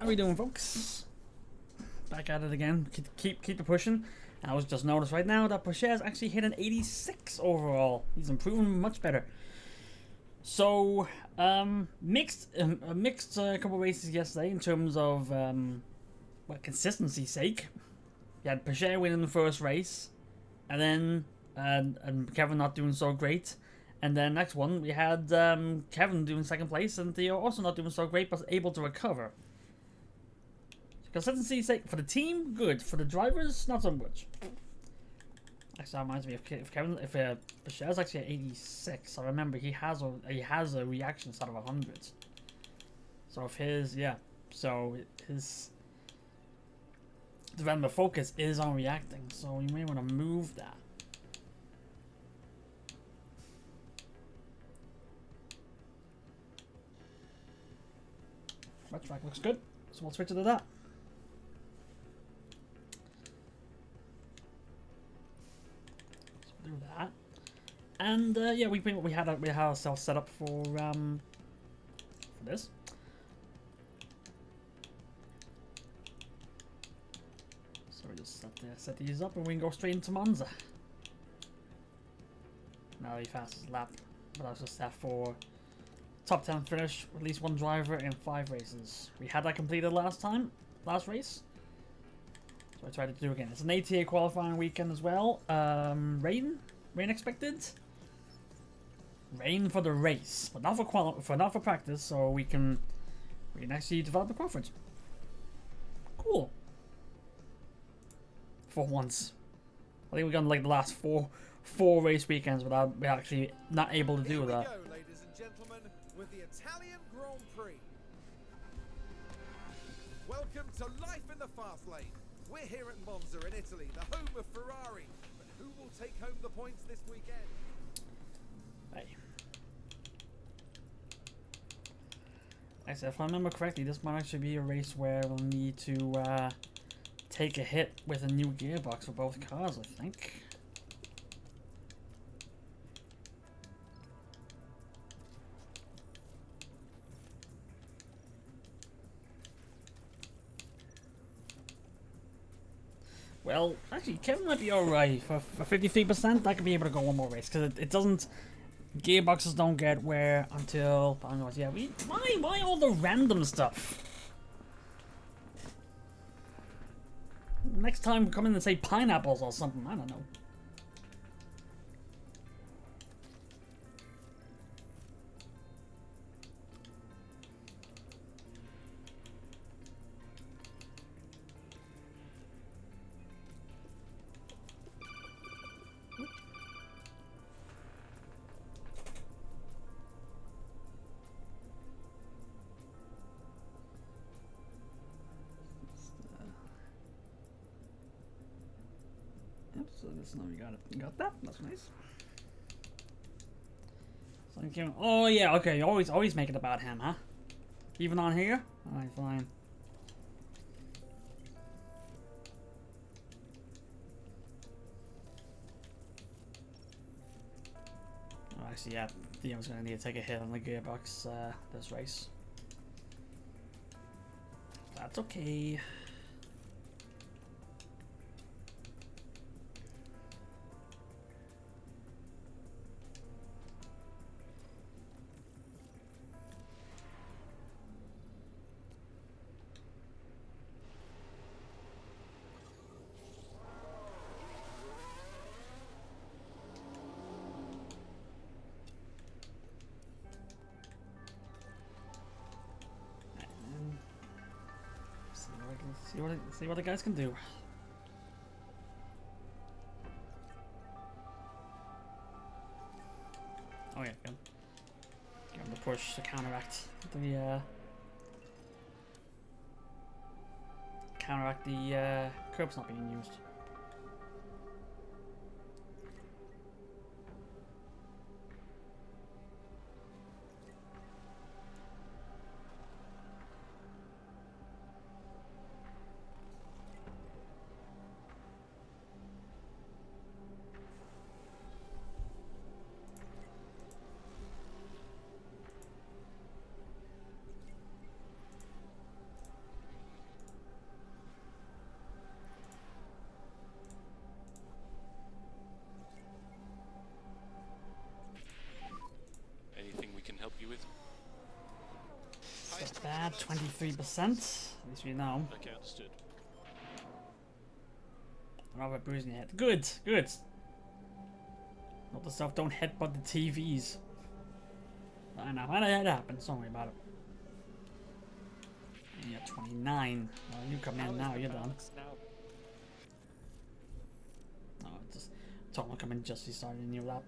How we doing, folks? Back at it again. Keep it pushing. I was just noticed right now that Pocher's actually hit an 86 overall. He's improving much better. So, mixed a couple of races yesterday in terms of well, consistency's sake. You had Pocher winning the first race, and then and Kevin not doing so great. And then next one we had Kevin doing second place, and Theo also not doing so great, but able to recover. Consistency's sake for the team, good. For the drivers, not so much. Actually, that reminds me if Kevin, if Pocher's actually at 86, I remember he has a reaction stat of 100. So if his his development focus is on reacting, so you may want to move that. Red track looks good, so we'll switch it to that. Do that, and yeah, we had ourselves set up for this. So we just set these up, and we can go straight into Monza. Now the fastest lap, but I was just set for top 10 finish, at least one driver in 5 races. We had that completed last race. So I tried to do again. It's an ATA qualifying weekend as well. Rain expected. Rain for the race, but not for practice. So we can actually develop a preference. Cool. For once, I think we've gone like the last four race weekends without actually not able to do that. Here we go, ladies and gentlemen, with the Italian Grand Prix. Welcome to life in the fast lane. We're here at Monza in Italy, the home of Ferrari. But who will take home the points this weekend? Hey. I said, if I remember correctly, this might actually be a race where we'll need to take a hit with a new gearbox for both cars, I think. Well, actually, Kevin might be alright for 53%. I could be able to go one more race because it doesn't. Gearboxes don't get wear until. I don't know. Yeah, why all the random stuff? Next time, come in and say pineapples or something. I don't know. So this now you got it. You got that? That's nice. So you can, oh yeah, okay. Always make it about him, huh? Even on here? Alright, fine. Oh, actually, yeah. Dion's gonna need to take a hit on the gearbox this race. That's okay. See what the guys can do. Oh yeah, good. Give him the push to counteract the curbs not being used. Not bad, 23%. At least we know. Okay, understood. Rather bruising your head. Good, good. Note the stuff, don't headbutt the TVs. I know, that happens, don't worry about it. And you're 29. Well, you come in now, you're done. Oh, just Tom will come in just as he started a new lap.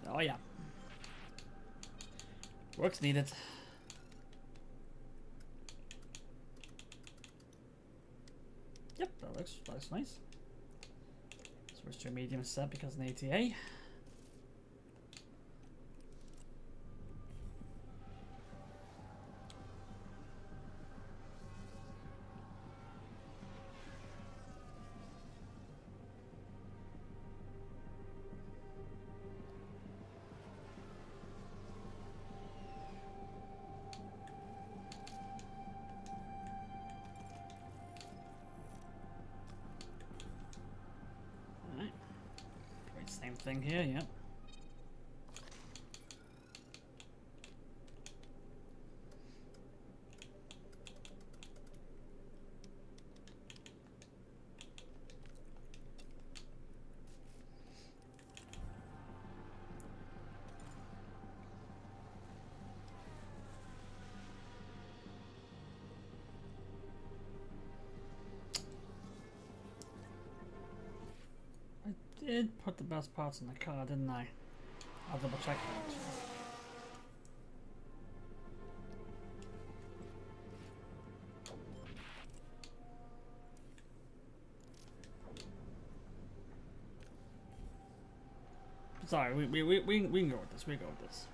Oh yeah. Work's needed. Yep, that looks nice. Switch to a medium set because of an ATA. Same thing here, yep. I did put the best parts in the car, didn't I? I'll double check that. Sorry, we can go with this. We go with this.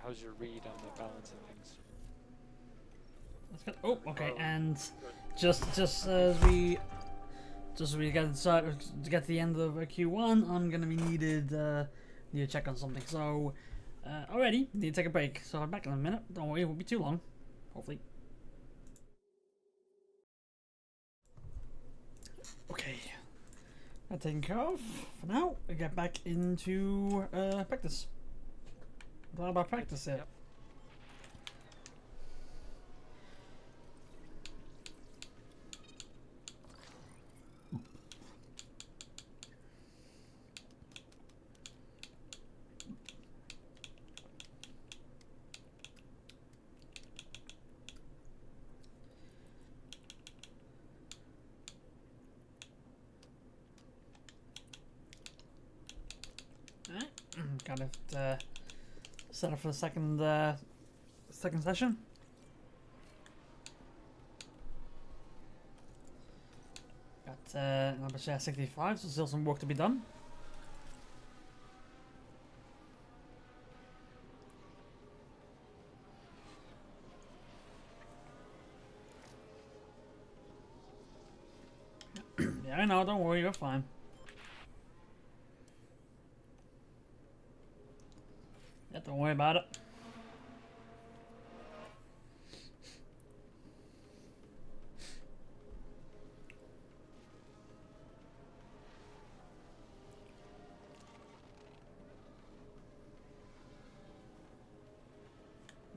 How's your read on the balance of things? That's good. Oh, okay, and just as we get started to get to the end of Q1, I'm gonna be need to check on something. So already need to take a break. So I'm back in a minute. Don't worry, it won't be too long. Hopefully. Okay, that taken care of. For now, we get back into practice. What about practice here? Alright, kind of set up for the second session. Got number 65, so still some work to be done. Yeah, I know, don't worry, you're fine. Yeah, don't worry about it.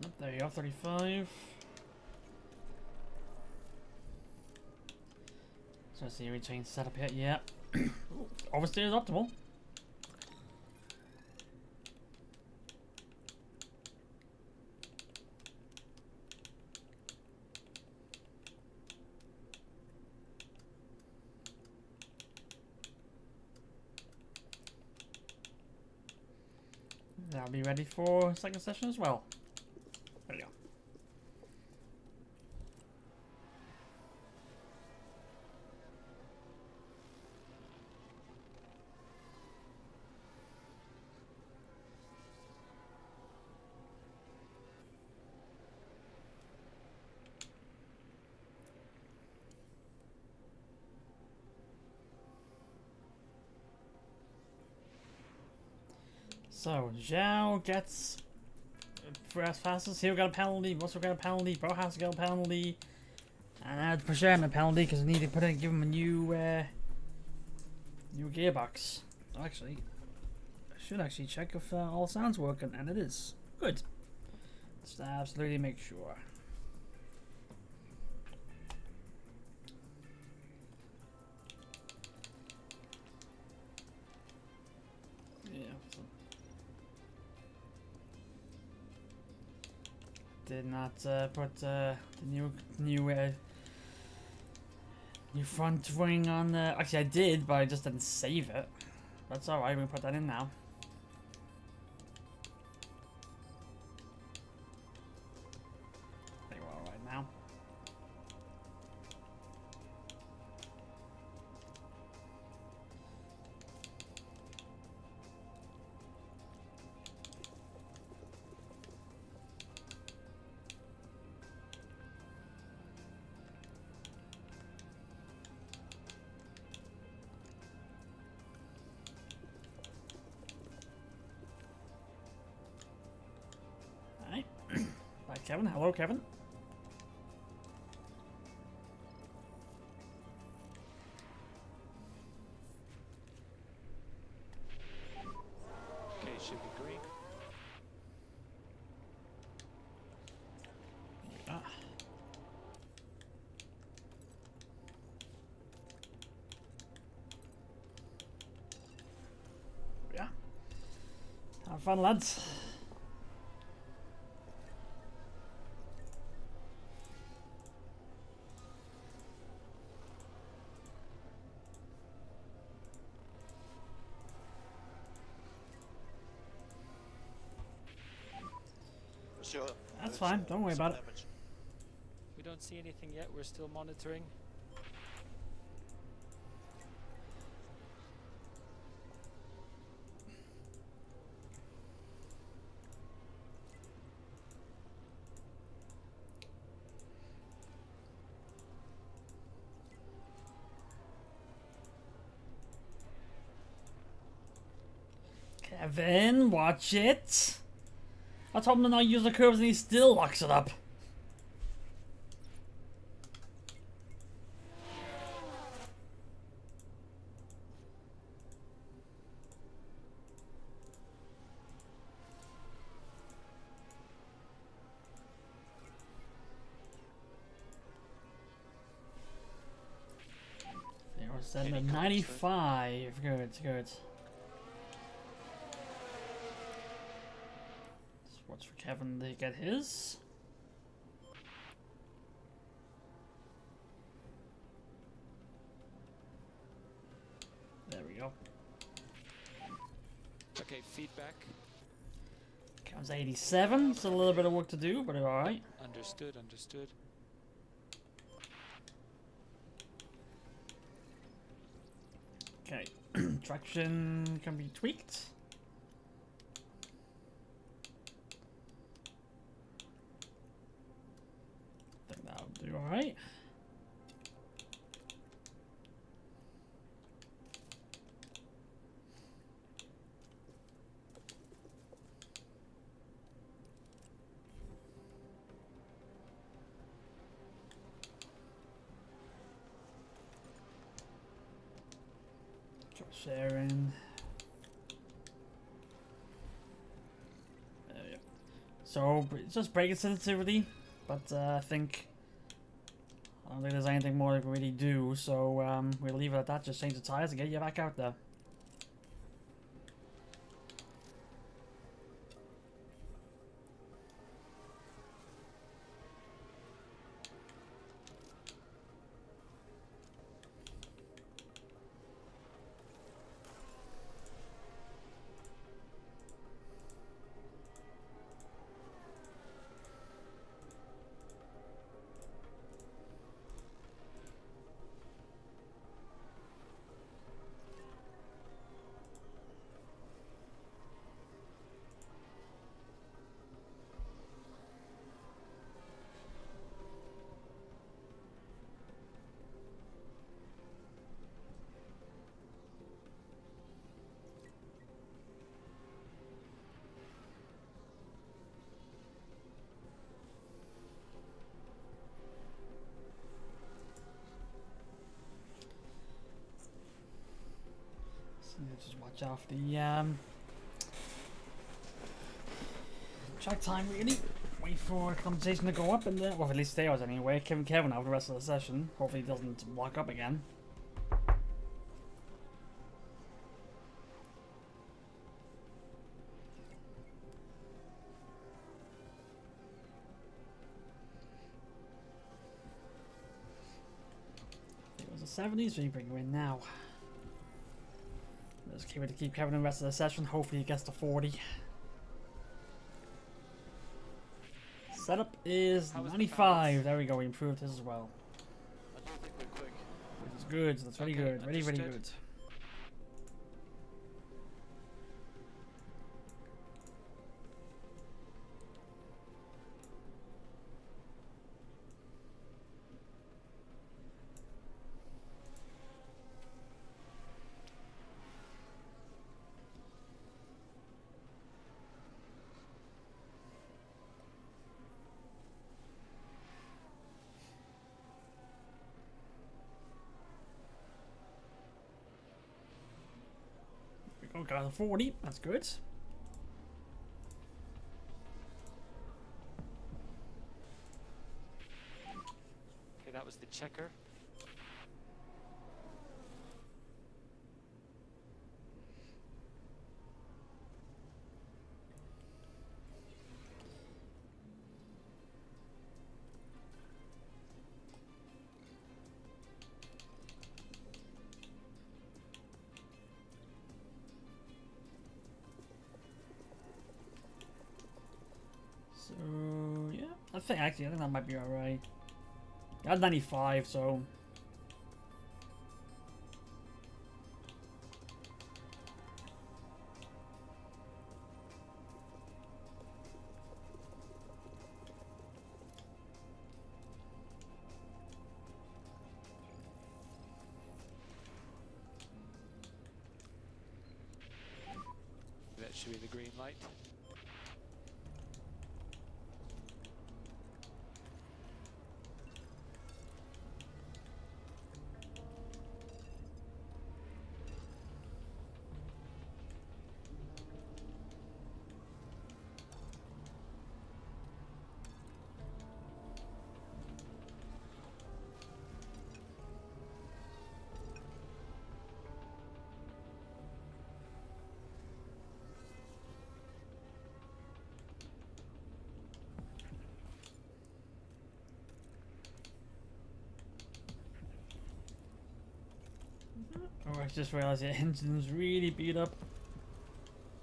Yep, there you go, 35. So see we change setup here, yeah. Oversteer is optimal. That'll be ready for second session as well. There we go. So, Zhao gets fastest. He'll got a penalty. Russell got a penalty. Haas got a penalty. And I had Prasham a penalty because I need to give him a new gearbox. So actually, I should actually check if all sounds working, and it is. Good. Just absolutely make sure. Yeah. Did not put the new front wing on the. Actually, I did, but I just didn't save it. That's all right. We can put that in now. I think we're all right now. Bye, Kevin. Hello, Kevin. Okay, should be green. Ah. Yeah. Have fun, lads. Sure. That's fine. Don't worry about it. We don't see anything yet. We're still monitoring. Kevin, watch it. I told him to not use the curves and he still locks it up. They were setting at 95. Good, good. Watch for Kevin to get his. There we go. Okay, feedback. Comes 87. Still a little bit of work to do, but alright. Understood, understood. Okay. Traction can be tweaked. Do alright. Sharing. There we go. So it's just braking sensitivity, but I don't think there's anything more we can really do, so we'll leave it at that. Just change the tires and get you back out there. much off the track time really. Wait for compensation to go up and well, at least stay out anyway. Kevin out the rest of the session. Hopefully he doesn't lock up again. It was the 70s, so you bring you in now. Just keep Kevin in the rest of the session. Hopefully he gets to 40. Setup is 95. There we go. We improved his as well. I don't think we're quick. Which is good. That's very good. Very Understood. good. We got a 40. That's good. Okay, that was the checker. So yeah, I think that might be alright. I had 95, so That should be the green light. oh, I just realized the engine's really beat up.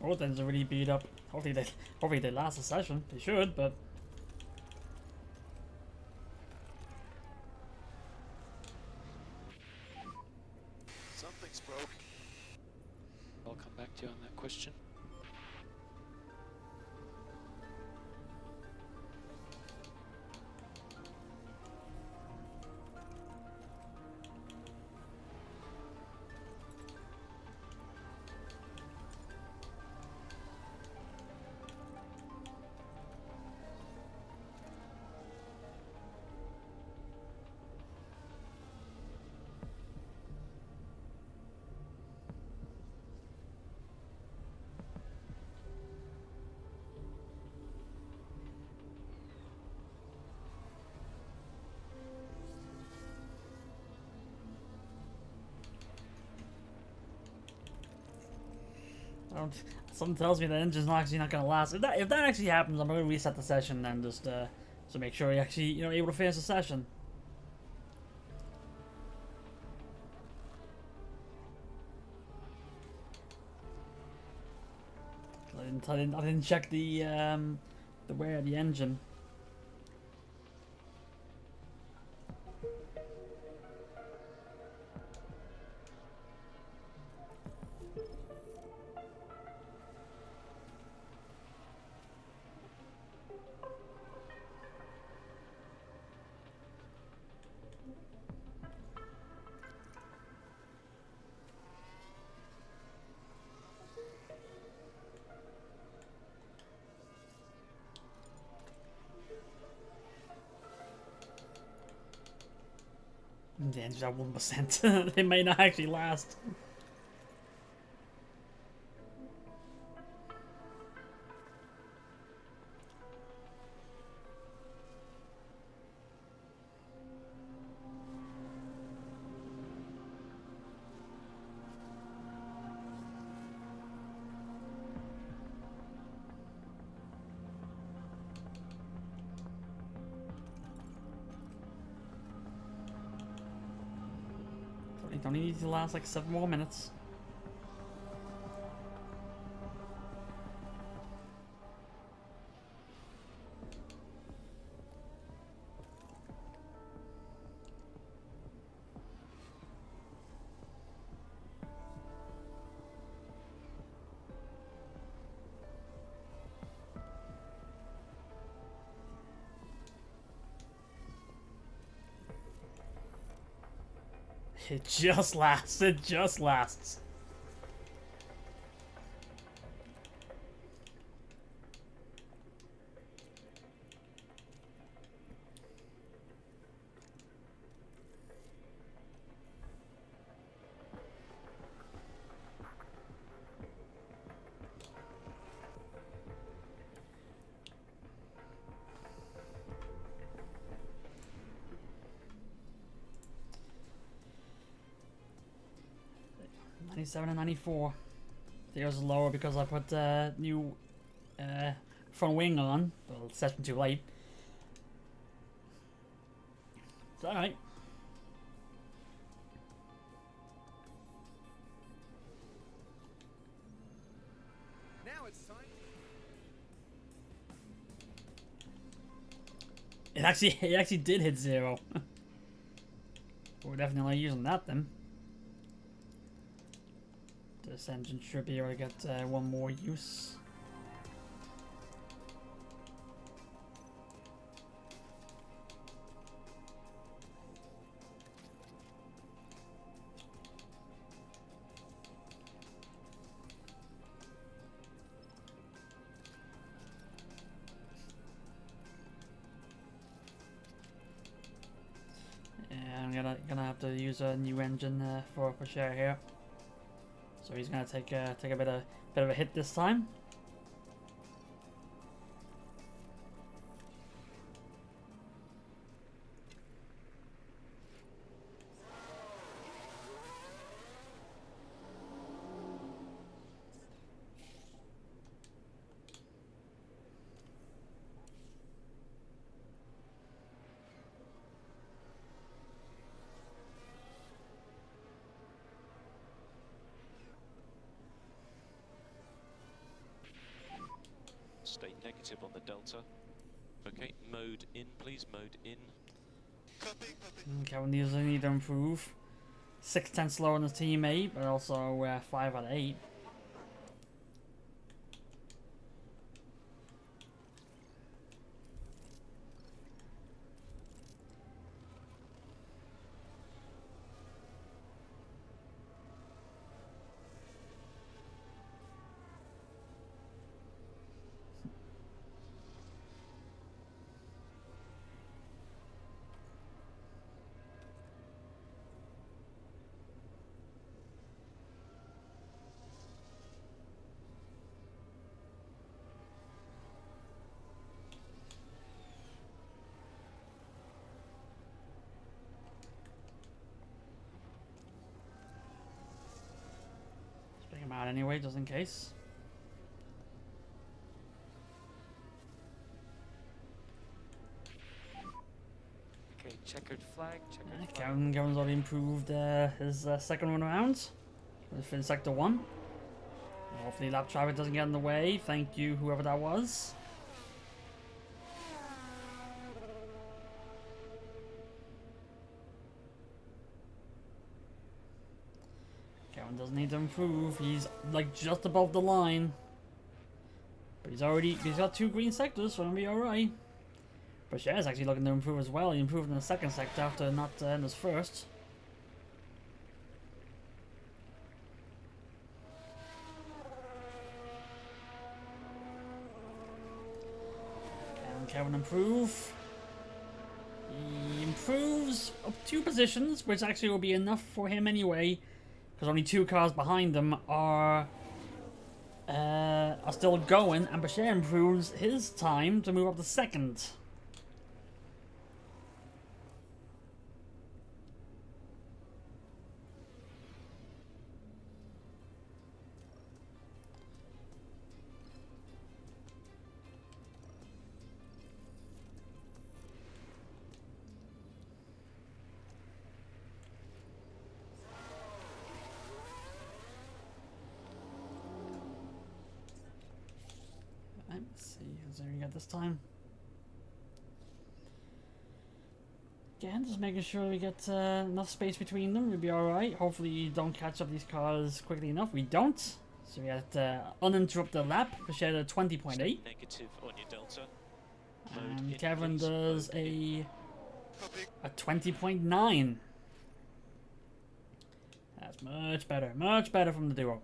Both engines are really beat up. Hopefully they last a session. They should, but Something's broke. I'll come back to you on that question. something tells me the engine's actually not gonna last. If that actually happens, I'm gonna reset the session then just to make sure you actually able to finish the session. I didn't check the wear of the engine. The engine's at 1%. They may not actually last. It only needs to last like 7 more minutes. It just lasts. It just lasts. '97 and '94. Theirs is lower because I put new front wing on. Well, session too late. It's alright. Now it's time. It actually did hit 0. We're definitely using that then. This engine should be able to get one more use. Yeah, I'm gonna have to use a new engine for share here. So he's gonna take a bit of a hit this time. Stay negative on the delta. Okay, mode in, please. Mode in. Okay, we need to improve. 6/10 slower than his teammate, but also 5 out of 8. Bring him out anyway, just in case. Okay, checkered flag. Checkered flag. Kevin's already improved his second one around. In sector 1. Hopefully lap traffic doesn't get in the way. Thank you, whoever that was. Kevin doesn't need to improve. He's like just above the line. But he's got 2 green sectors, so it'll be alright. But Cher's actually looking to improve as well. He improved in the second sector after not in his first. Can Kevin improve? He improves up 2 positions, which actually will be enough for him anyway. Because only 2 cars behind them are still going, and Bashir improves his time to move up to second. Let's see, is there we got this time? Again, just making sure we get enough space between them. We'll be alright. Hopefully you don't catch up these cars quickly enough. We don't. So we got uninterrupted lap. Pachet at 20.8. Negative on your delta. And Kevin does a 20.9. That's much better. Much better from the duo.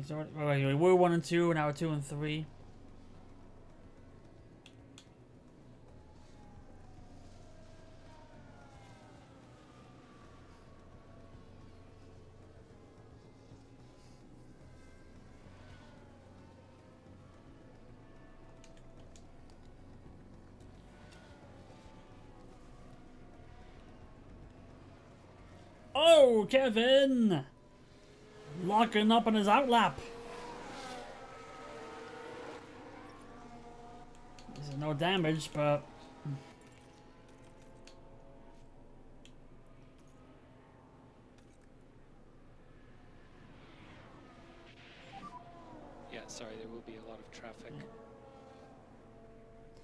So already, we were 1 and 2, now we're 2 and 3. Oh, Kevin! Locking up on his outlap. This is no damage, but... Yeah, sorry, there will be a lot of traffic.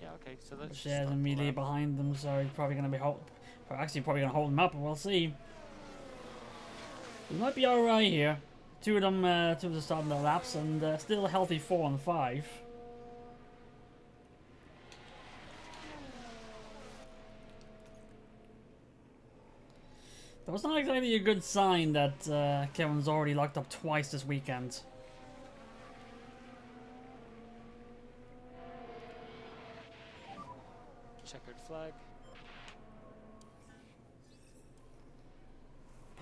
Yeah, okay, so let's Shares immediately behind them, so he's probably going to be actually probably going to hold him up, but we'll see. We might be alright here. Two of them starting their laps, and still a healthy 4 and 5. That was not exactly a good sign that Kevin's already locked up twice this weekend. Checkered flag.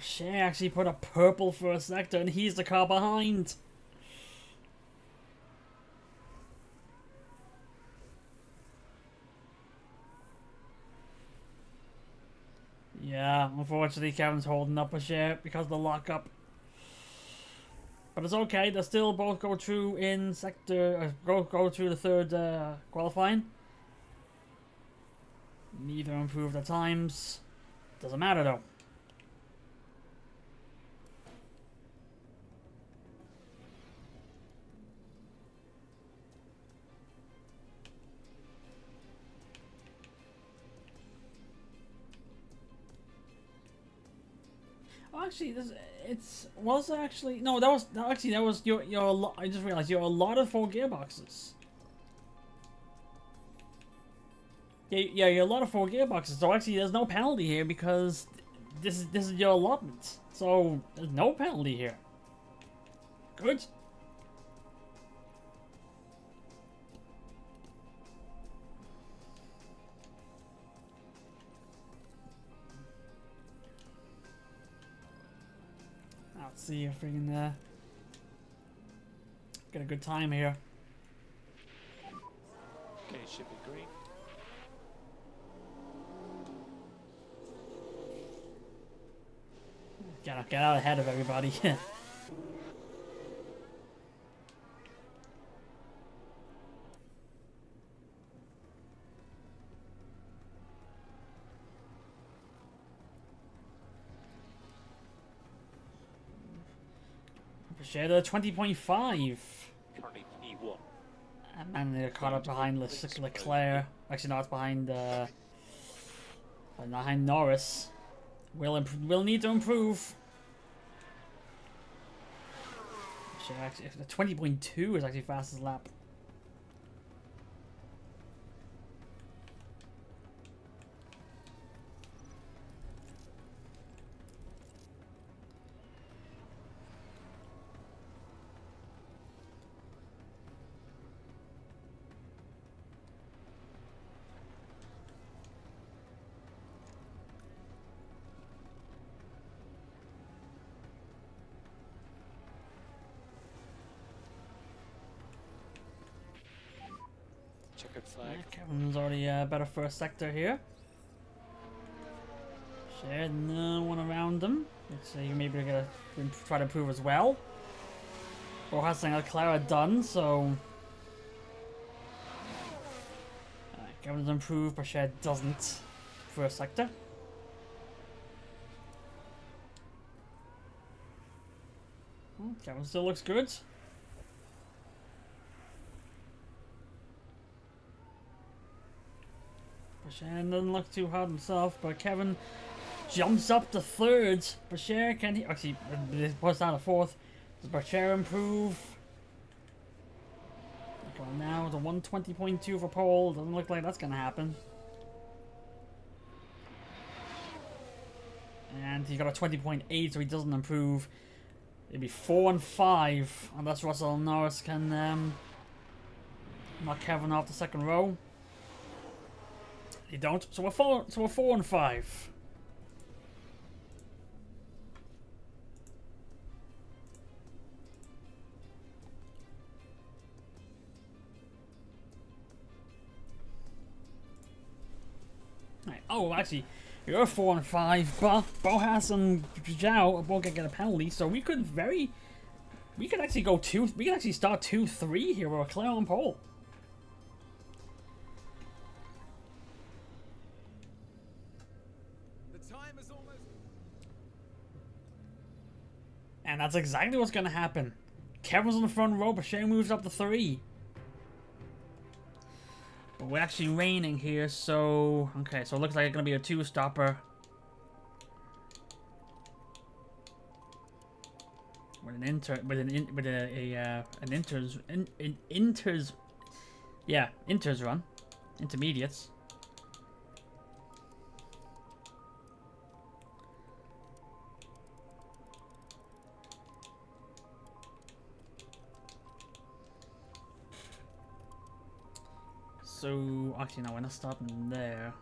Shea actually put a purple first sector, and he's the car behind. Yeah, unfortunately Kevin's holding up a share because of the lockup. But it's okay, they'll still both go through in sector, go through the third qualifying. Neither improved their times. Doesn't matter though. Actually, that was your I just realized you're a lot of 4 gearboxes. Yeah, you're a lot of 4 gearboxes. So actually, there's no penalty here because this is your allotment. So there's no penalty here. Good. Let's see if we can get a good time here. Okay, should be green. Get out ahead of everybody. Share the 20.5. currently P1. And they're caught up behind Leclerc. Actually, no, it's behind Norris. Will need to improve. Actually, the 20.2 is actually fastest lap. Checkered flag. Kevin's already better first sector here. Shared no one around them. So you maybe gonna try to improve as well. Or has Leclerc done, so Kevin's improved, Bashir doesn't. First sector. Kevin still looks good. Bashir doesn't look too hard himself, but Kevin jumps up to third. Bashir can he actually was down to fourth. Does Bashir improve? Going now to 120.2 for pole. Doesn't look like that's gonna happen. And he got a 20.8, so he doesn't improve. It'd be 4 and 5 unless Russell and Norris can knock Kevin off the second row. They don't. So we're 4 and 5. Right. Oh, actually, you're 4 and 5, but Haas and Zhao are both gonna get a penalty, so we could actually go we could actually start 2-3 here with a clear on pole. The time is almost. And that's exactly what's gonna happen. Kevin's on the front row, but Shane moves up to 3. But we're actually raining here, so okay, so it looks like it's gonna be a 2-stopper. With an inters run, intermediates. So actually no, we're not starting there.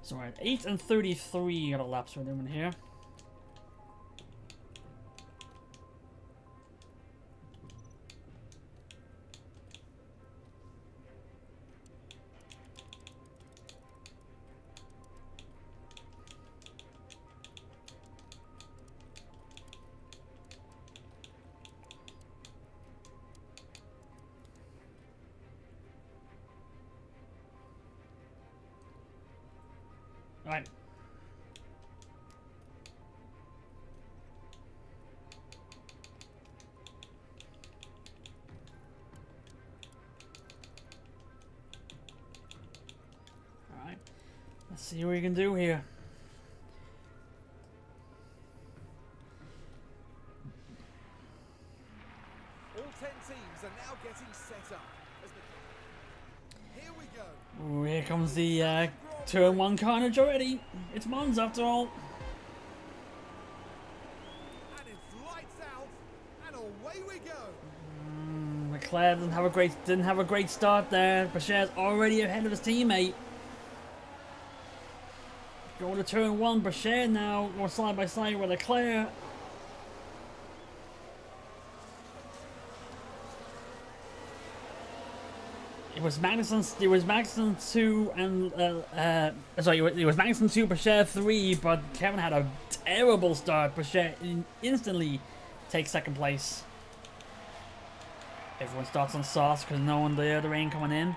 So we're at 8 and 33 at a laps we're doing here. Right. Alright. Let's see what we can do here. All 10 teams are now getting set up. Here we go. Ooh, here comes the turn 1 carnage already. It's Mons after all. And it's lights out, and away we go. Leclerc didn't have a great start there. Bashir's already ahead of his teammate. Going to turn 1, Bashir now going side by side with Leclerc. It was Magnussen 2 and it was Magnussen 2, Bashir 3, but Kevin had a terrible start. Bashir instantly takes second place. Everyone starts on sauce because no one there, the rain coming in.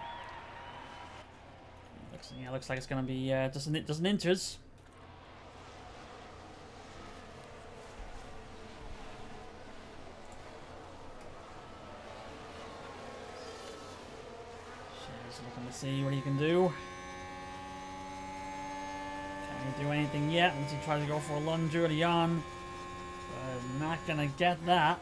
Looks like it's gonna be just an inters. Looking to see what he can do. Can't do anything yet unless he tries to go for a lunge early on. But not gonna get that.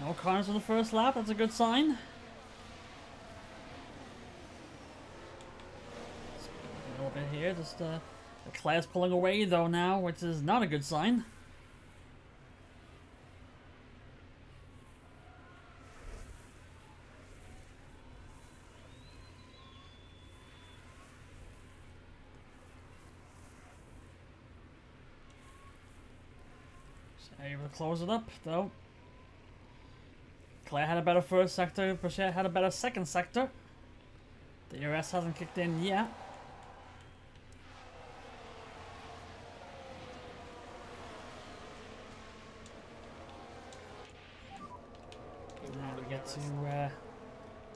No corners on the first lap, that's a good sign. bit here. Just Leclerc's pulling away though now, which is not a good sign. Able to close it up though. Claire had a better first sector, Brochet had a better second sector. The DRS hasn't kicked in yet. Now we get to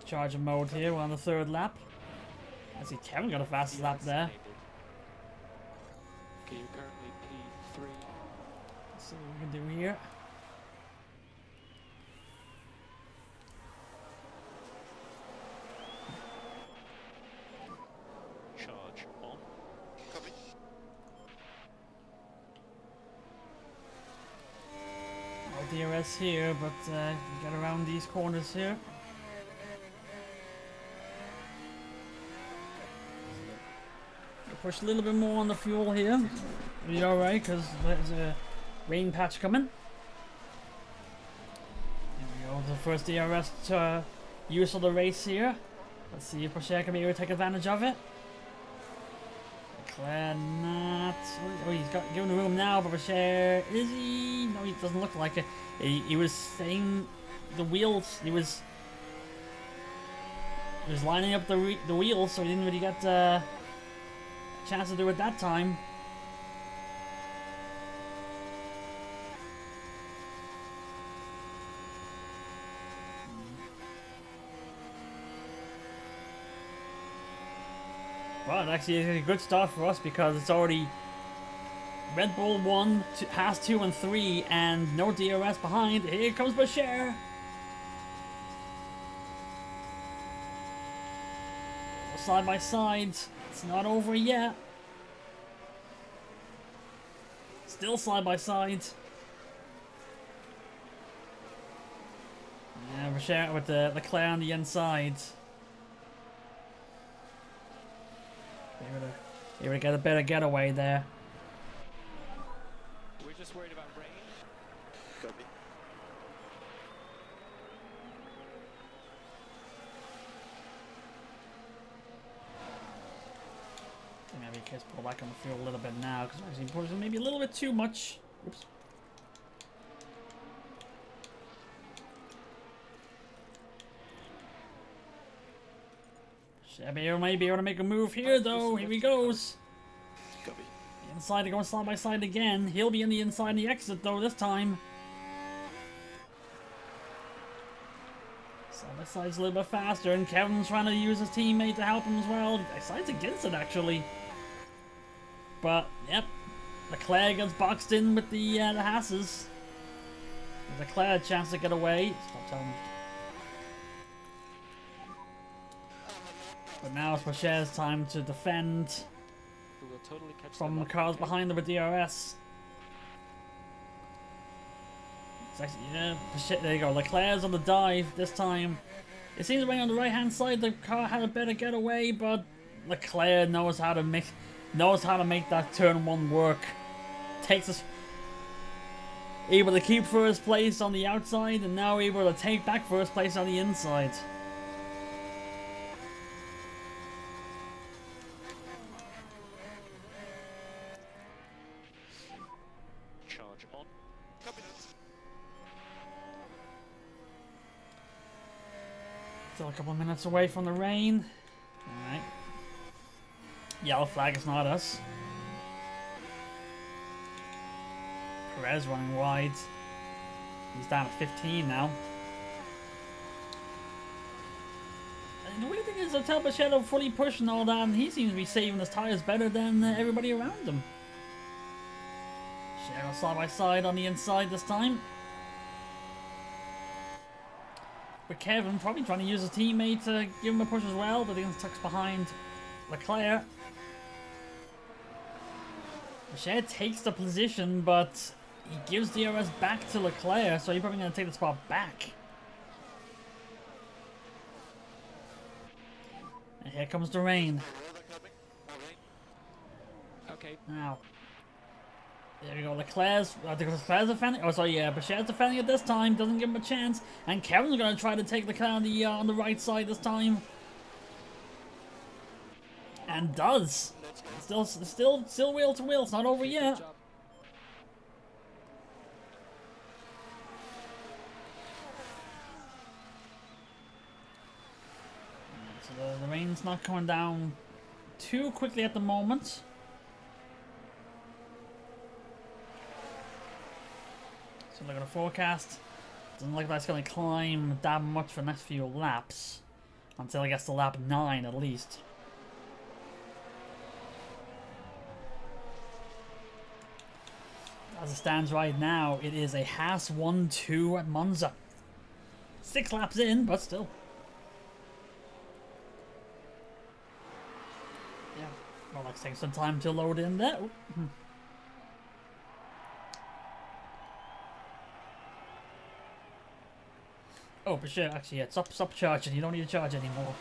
charger mode here. We're on the third lap. I see Kevin got a fast lap there. Okay, you're currently P3. Let's see what we can do here. Charge on. Copy. No DRS here, but we get around these corners here. Push a little bit more on the fuel here. Be alright, because there's a rain patch coming. There we go, the first DRS use of the race here. Let's see if Brochet can be able to take advantage of it. Leclerc not. Oh, he's got given the room now, but Brochet, is he? No, he doesn't look like it. He was saying the wheels, he was lining up the wheels, so he didn't really get chance to do it that time. Well, actually, it's a good start for us because it's already Red Bull 1, Haas 2 and 3, and no DRS behind. Here comes Bashir. Side by side. It's not over yet. Still side by side. Yeah, Bashir with the Leclerc on the inside. Able to get a better getaway there. We're just worried about rain. Copy. Maybe you guys pull back on the fuel a little bit now because I'm pushing maybe a little bit too much. Oops. Shabir might be able to make a move here though. Here he goes. Copy. Inside to go side by side again. He'll be in the inside and the exit though this time. Side by side's a little bit faster, and Kevin's trying to use his teammate to help him as well. He decides against it actually. But yep, Leclerc gets boxed in with the Haas's. Leclerc a chance to get away. Stop telling me. But now it's Brochet's time to defend We will totally catch from them the up. cars behind him with DRS. It's actually, yeah, there you go. Leclerc's on the dive this time. It seems right on the right hand side the car had a better getaway, but Leclerc knows how to make that turn one work. Takes us able to keep first place on the outside and now able to take back first place on the inside. Charge on. Copy that. Still a couple minutes away from the rain. Alright. Yellow flag is not us. Perez running wide. He's down to 15 now. And the weird thing is, Hotel Bachetto fully pushing all that, and he seems to be saving his tires better than everybody around him. Cheryl side by side on the inside this time. But Kevin probably trying to use his teammate to give him a push as well, but he gets tucked behind Leclerc. Bachet takes the position, but he gives DRS back to Leclerc, so he's probably going to take the spot back. And here comes the rain. okay. Now, there we go. Leclerc's defending. Oh, sorry, yeah. Bichet's defending it this time. Doesn't give him a chance. And Kevin's gonna try to take Leclerc on the right side this time. And does. Still wheel to wheel. It's not over yet. Good job. So the rain's not coming down too quickly at the moment. So look at the forecast. Doesn't look like it's going to climb that much for the next few laps. Until I guess the lap 9 at least. As it stands right now, it is a Haas 1-2 at Monza. 6 laps in, but still. Yeah, well, let's take some time to load in there. Oh, for sure, actually, yeah, stop charging. You don't need to charge anymore.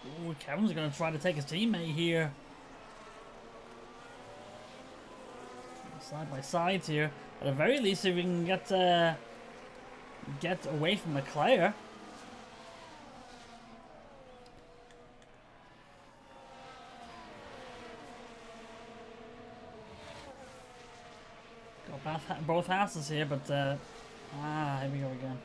Ooh, Kevin's gonna try to take his teammate here. Side by side here. At the very least, if we can get away from Leclerc. Got both Haases here, but here we go again.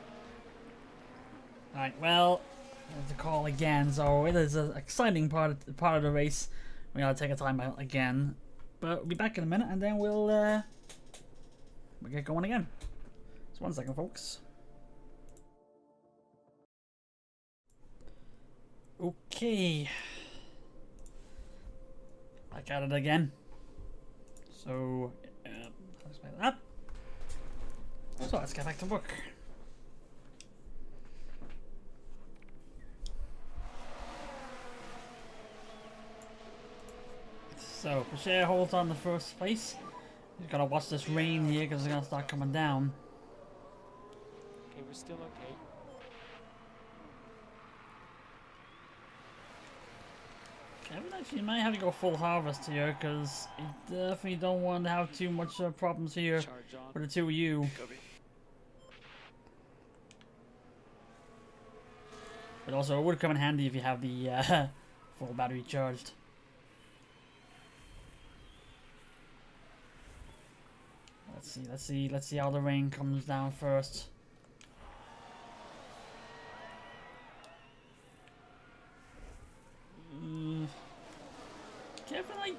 Alright, well, I have to call again, so it is an exciting part of the race. We gotta take a time out again. But we'll be back in a minute and then we'll get going again. Just 1 second, folks. Okay. Back at it again. So, let's make that. So let's get back to work. So, Bichet holds on the first place. He's gotta watch this rain here because it's gonna start coming down. Okay, we're still okay. Kevin actually might have to go full harvest here because you definitely don't want to have too much problems here Charge on. for the two of you. Copy. But also, it would come in handy if you have the full battery charged. Let's see how the rain comes down first. Kevin, I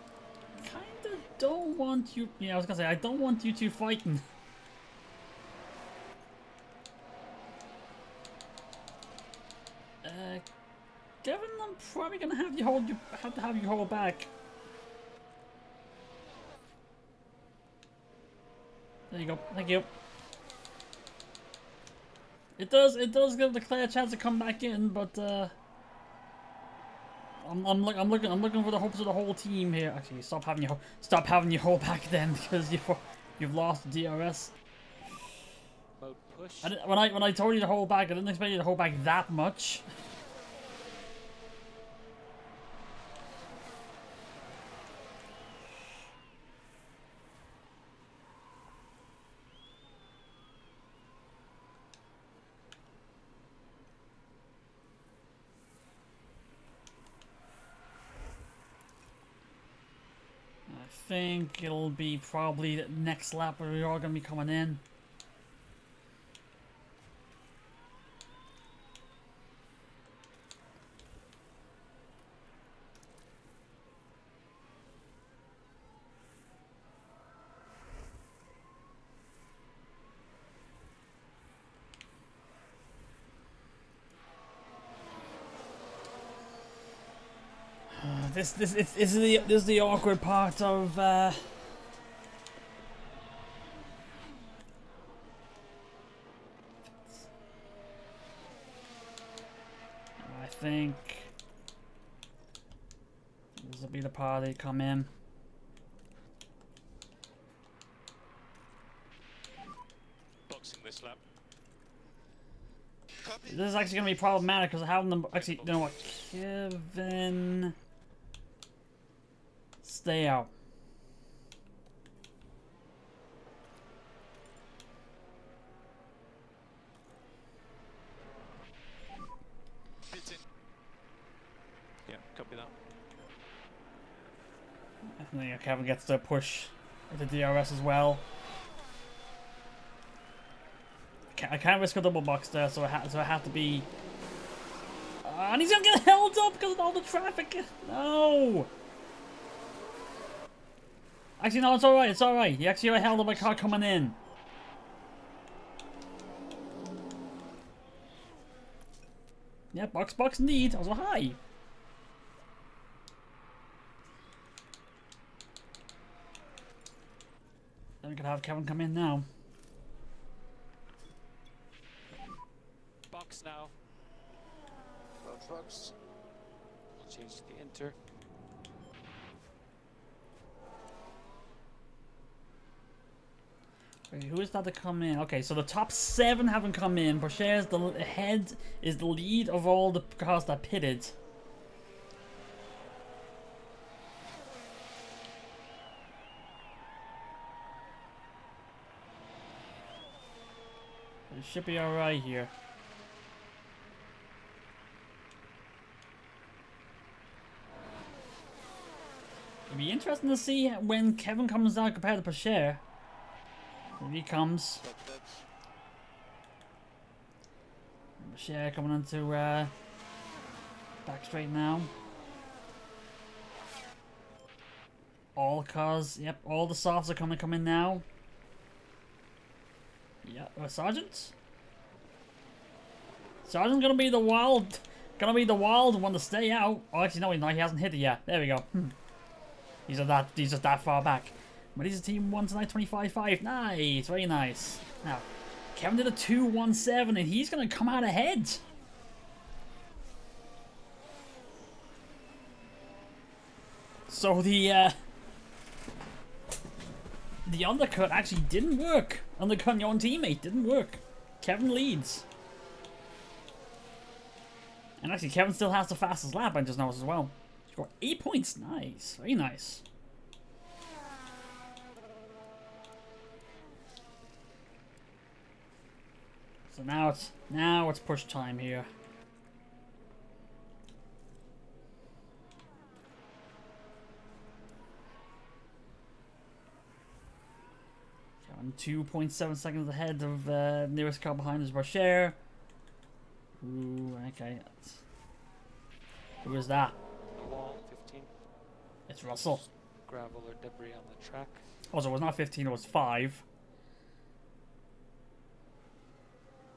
kinda don't want you. Yeah, I was gonna say I don't want you two fighting. Kevin, I'm probably gonna have to have you hold back. There you go. Thank you. It does give Leclerc a chance to come back in, but I'm looking for the hopes of the whole team here. Actually, stop having you hold back then because you've lost DRS. Mode push. When I told you to hold back, I didn't expect you to hold back that much. I think it'll be probably the next lap where we're all going to be coming in. This is the awkward part of I think this will be the part they come in. This is actually going to be problematic because I have them. Actually, you know what? Kevin. Stay out. Pits in. Yeah, copy that. I think Kevin gets the push with the DRS as well. I can't risk a double box there, so I have to be. And he's gonna get held up because of all the traffic. No. Actually, no, it's all right. It's all right. He actually held up a car coming in. Yeah, box indeed. Also high. Then we could have Kevin come in now. Box now. Box. We'll change to the enter. Wait, who is that to come in? Okay, so the top 7 haven't come in. Boucher's the head is the lead of all the cars that pitted. It should be alright here. It'd be interesting to see when Kevin comes down compared to Boucher. Here he comes. Boucher coming into back straight now. All cars, yep, all the softs are coming in now. Yeah, Sergeant. Sergeant's gonna be the wild one to stay out. Oh, actually, no, he's not. He hasn't hit it yet. There we go. He's just that far back. But he's a team 1 tonight, 25-5. Nice, very nice. Now, Kevin did a 2-1-7, and he's gonna come out ahead. So the undercut actually didn't work. Undercutting your own teammate didn't work. Kevin leads. And actually, Kevin still has the fastest lap, I just noticed as well. He got 8 points. Nice. Very nice. So now it's push time here. I'm 2.7 seconds ahead of nearest car behind is Boucher. Ooh, okay. Who is that? The wall, 15. It's Russell. Gravel or debris on the track. Oh, so it was not 15, it was 5.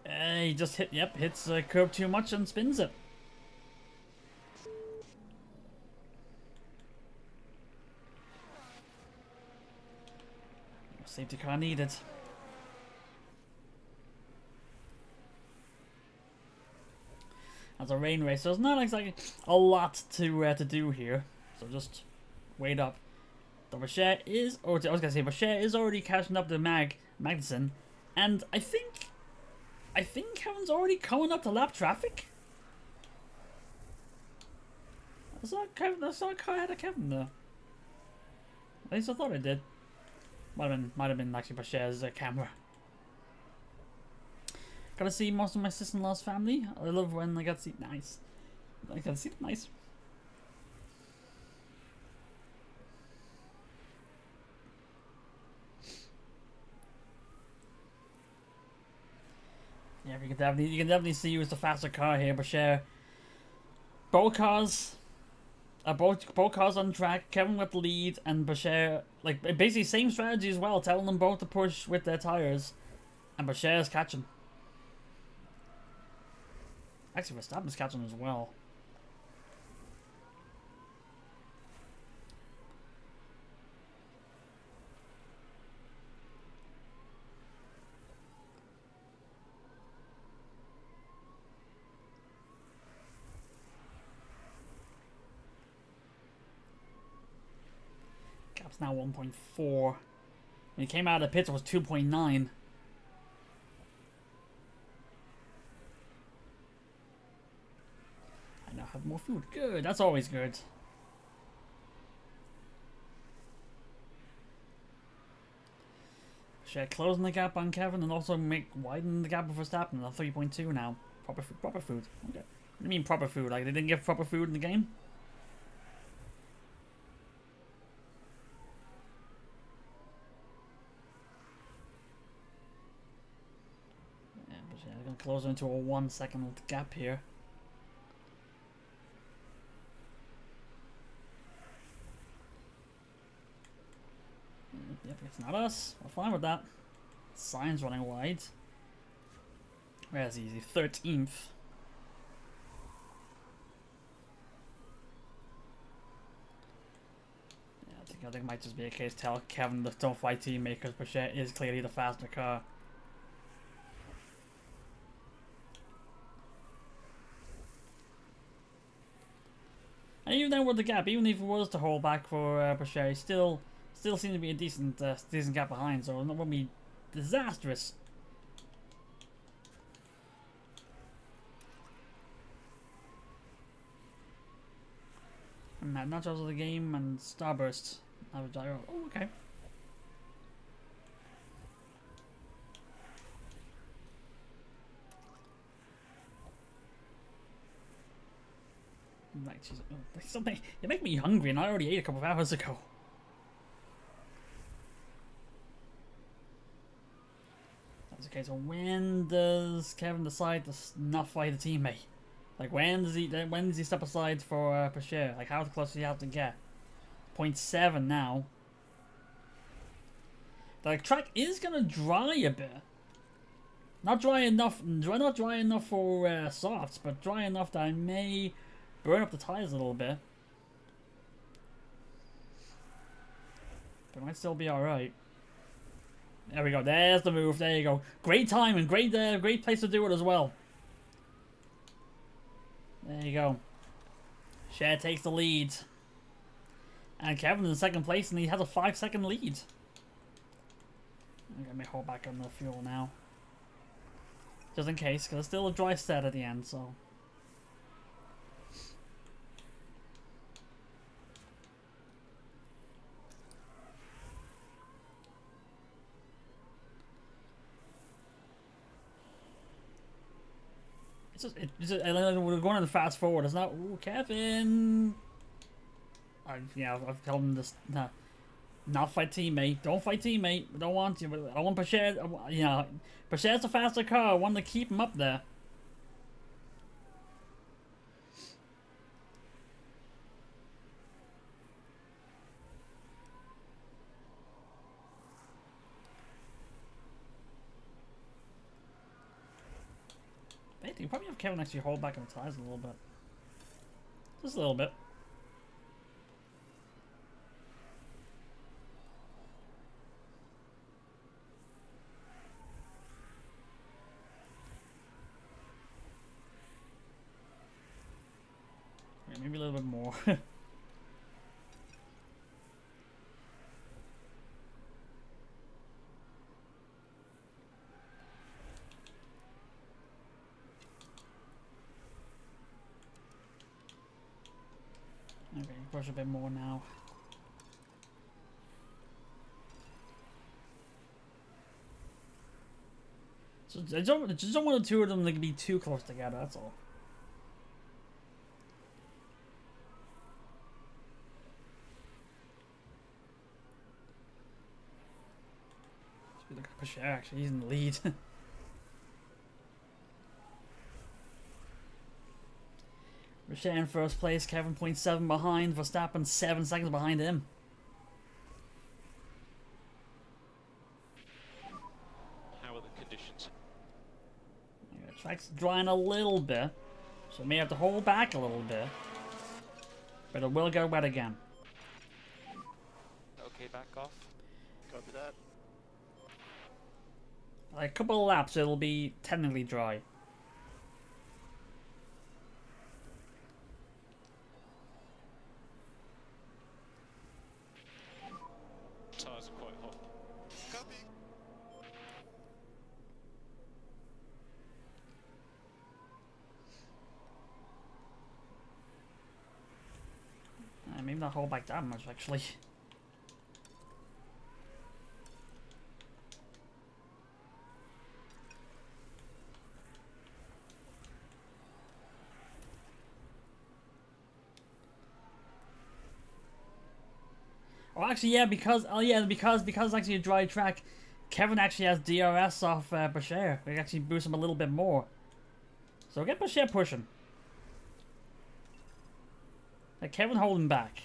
He just hits the curb too much and spins it. Safety car needed. As a rain race, so it's not exactly a lot to do here. So just wait up. The Boucher is, I was gonna say Boucher is already catching up to Magnussen, and I think Kevin's already coming up to lap traffic. I saw a car ahead of Kevin though. At least I thought I did. Might have been actually Boucher's camera. Gotta see most of my sister-in-law's family. I love when I got to see nice. I got to see them nice. Yeah, you can definitely see who's the faster car here, Boucher. Both cars on track. Kevin with the lead, and Boucher, like, basically same strategy as well, telling them both to push with their tires, and Boucher's catching. Actually, Verstappen's catching as well. Gap's now 1.4. When he came out of the pits, it was 2.9. more food. Good. That's always good. Should closing the gap on Kevin and also widen the gap before Verstappen. They're 3.2 now. Proper food. Okay. What do you mean proper food? Like they didn't give proper food in the game? Yeah, but yeah, they're gonna close into a 1 second gap here. Yep, it's not us. We're fine with that. Signs running wide. Where's easy? 13th. Yeah, I think it might just be a case tell Kevin to don't fight teammate because Bechet is clearly the faster car. And even then with the gap, even if it was to hold back for Bechet, still seems to be a decent gap behind, so it won't be disastrous. And Nachos of the game and Starburst. I have a gyro. Oh, okay. Like, something. You make me hungry, and I already ate a couple of hours ago. Okay, so when does Kevin decide to not fight a teammate? Like when does he step aside for Pachet? Like how close does he have to get? 0.7 now. The track is gonna dry a bit. Not dry enough for softs, but dry enough that I may burn up the tires a little bit. But it might still be alright. There we go. There's the move. There you go. Great time and great place to do it as well. There you go. Cher takes the lead. And Kevin's in second place and he has a 5-second lead. I'm gonna hold back on the fuel now. Just in case, because it's still a dry set at the end, so. We're going to fast forward. It's not, ooh, Kevin. I've told him this. Not fight teammate. Don't fight teammate. I don't want you. But I want Pachet. You know, Pachet's a faster car. I want to keep him up there. You probably have Kevin actually hold back on the tires a little bit. Just a little bit. Yeah, maybe a little bit more. Okay, push a bit more now. So I just don't want the two of them to be too close together, that's all. Look at Pachet, actually, he's in the lead. Pachet in first place, Kevin 0.7 behind, Verstappen 7 seconds behind him. How are the conditions? Yeah, the track's drying a little bit, so it may have to hold back a little bit, but it will go wet again. Okay, back off. Copy that. Like a couple of laps, it'll be technically dry. Tires are quite hot. Copy. maybe not hold back that much, actually. Oh, actually, yeah, because because actually a dry track, Kevin actually has DRS off Bashir. We actually boost him a little bit more. So get Bashir pushing. Like Kevin holding back.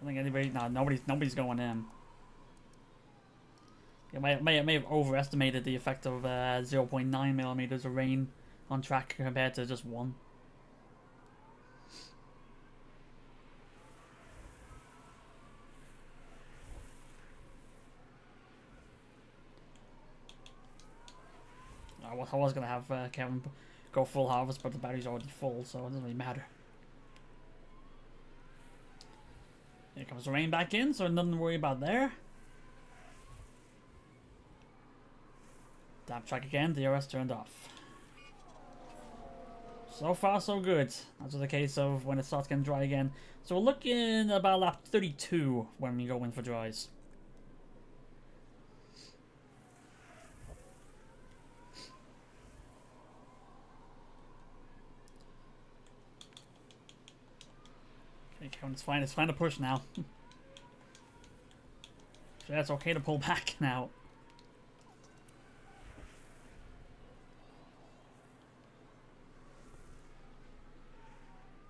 I think anybody, no, nobody's going in. You may have overestimated the effect of 0.9 millimeters of rain on track compared to just 1. I was gonna have Kevin go full harvest, but the battery's already full, so it doesn't really matter. Here comes the rain back in, so nothing to worry about there. Damp track again, DRS turned off. So far, so good. That's the case of when it starts getting dry again. So we're looking about lap 32 when we go in for dries. Okay, Kevin, it's fine to push now. So yeah, it's okay to pull back now.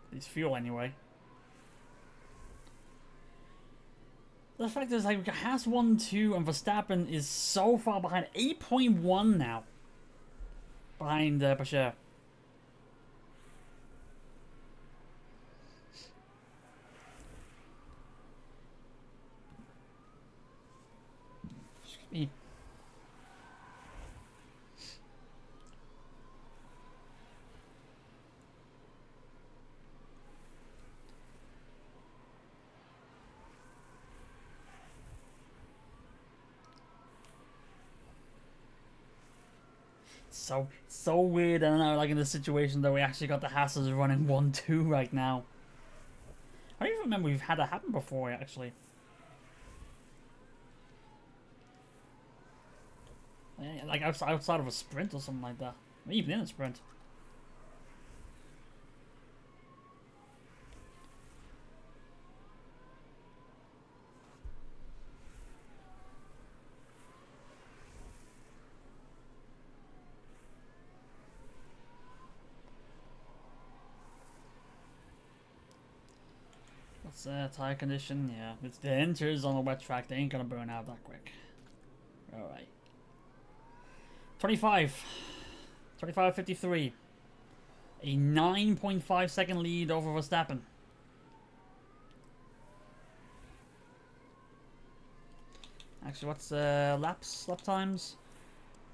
At least fuel anyway. The fact is, like, Haas 1, 2, and Verstappen is so far behind. 8.1 now. Behind Bashir. Excuse me. So weird. I don't know, like in this situation that we actually got the Haasses running 1-2 right now. I don't even remember we've had that happen before, actually. Yeah, like outside of a sprint or something like that. Even in a sprint. Tire condition, yeah. It's the inters on a wet track, they ain't gonna burn out that quick. Alright. 25.53. A 9.5 second lead over Verstappen. Actually, what's lap times?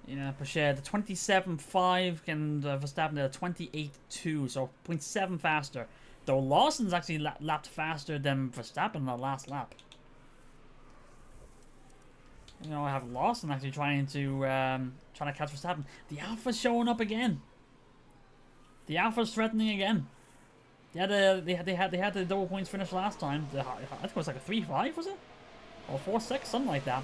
Yeah, Bashir, the 27.5 and Verstappen the 28.2, so 0.7 faster. Though Lawson's actually lapped faster than Verstappen in the last lap. You know, I have Lawson actually trying to catch Verstappen. The Alpha's showing up again. The Alpha's threatening again. They had the double points finish last time. I think it was like a 3-5, was it? Or 4-6, something like that.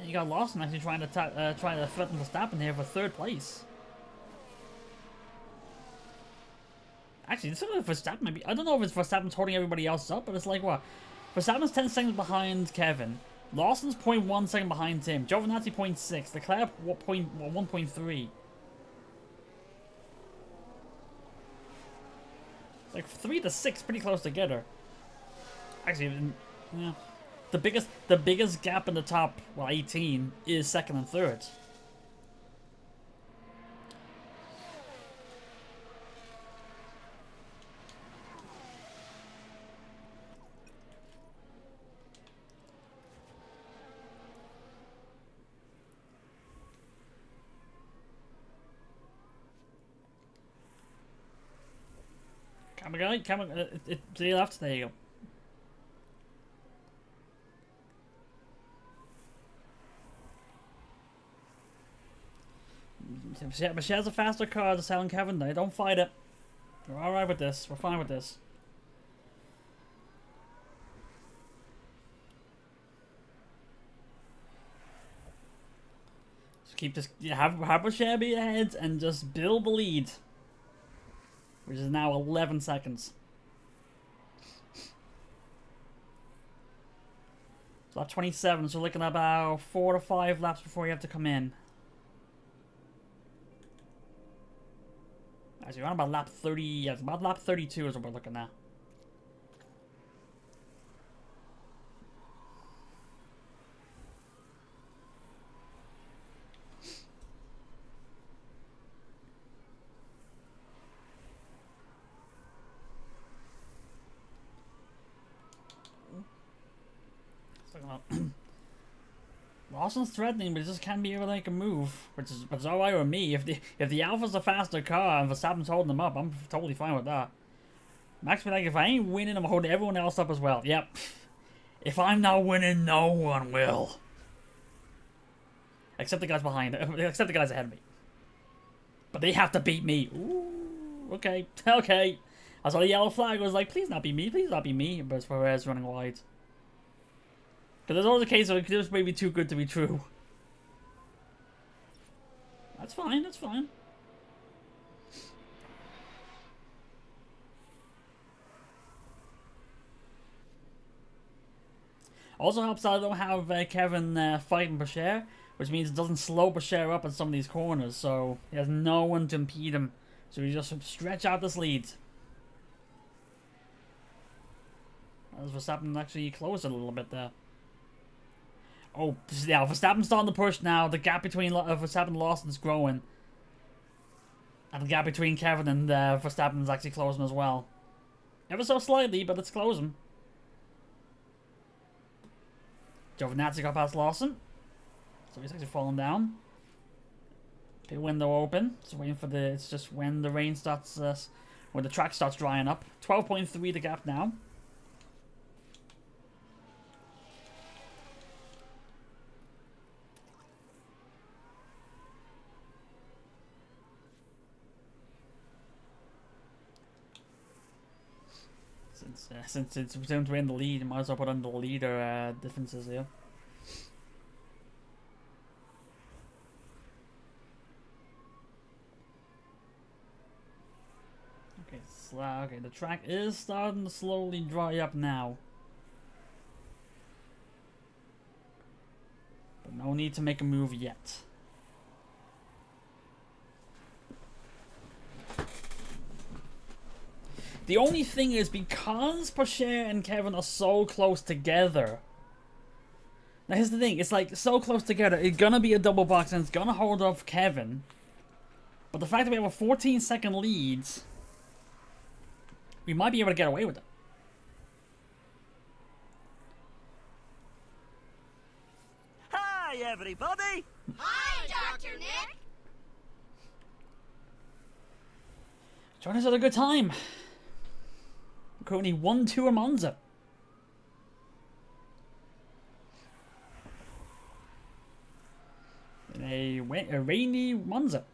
And you got Lawson actually trying to threaten Verstappen here for 3rd place. Actually, this is like Verstappen maybe. I don't know if it's Verstappen's holding everybody else up, but it's like what? Verstappen's 10 seconds behind Kevin. Lawson's 0.1 second behind him. Giovinazzi 0.6. Leclerc 1.3. Like 3 to 6, pretty close together. Actually, yeah. The biggest gap in the top, well, 18 is 2nd and 3rd. Come on, to the left, there you go. But she has a faster car to Sal and Kevin. Don't fight it. We're alright with this. We're fine with this. Just keep this. Have Bashir be ahead and just build the lead. Which is now 11 seconds. So lap 27, so we're looking at about 4 to 5 laps before you have to come in. Actually, around about lap 30, yeah, it's about lap 32 is what we're looking at. Lawson's threatening, but he just can't be able to make a move, which is alright with me. If the Alpha's a faster car and Verstappen's holding them up, I'm totally fine with that. Max be like, if I ain't winning, I'm holding everyone else up as well. Yep. If I'm not winning, no one will. Except the guys behind, except the guys ahead of me. But they have to beat me. Ooh, okay, okay. I saw the yellow flag. I was like, please not be me, please not be me. But it's Perez running wide. Because there's always a case where it just may be too good to be true. That's fine, that's fine. Also helps that I don't have Kevin fighting Bashir, which means it doesn't slow Bashir up in some of these corners, so he has no one to impede him. So he just stretch out this lead. As Verstappen actually closed it a little bit there. Oh, yeah, Verstappen's starting to push now. The gap between Verstappen and Lawson is growing. And the gap between Kevin and Verstappen is actually closing as well. Ever so slightly, but it's closing. Giovinazzi got past Lawson. So he's actually falling down. Pit window open. Just waiting for the... It's just when the rain starts... when the track starts drying up. 12.3 the gap now. Since it's presumed to win the lead, you might as well put on the leader differences here. Okay, the track is starting to slowly dry up now. But no need to make a move yet. The only thing is, because Bashir and Kevin are so close together. Now here's the thing, it's like so close together, it's gonna be a double box and it's gonna hold off Kevin. But the fact that we have a 14-second lead, we might be able to get away with it. Hi, everybody! Hi, Dr. Nick! Join us at a good time. We're currently 1-2 in Monza. In a rainy Monza.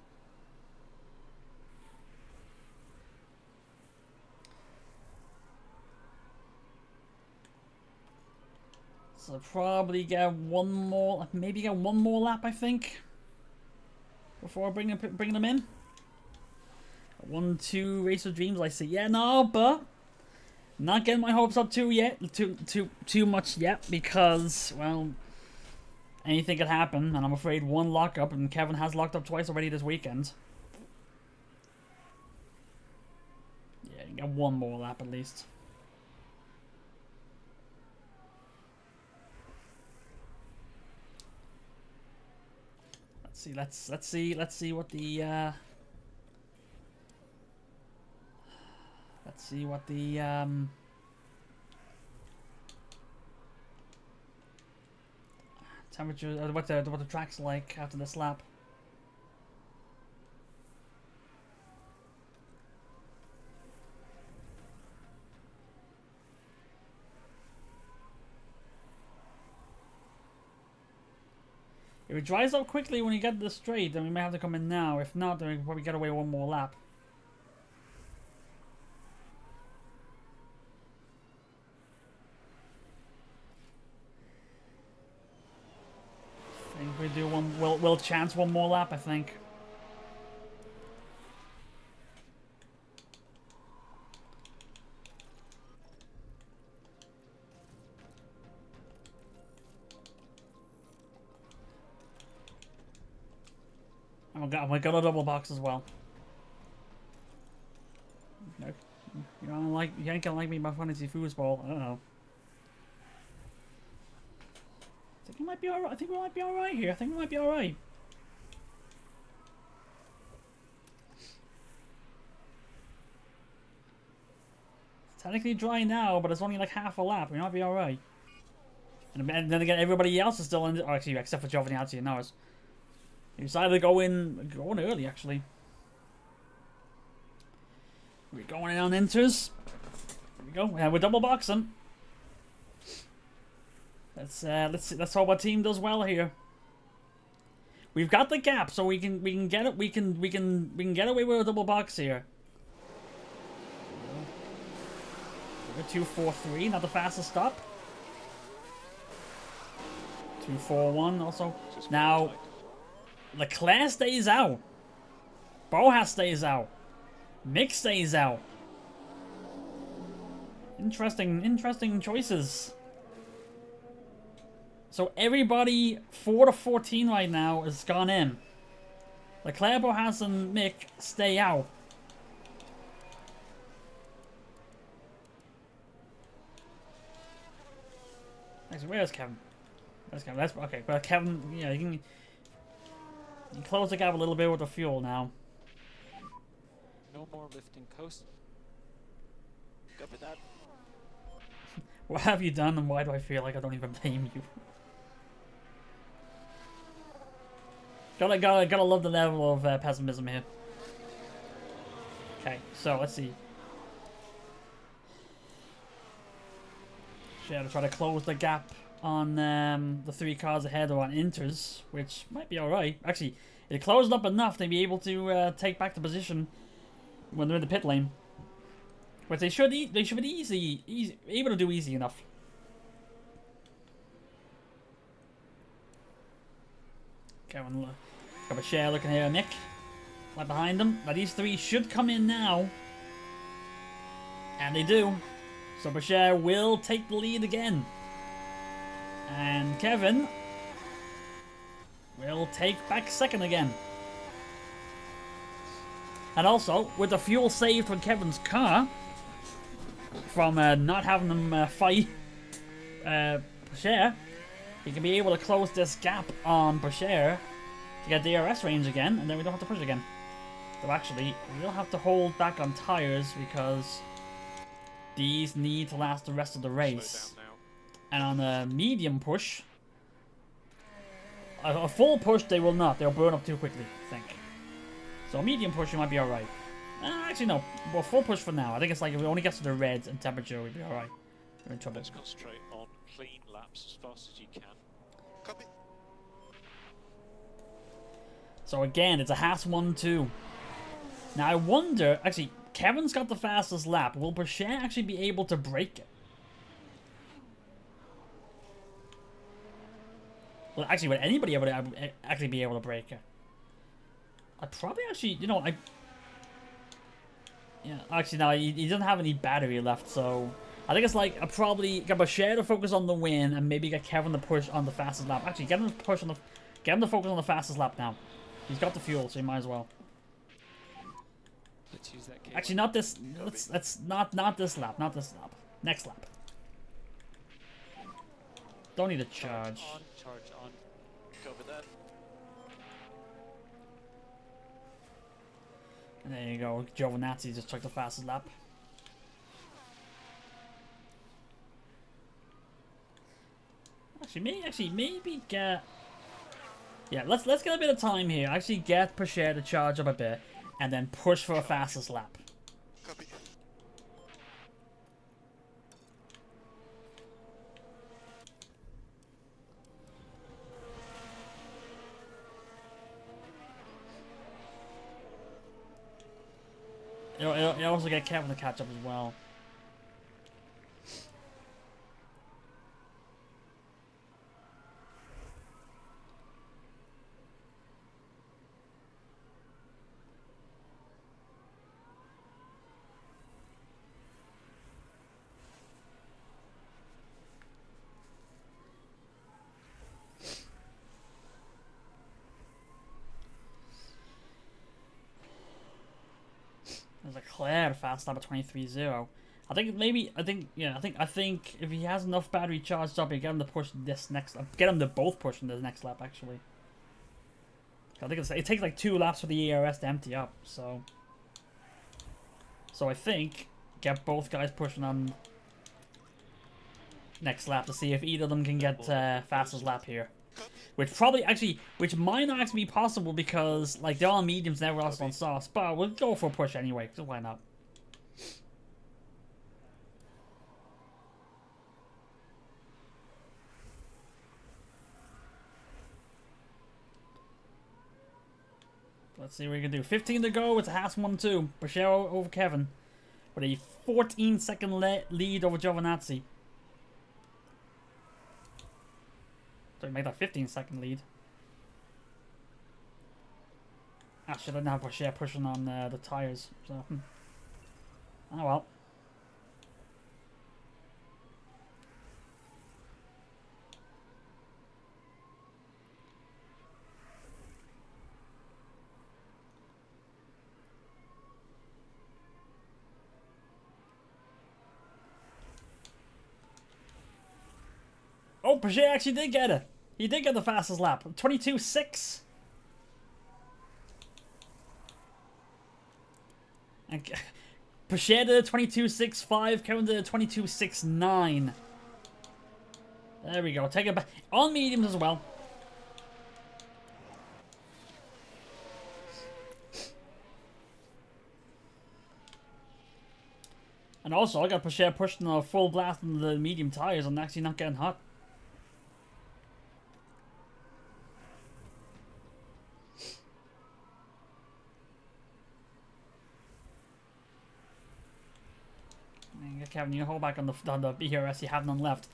So probably get one more, maybe get one more lap, I think, before bringing them in. 1-2 Race of Dreams. I say, yeah, no, but not getting my hopes up too much yet, because, well, anything could happen, and I'm afraid one lockup, and Kevin has locked up twice already this weekend. Yeah, you get one more lap at least. Let's see what the temperature, what the track's like after this lap. it dries up quickly when you get to the straight, then we may have to come in now. If not, then we can probably get away one more lap. I think we do one. We'll chance one more lap, I think. And we got a double box as well. No, you ain't gonna like me by fantasy foosball. I don't know. I think we might be alright. I think we might be alright here. I think we might be alright. It's technically dry now, but it's only like half a lap. We might be alright. And then again, everybody else is still in. Oh, actually, except for Giovinazzi and Norris. He decided to go in early, actually. We're going in on inters. Here we go. Yeah, we're double boxing. Let's hope our team does well here. We've got the gap, so we can get it. We can get away with a double box here. 2-4-3, not the fastest stop. 2-4-1 also. Now, Leclerc stays out. Boas stays out. Mick stays out. Interesting choices. So everybody 4 to 14 right now is gone in. Leclerc, Boas, and Mick stay out. Actually, where's Kevin? Where's Kevin? That's okay. But Kevin, yeah, you can close the gap a little bit with the fuel now. No more lifting coast. Copy that. What have you done, and why do I feel like I don't even blame you? Gotta love the level of pessimism here. Okay, so let's see. Should I try to close the gap on the 3 cars ahead or on inters, which might be alright. Actually, it closed up enough to be able to take back the position when they're in the pit lane. But they should be able to do easy enough. Kevin, got a share looking here, Mick. Right behind them. Now these 3 should come in now. And they do. So Bashir will take the lead again. And Kevin will take back second again. And also, with the fuel saved from Kevin's car, from not having them fight Bashir, he can be able to close this gap on Bashir to get DRS range again, and then we don't have to push again. So actually, we'll have to hold back on tires because these need to last the rest of the race. And on a medium push, a full push they will not. They'll burn up too quickly, I think. So a medium push, you might be alright. Actually, no. Well, full push for now. I think it's like if it only gets to the reds and temperature, we'd be alright. We're in trouble. Let's concentrate on clean laps as fast as you can. Copy. So again, it's a Haas 1-2. Now I wonder, actually, Kevin's got the fastest lap. Will Bashir actually be able to break it? Well, actually, would anybody able to actually be able to break it? I'd probably actually, you know, yeah, actually, no, he doesn't have any battery left, so I think it's like, I probably get Bashir to focus on the win and maybe get Kevin to push on the fastest lap. Actually, get him to focus on the fastest lap now. He's got the fuel, so he might as well. Let's use that. Actually, not this. Let's not this lap. Not this lap. Next lap. Don't need a charge. Charge on. Copy that. And there you go. Giovinazzi just took the fastest lap. Actually, maybe get. Yeah, let's get a bit of time here. Actually, get Bashir to charge up a bit, and then push for a fastest lap. Copy. It'll also get Kevin to catch up as well. There's a clear fast lap at 23.0. I think if he has enough battery charged up, he get him to push this next lap. Get him to both push in the next lap, actually. I think it takes like 2 laps for the ERS to empty up, so I think get both guys pushing on next lap to see if either of them can get fastest lap here. Which might not actually be possible because like they're all mediums and everyone else on softs, but we'll go for a push anyway, so why not? Let's see what we can do. 15 to go. It's a Haas 1-2. Bashero over Kevin. With a 14-second lead over Giovinazzi. So make that 15-second lead. Actually, I didn't have Bashir pushing on the tires. So, oh well. Oh, Paget actually did get it. He did get the fastest lap. 22.6. And Paget did 22.65. Kevin did 22.69. There we go. Take it back. On mediums as well. And also, I got Paget pushing a full blast on the medium tires and actually not getting hot. Kevin, you hold back on the BRS, you have none left.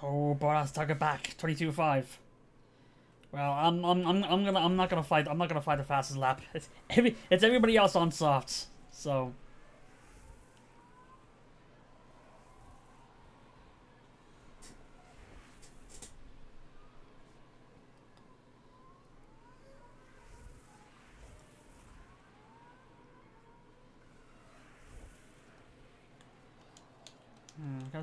Oh, Boras took it back. 22.5. Well, I'm not gonna fight the fastest lap. It's everybody else on softs. So.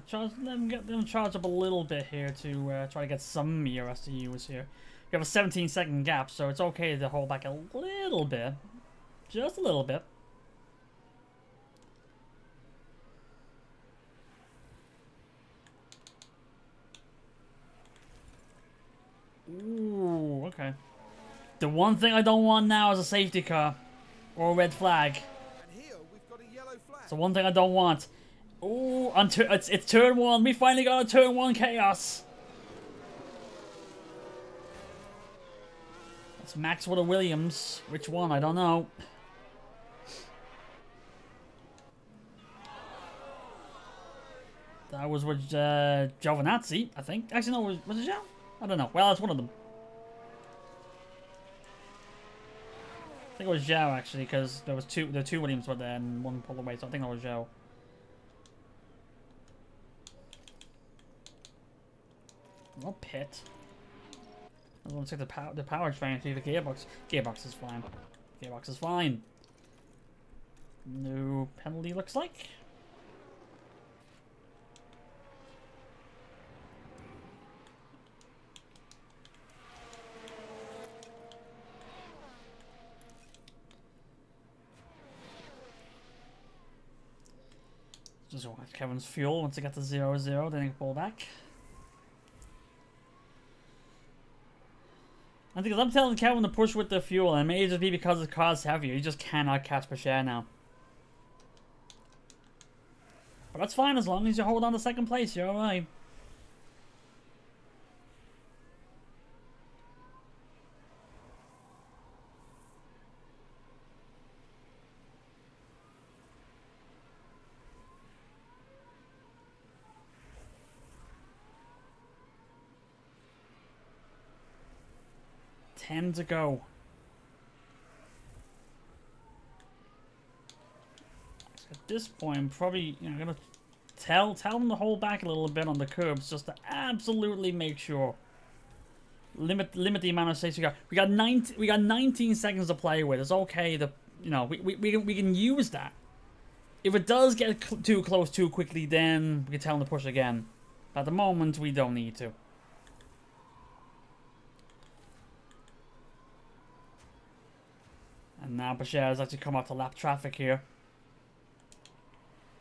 Get them charged up a little bit here to try to get some ERS to use here. You have a 17-second gap, so it's okay to hold back a little bit. Just a little bit. Ooh, okay. The one thing I don't want now is a safety car. Or a red flag. And here we've got a yellow flag. It's the one thing I don't want. Ooh, it's turn 1. We finally got a turn 1 chaos. It's Max with a Williams. Which one? I don't know. That was with Giovinazzi, I think. Actually, no, was it Gio? I don't know. Well, it's one of them. I think it was Zhao actually, because there were two Williams were there and one pulled away, so I think that was Zhao. No pit. I want to check the power train through the gearbox. Gearbox is fine. Gearbox is fine. No penalty looks like. Just watch Kevin's fuel once it gets to 0-0, then he can pull back. I think I'm telling Kevin to push with the fuel, and it may just be because the car's heavier. He just cannot catch Pacher now. But that's fine as long as you hold on to second place. You're alright. Ten to go. At this point, I'm probably gonna tell them to hold back a little bit on the curbs just to absolutely make sure. Limit the amount of space we got. We got 19 seconds to play with. It's okay to we can use that. If it does get too close too quickly, then we can tell them to push again. But at the moment, we don't need to. And now Bashir has actually come out to lap traffic here.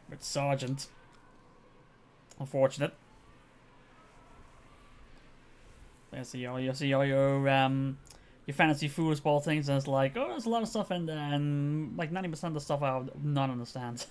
With Sargent. Unfortunate. You see all your fantasy foosball things, and it's like, oh, there's a lot of stuff in there, and like 90% of the stuff I would not understand.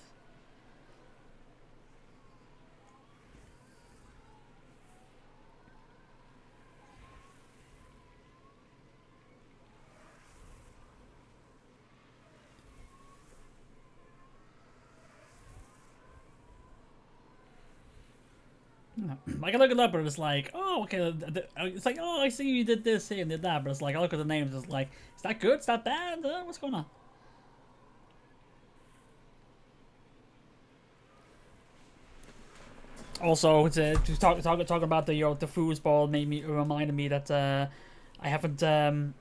I can look it up, but it's like, oh, okay. It's like, oh, I see you did this here and did that, but it's like, I look at the names, it's like, is that good? Is that bad? What's going on? Also, to talk about the foosball reminded me that I haven't done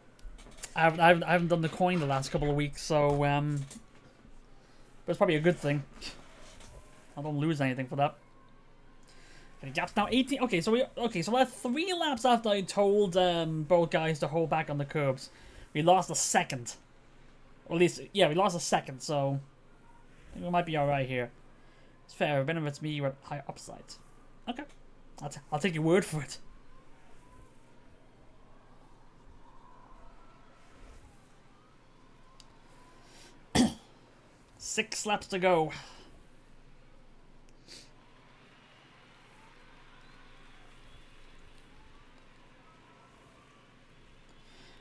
the coin the last couple of weeks, so but it's probably a good thing. I don't lose anything for that. The gap's now 18. Okay, so we're 3 laps after I told both guys to hold back on the curbs. We lost a second. Or at least, yeah, we lost a second, so I think we might be alright here. It's fair, it benefits me with high upside. Okay. I'll take your word for it. Six laps to go.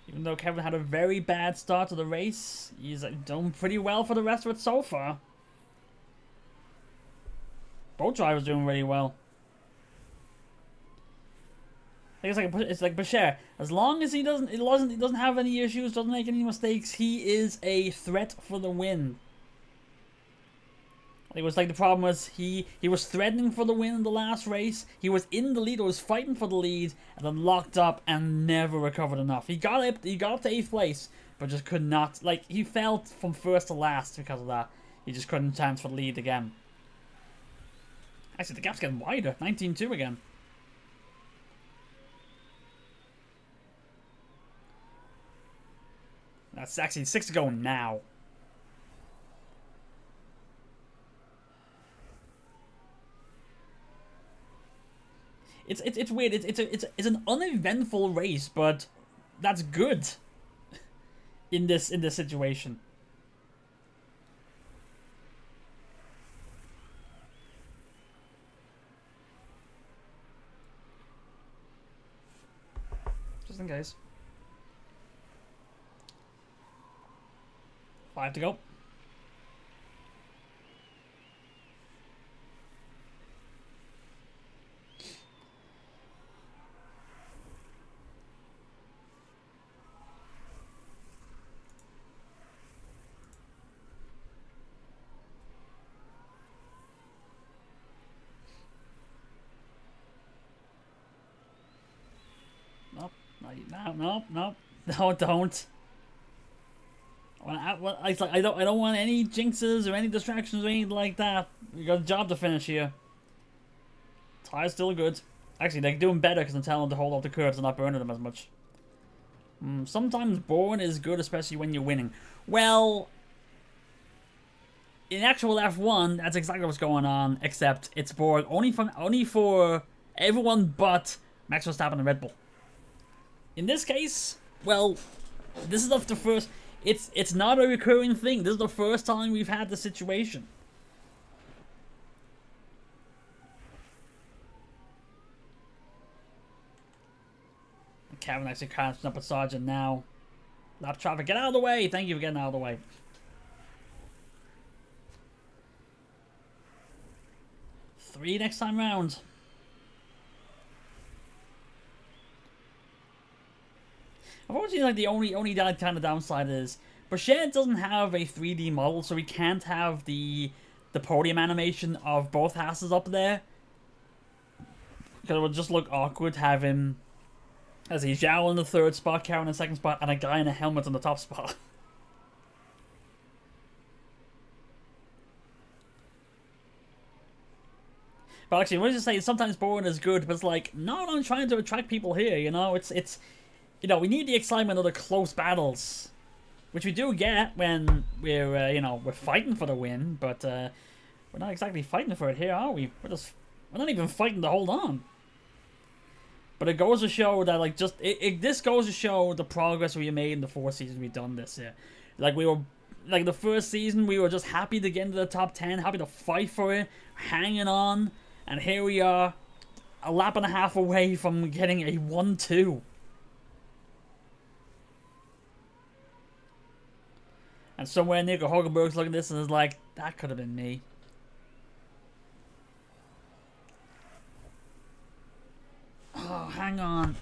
Even though Kevin had a very bad start to the race, he's done pretty well for the rest of it so far. Both drivers doing really well. I think it's like Bashir. As long as he doesn't have any issues, doesn't make any mistakes, he is a threat for the win. It was like the problem was he was threatening for the win in the last race. He was in the lead, or was fighting for the lead, and then locked up and never recovered enough. He got up to 8th place, but just could not. Like, he fell from first to last because of that. He just couldn't chance for the lead again. Actually, the gap's getting wider. 19-2 again. That's actually 6 to go now. It's weird. It's an uneventful race, but that's good in this situation. Just in case. 5 to go. Nope. No, don't. I don't want any jinxes or any distractions or anything like that. We got a job to finish here. Tire's still good. Actually, they're doing better because I'm telling them to hold off the curves and not burning them as much. Sometimes boring is good, especially when you're winning. Well, in actual F1, that's exactly what's going on. Except it's bored only for everyone but Max Verstappen and Red Bull. In this case, well, this is the first. It's not a recurring thing. This is the first time we've had the situation. Kevin actually catching up with Sergeant now. Lap traffic, get out of the way! Thank you for getting out of the way. Three next time round. Unfortunately, like the only kind of downside is Brachet doesn't have a 3D model, so we can't have the podium animation of both Haas's up there. Because it would just look awkward to have him as he's Zhao in the third spot, Karen in the second spot, and a guy in a helmet on the top spot. But actually, what did you say? Sometimes boring is good, but it's like, no, I'm trying to attract people here, you know? It's you know, we need the excitement of the close battles. Which we do get when we're, you know, we're fighting for the win, but we're not exactly fighting for it here, are we? We're not even fighting to hold on. But it goes to show that, like, this goes to show the progress we made in the 4 seasons we've done this year. Like, we were, like, the first season, we were just happy to get into the top 10, happy to fight for it, hanging on, and here we are, a lap and a half away from getting a 1-2. And somewhere Nico Hulkenberg's looking at this and is like, that could have been me. Oh, hang on.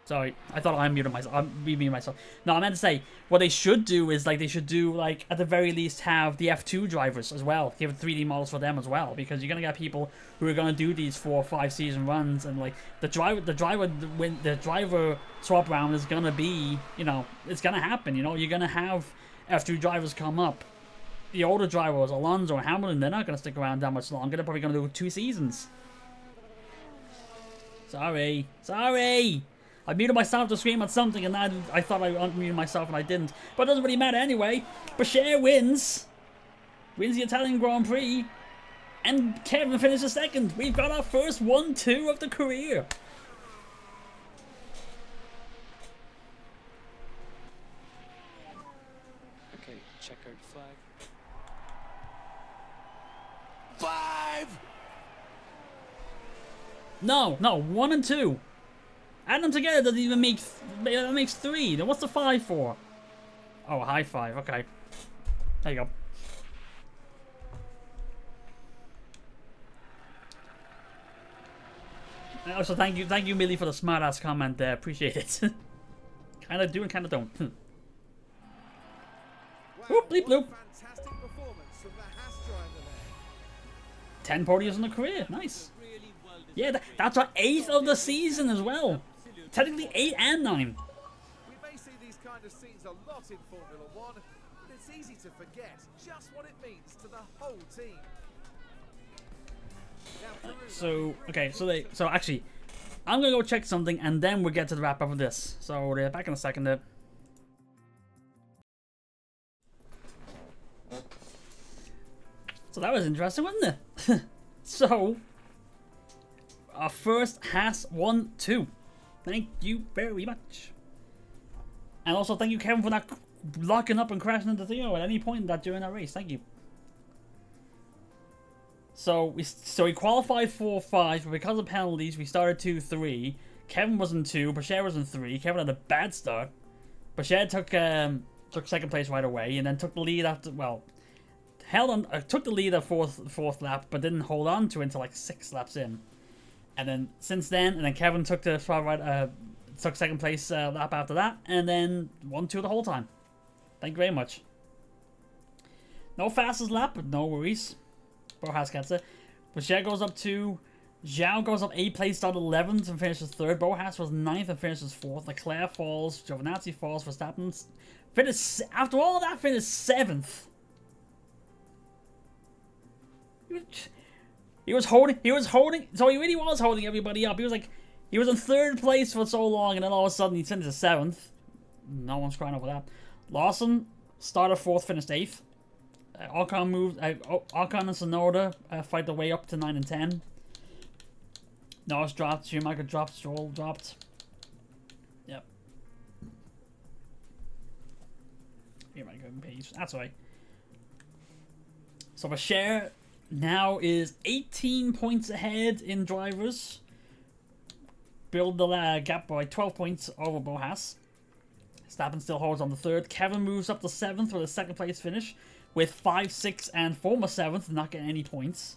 Sorry, I thought I muted myself. I'm muting myself. No, I meant to say, what they should do is, like, they should do, like, at the very least have the F2 drivers as well. Give 3D models for them as well. Because you're going to get people who are going to do these 4 or 5 season runs. And, like, the driver swap round is going to be, you know, it's going to happen, you know. You're going to have F2 drivers come up. The older drivers, Alonso and Hamilton, they're not going to stick around that much longer. They're probably going to do 2 seasons. Sorry. I muted myself to scream at something, and I thought I unmuted myself, and I didn't. But it doesn't really matter anyway. Bashir wins the Italian Grand Prix, and Kevin finishes second. We've got our first 1-2 of the career. Okay, checkered flag. 5! No, 1 and 2. Add them together doesn't even make that makes 3. Then what's the 5 for? Oh, high 5. Okay, there you go. Also, thank you, Millie, for the smart ass comment there. Appreciate it. Kind of do and kind of don't. Wow, Whoop, bleep, bloop. fantastic performance from the Haas driver there. 10 podiums in the career. Nice. Yeah, that's our 8th of the season as well. Technically 8 and 9. We may see these kind of scenes a lot in Formula One, but it's easy to forget just what it means to the whole team. Now, Peru, So actually, I'm gonna go check something and then we'll get to the wrap up of this. So back in a second there. So that was interesting, wasn't it? So our first Haas 1-2. Thank you very much. And also thank you, Kevin, for not locking up and crashing into Theo at any point during that race. Thank you. So we qualified 4-5, but because of penalties, we started 2-3. Kevin was in 2, Bashir was in 3. Kevin had a bad start. Bashir took second place right away, and then took the lead after, well, took the lead at fourth lap, but didn't hold on to it until like 6 laps in. And then since then, and then Kevin took the took second place lap after that, and then 1-2 the whole time. Thank you very much. No fastest lap, but no worries. Haas gets it. Boucher goes up 2. Zhao goes up 8 places, started 11th and finishes 3rd. Haas was 9th and finishes 4th. Leclerc falls. Giovinazzi falls. Verstappen finished, after all of that, finished 7th. He was holding, so he really was holding everybody up. He was in 3rd place for so long, and then all of a sudden he finished 7th. No one's crying over that. Lawson started 4th, finished 8th. Ocon moved. Ocon and Sonoda fight their way up to 9 and 10. Norris dropped. Schumacher dropped. Stroll dropped. Yep. Here I go, page. That's right. So Bashir now is 18 points ahead in drivers. Build the gap by 12 points over Haas. Verstappen still holds on the 3rd. Kevin moves up to 7th with a 2nd place finish, with 5, 6, and former 7th not getting any points.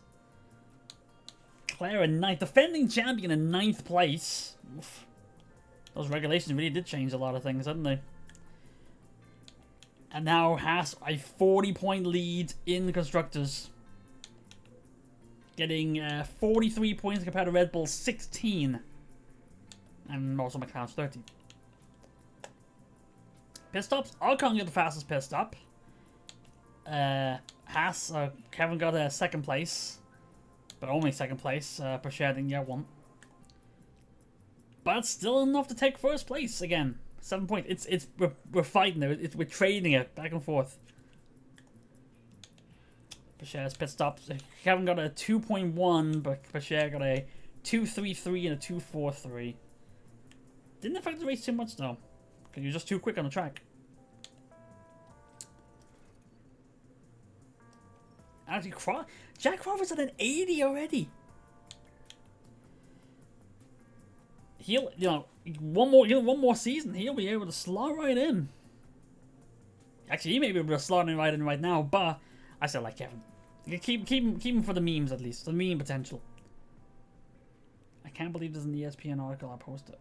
Claire in 9th, defending champion in 9th place. Oof. Those regulations really did change a lot of things, didn't they? And now Haas a 40-point lead in the constructors, getting 43 points compared to Red Bull's 16, and also McLaren's 30. Pit stops. Ocon got the fastest pit stop. Haas, Kevin got a 2nd place, but only 2nd place. Bashir didn't get 1, but still enough to take 1st place again. 7 points. We're fighting it. We're trading it back and forth. Bashir's pit stops. Kevin got a 2.1, but Bashir got a 2.33 and a 2.43. Didn't affect the race too much though, because he was just too quick on the track. Actually, Jack Crawford's at an 80 already. He'll, one more season, he'll be able to slot right in. Actually, he may be able to slot right in right now, but I still like Kevin. Keep him for the memes at least, the meme potential. I can't believe there's an ESPN article I posted.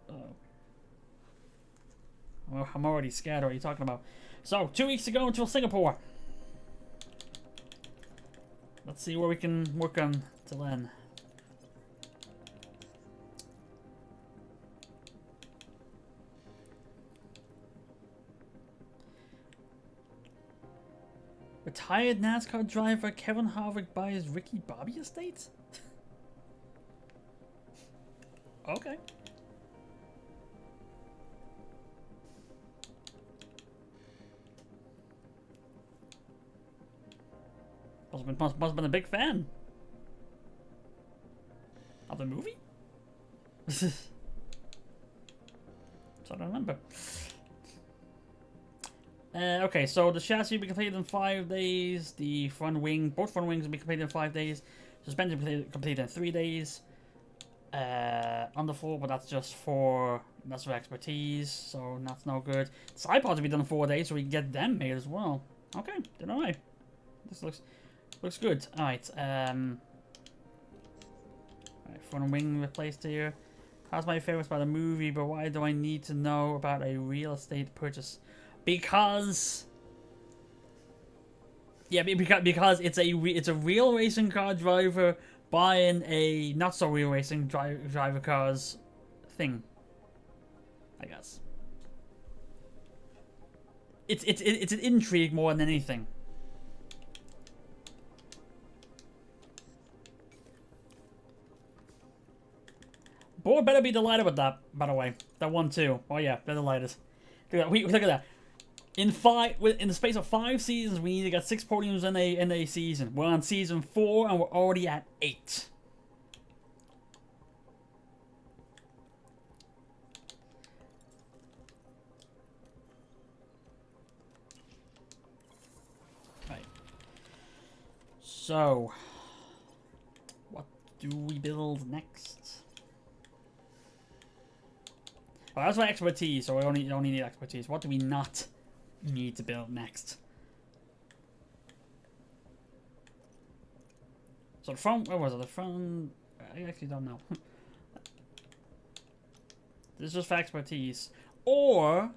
I'm already scared. What are you talking about? So 2 weeks ago until Singapore. Let's see where we can work on till then. Retired NASCAR driver Kevin Harvick buys Ricky Bobby estate? Okay. Must have been a big fan of the movie? So I don't remember. Okay, so the chassis will be completed in 5 days. The front wing, both front wings will be completed in 5 days. Suspension will be completed in 3 days. Underfloor, but that's for expertise, so that's no good. Side pods will be done in 4 days, so we can get them made as well. Okay, did alright. This looks good. Alright, alright, front wing replaced here. How's my favorites about a movie, but why do I need to know about a real estate purchase? Because it's a real racing car driver buying a not so real racing driver cars thing, I guess. It's an intrigue more than anything. Board better be delighted with that, by the way. That one too. Oh yeah, they're delighted. Look at that. In the space of 5 seasons, we need to get 6 podiums in a season. We're on season 4 and we're already at 8. Right. So, what do we build next? Well, that's my expertise, so I only need expertise. What do we not need to build next? So the front, where was it? The front, I actually don't know. This is just for expertise. Or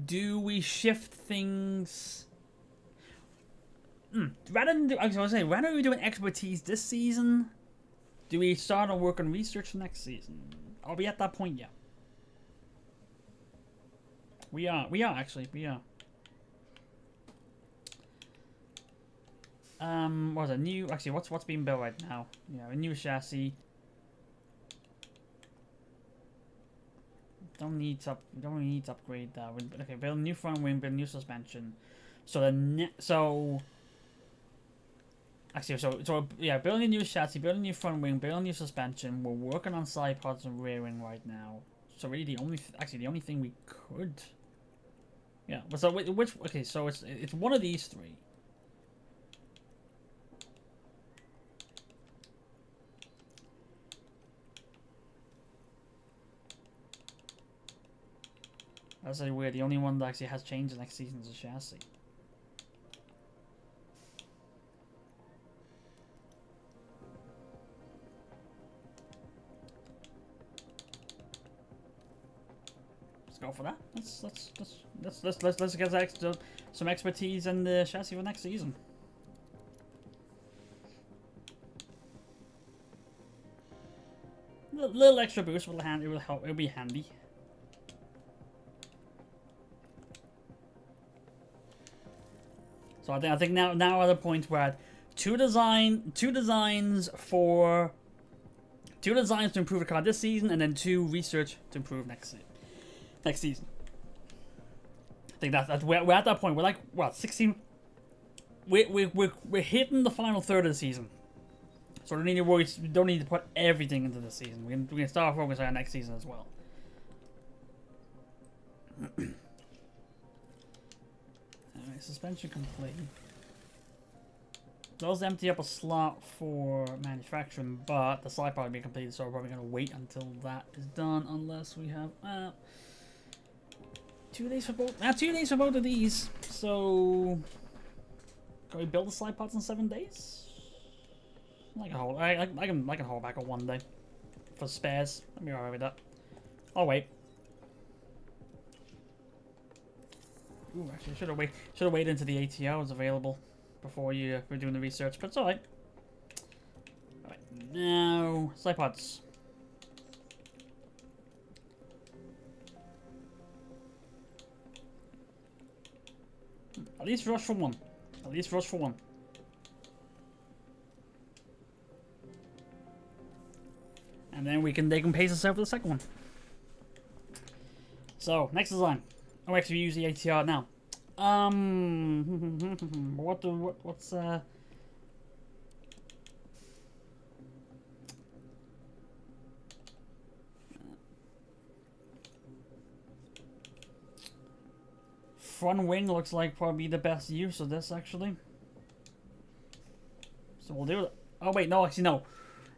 do we shift things? Rather than I was gonna say, rather than we doing expertise this season, do we start on work on research next season? Are we at that point yet? We are actually, we are. What's a new? Actually, what's being built right now? Yeah, a new chassis. Don't need to upgrade that. Okay, build a new front wing, build a new suspension. So actually, so yeah, building a new chassis, building a new front wing, building a new suspension. We're working on side pods and rear wing right now. So really, the only thing we could, yeah. So which? Okay, so it's one of these three. That's really weird. The only one that actually has changed next season is the chassis. Let's go for that. Let's get some expertise in the chassis for next season. Little extra boost will help. It'll be handy. So I think now at the point where at two designs to improve the car this season, and then 2 research to improve next season. I think that's we're at that point. We're like what 16. We're hitting the final third of the season, so we don't need to put everything into this season. We can start focusing on next season as well. Alright, suspension complete. Does empty up a slot for manufacturing, but the side part will be completed, so we're probably going to wait until that is done, unless we have 2 days for both. 2 days for both of these. So can we build the slide pods in 7 days? I can hold back on 1 day for spares. Let me be alright with that. I'll wait. Ooh, actually, should have waited until the ATR was available before we're doing the research, but it's alright. Alright, now slide pods. At least rush for one. At least rush for one. And then they can pace us for the second one. So next design. Oh, actually, we use the ATR now. What's front wing looks like probably the best use of this actually. So we'll do it. Oh wait, no, actually no.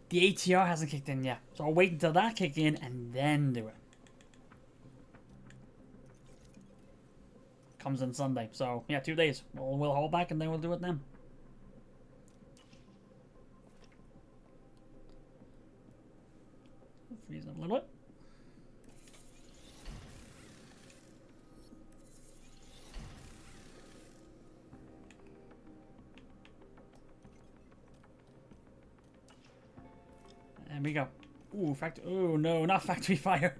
The ATR hasn't kicked in yet, so I'll wait until that kicks in and then do it. Comes in Sunday, so yeah, 2 days. We'll hold back and then we'll do it then. Freeze up a little bit. There we go. Ooh, oh no, not factory fire.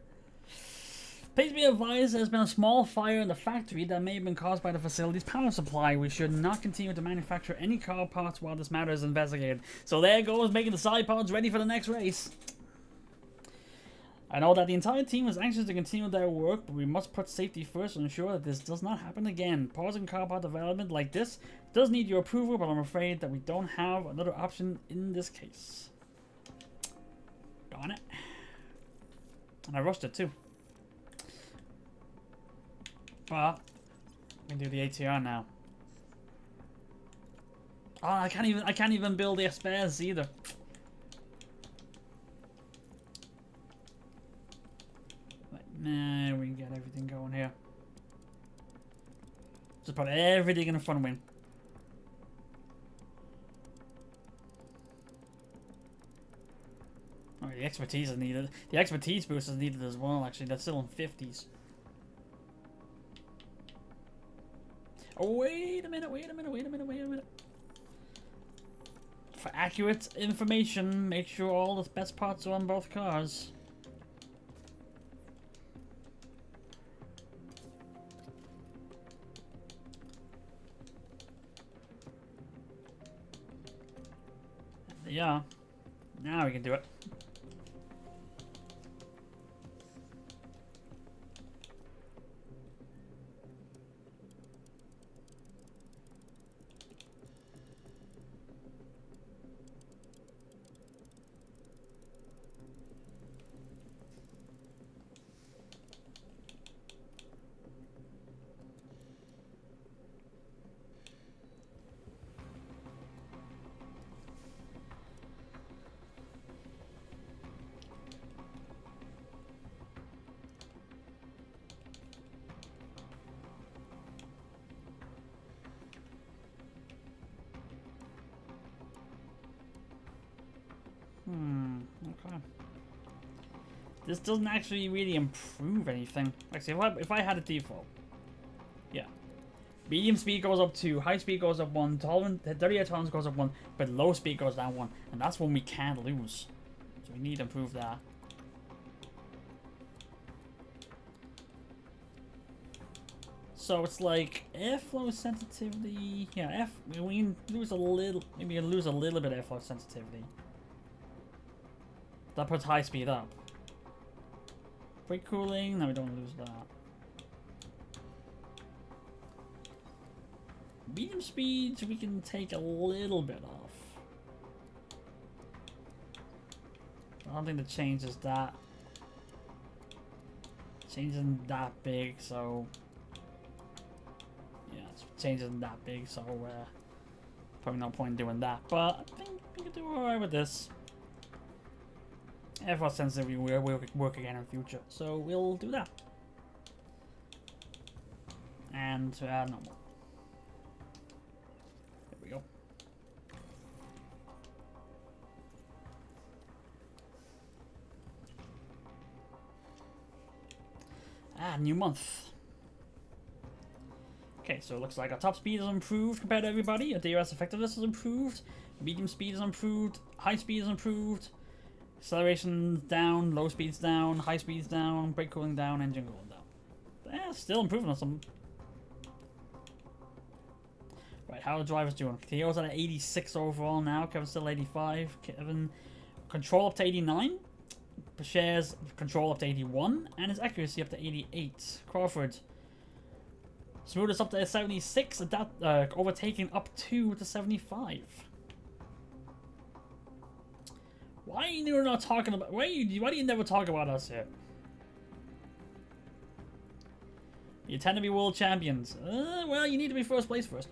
Please be advised, there's been a small fire in the factory that may have been caused by the facility's power supply. We should not continue to manufacture any car parts while this matter is investigated. So there goes making the side pods ready for the next race. I know that the entire team is anxious to continue their work, but we must put safety first to ensure that this does not happen again. Pausing car part development like this does need your approval, but I'm afraid that we don't have another option in this case. Darn it. And I rushed it too. But we can do the ATR now. Oh, I can't even build the spares either. Right, now we can get everything going here. Just put everything in the front wing. Alright, the expertise is needed. The expertise boost is needed as well, actually. That's still in 50s. Oh, wait a minute. For accurate information, make sure all the best parts are on both cars. Yeah. Now we can do it. Okay. This doesn't actually really improve anything. Actually, if I had a default, yeah, medium speed goes up 2, high speed goes up 1, dirty air tolerance goes up 1, but low speed goes down 1, and that's when we can't lose. So we need to improve that. So it's like airflow sensitivity. Yeah, we lose a little. Maybe lose a little bit of airflow sensitivity. That puts high speed up. Brake cooling. No, we don't lose that. Medium speeds we can take a little bit off. I don't think the change is that. Change isn't that big, so. Change isn't that big, so probably no point in doing that. But I think we can do alright with this. Airflow sensitivity will work again in the future, so we'll do that. And no more. There we go. New month. Okay, so it looks like our top speed is improved compared to everybody. Our DRS effectiveness is improved. Medium speed is improved. High speed is improved. Acceleration down. Low speed's down. High speed's down. Brake cooling down. Engine cooling down. Yeah, still improving on some. Right, how are the drivers doing? Theo's at 86 overall now. Kevin's still 85. Kevin control up to 89. Shares control up to 81. And his accuracy up to 88. Crawford. Smoothest up to 76, overtaking up 2 to 75. Why are you not talking about? Why do you never talk about us here? You tend to be world champions. Well, you need to be first place first.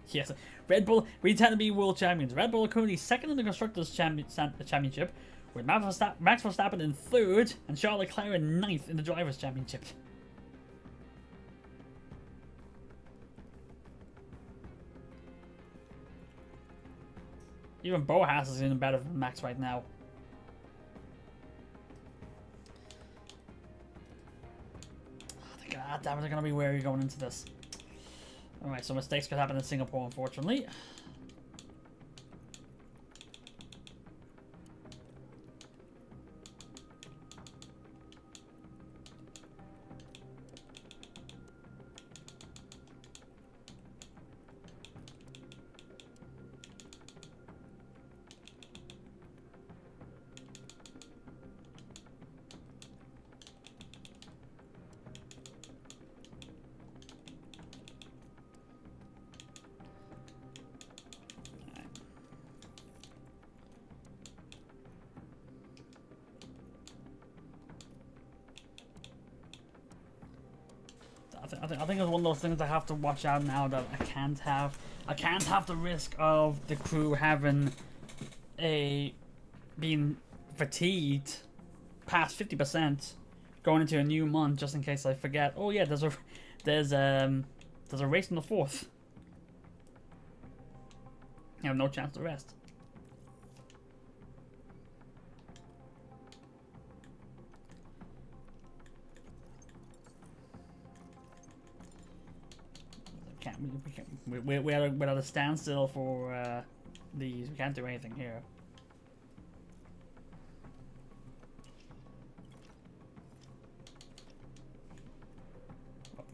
Yes, Red Bull. We tend to be world champions. Red Bull are currently second in the constructors' championship. With Max Verstappen in 3rd and Charles Leclerc in 9th in the Drivers' Championship. Even Haas is even better than Max right now. God damn it, they're going to be wary going into this. Alright, so mistakes could happen in Singapore, unfortunately. I think it's one of those things I have to watch out now that I can't have the risk of the crew having being fatigued past 50% going into a new month just in case I forget. Oh yeah, there's a race in the 4th. You have no chance to rest. we're at a standstill for these. We can't do anything here.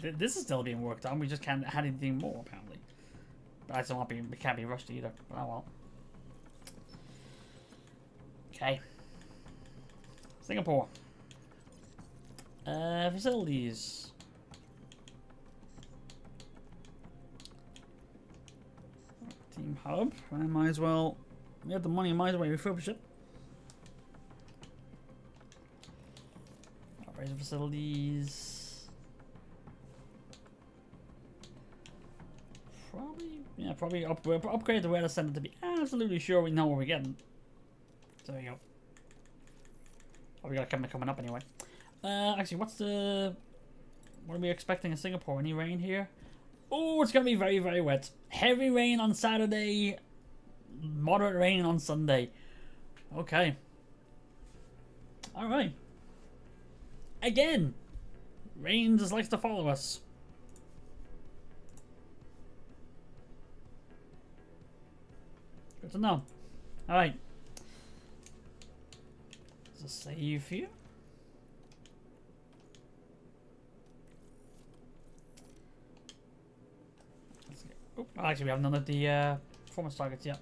This is still being worked on. We just can't add anything more apparently. But I don't we can't be rushed either. But oh well. Okay. Singapore. Facilities. Team hub. I might as well. We have the money. Might as well refurbish it. Operating facilities. Probably upgrade the weather center to be absolutely sure we know what we're getting. So there you go. Oh, we got coming up anyway. Actually, what are we expecting in Singapore? Any rain here? Oh, it's gonna be very, very wet. Heavy rain on Saturday. Moderate rain on Sunday. Okay. All right. Again, rain just likes to follow us. Good to know. All right. There's a save here. Let's get, oh, actually, we have none of the performance targets yet.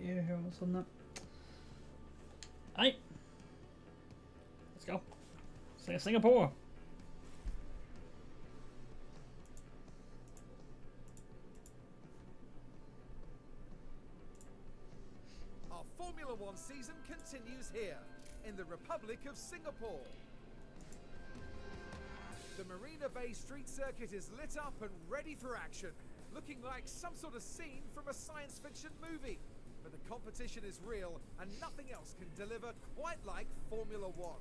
Here, what's on that? Hey. Let's go. Singapore. Our Formula One season continues here, in the Republic of Singapore. The Marina Bay Street Circuit is lit up and ready for action, looking like some sort of scene from a science fiction movie. But the competition is real, and nothing else can deliver quite like Formula One.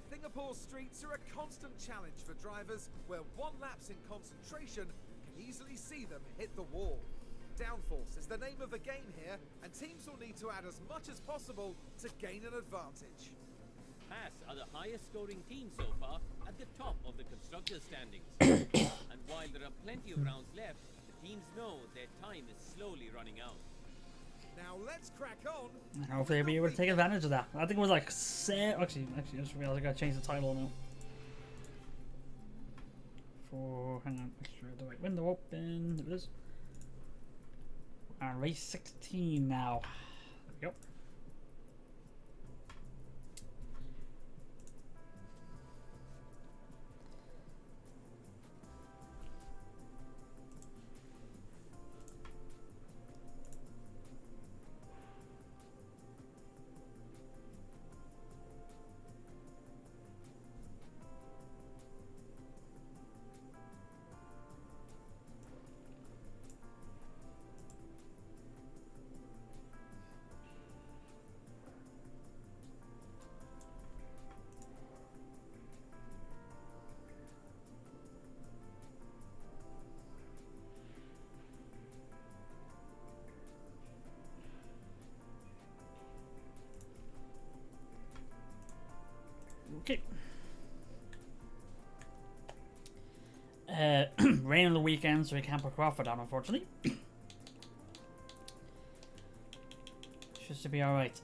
Singapore's streets are a constant challenge for drivers, where one lapse in concentration can easily see them hit the wall. Downforce is the name of the game here, and teams will need to add as much as possible to gain an advantage. Haas are the highest scoring team so far, at the top of the constructors' standings. And while there are plenty of rounds left, the teams know their time is slowly running out. Now let's crack on. Hopefully they'll be able to take advantage of that. I think it was like actually, I just realized I gotta change the title now. Hang on, make sure the right window open. There it is. Race 16 now. There we go. Okay. Rain on the weekend, so we can't put Crawford on, unfortunately. Should be all right.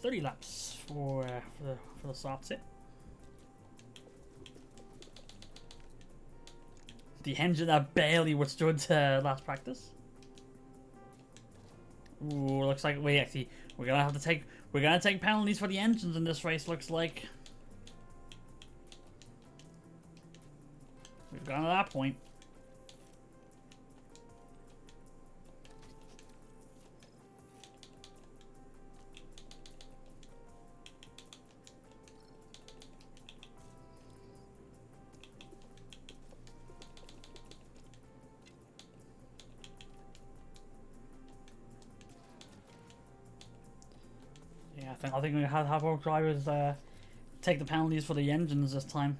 30 laps for the softs here. The engine that barely withstood last practice. Ooh, looks like we're gonna take penalties for the engines in this race. Looks like. We've gone to that point. Yeah, I think we have our drivers take the penalties for the engines this time.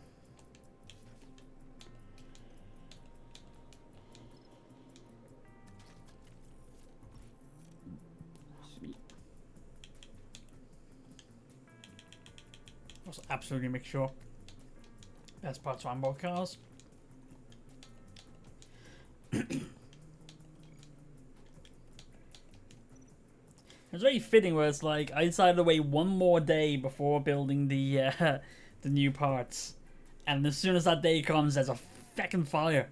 Just absolutely make sure. Best parts on both cars. It's very fitting where it's like I decided to wait one more day before building the the new parts, and as soon as that day comes, there's a fucking fire.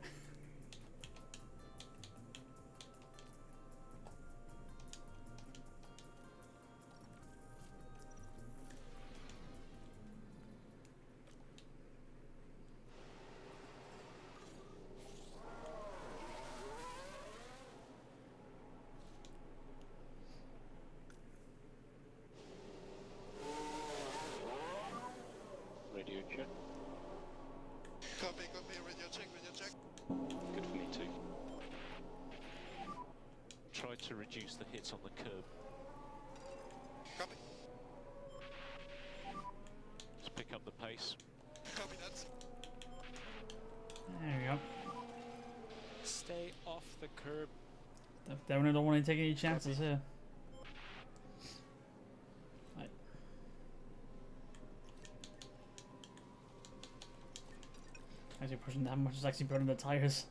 Radio check. Copy, radio check. Good for me too. Try to reduce the hits on the curb. Copy. Just pick up the pace. Copy that. There we go. Stay off the curb. Definitely don't want to take any chances here. Right. Actually pushing that much is actually burning the tires.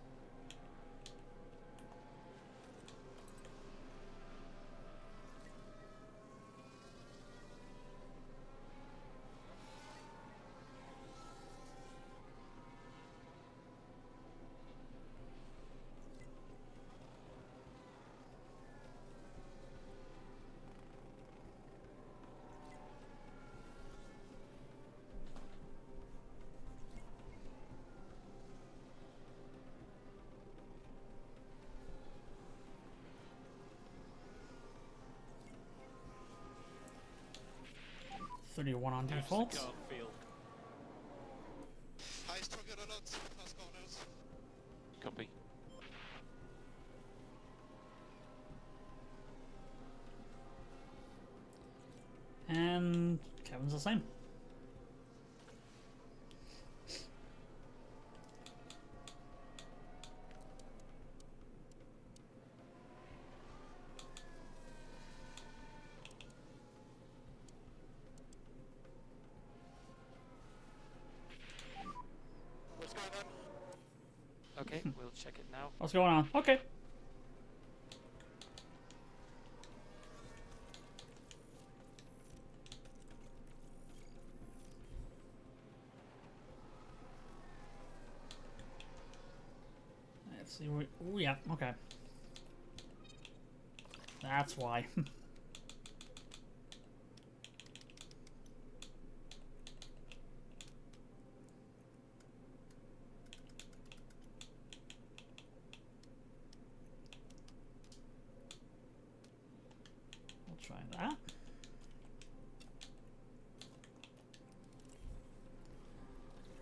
.31 on default. How's the car feel? High stronger a lot. Fast corners. Copy. And Kevin's the same. What's going on? Okay, we'll check it now. What's going on? Okay. Let's see what. Oh, yeah, okay. That's why. We'll try that.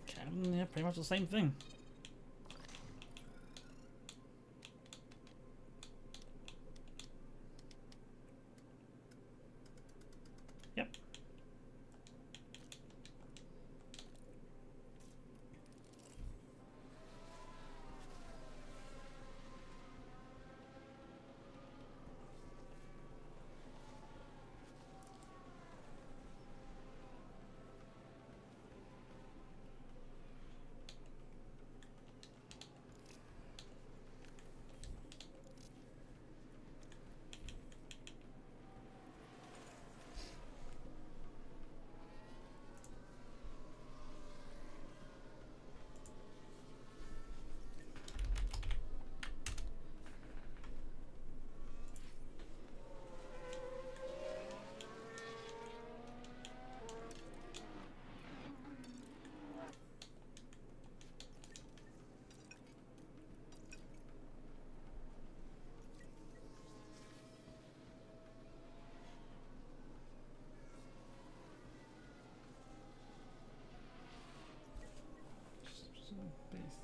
Okay, yeah, pretty much the same thing. Yep.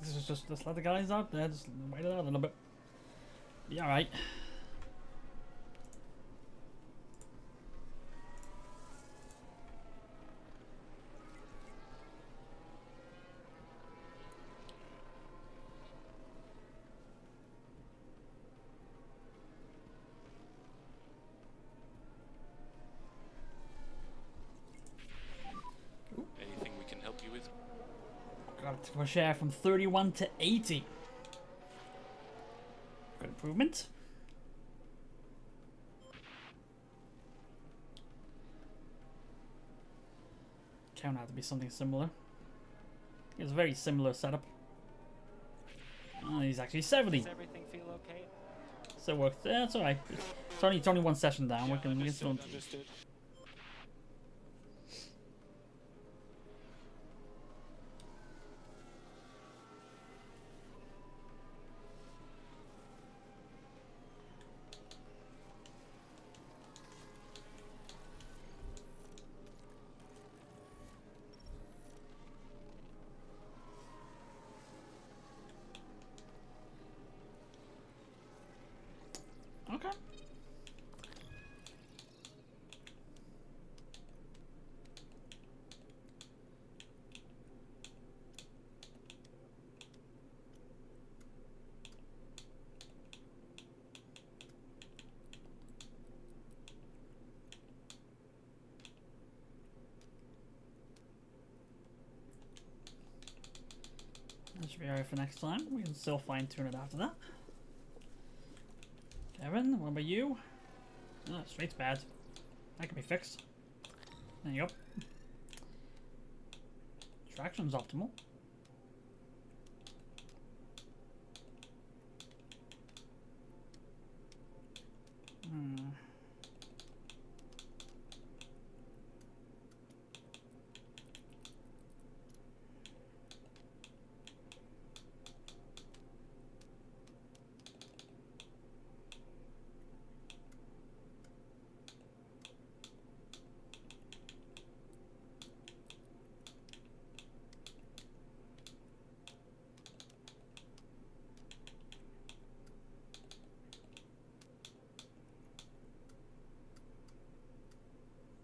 This is just let the guys out there, just wait it out a little bit. Be alright. Got a share from 31 to 80. Good improvement. Count out to be something similar. It's a very similar setup. Oh, he's actually 70. Does everything feel okay? So it works. Yeah, it's alright. It's only one session down. Yeah, we can still. understood. Okay. That should be alright for next time. We can still fine tune it after that. Kevin, what about you? Oh, straight's bad. That can be fixed. There you go. Traction's optimal.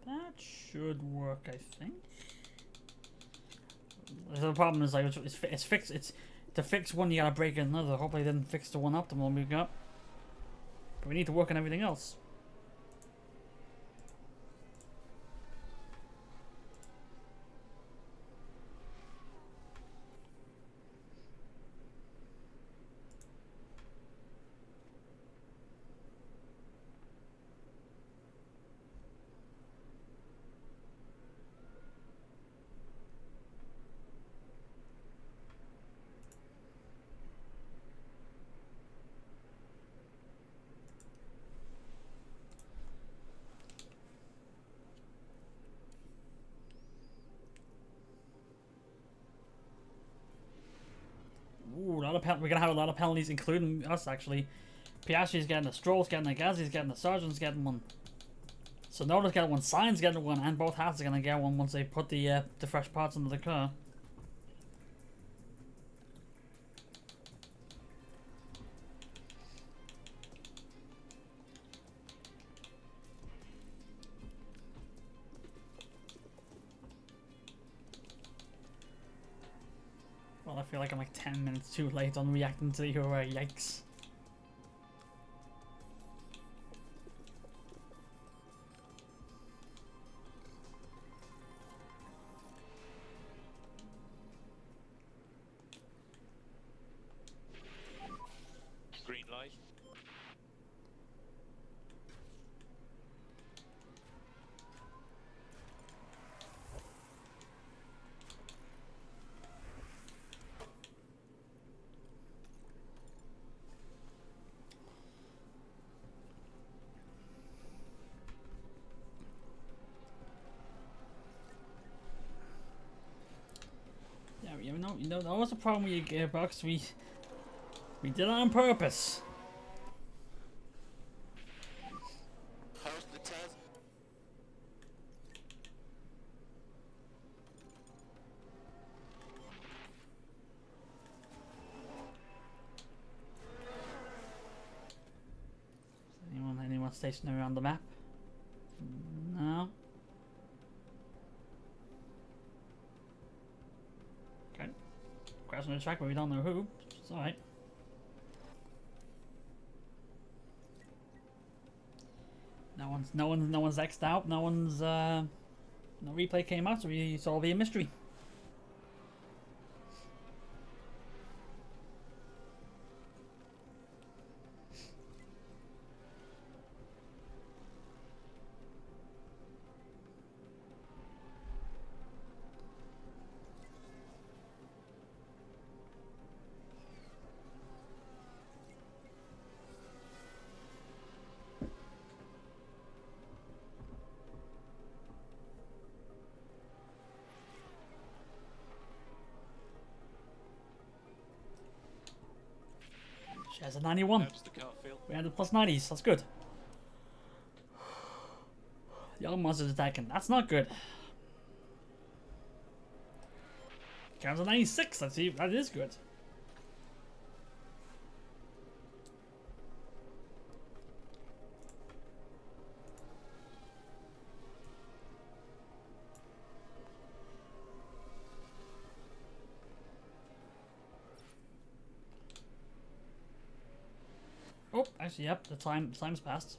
That should work, I think. The problem is like it's fixed. It's to fix one, you gotta break another. Hopefully, they didn't fix the one optimal we got. But we need to work on everything else. Ooh, we're gonna have a lot of penalties, including us actually. Piastri's getting a, Stroll's getting a, Gasly's getting a, Sargent's getting one. Sonoda's getting one, Sainz getting one, and both Haas are gonna get one once they put the fresh parts into the car. Well, I feel like I'm like 10 minutes too late on reacting to your yikes. Green light. Yeah, you know that was the problem with your gearbox. We did it on purpose. How's the test? Anyone stationary on the map? No. Okay. Crashing the track, but we don't know who. It's alright. No one's X'd out. No one's no replay came out, so it's all be a mystery. She has a 91. How does the car feel? We had the plus 90s. That's good. The other monster's attacking. That's not good. Car's a 96. Let's see. That is good. Oh, actually, yep. The time's passed.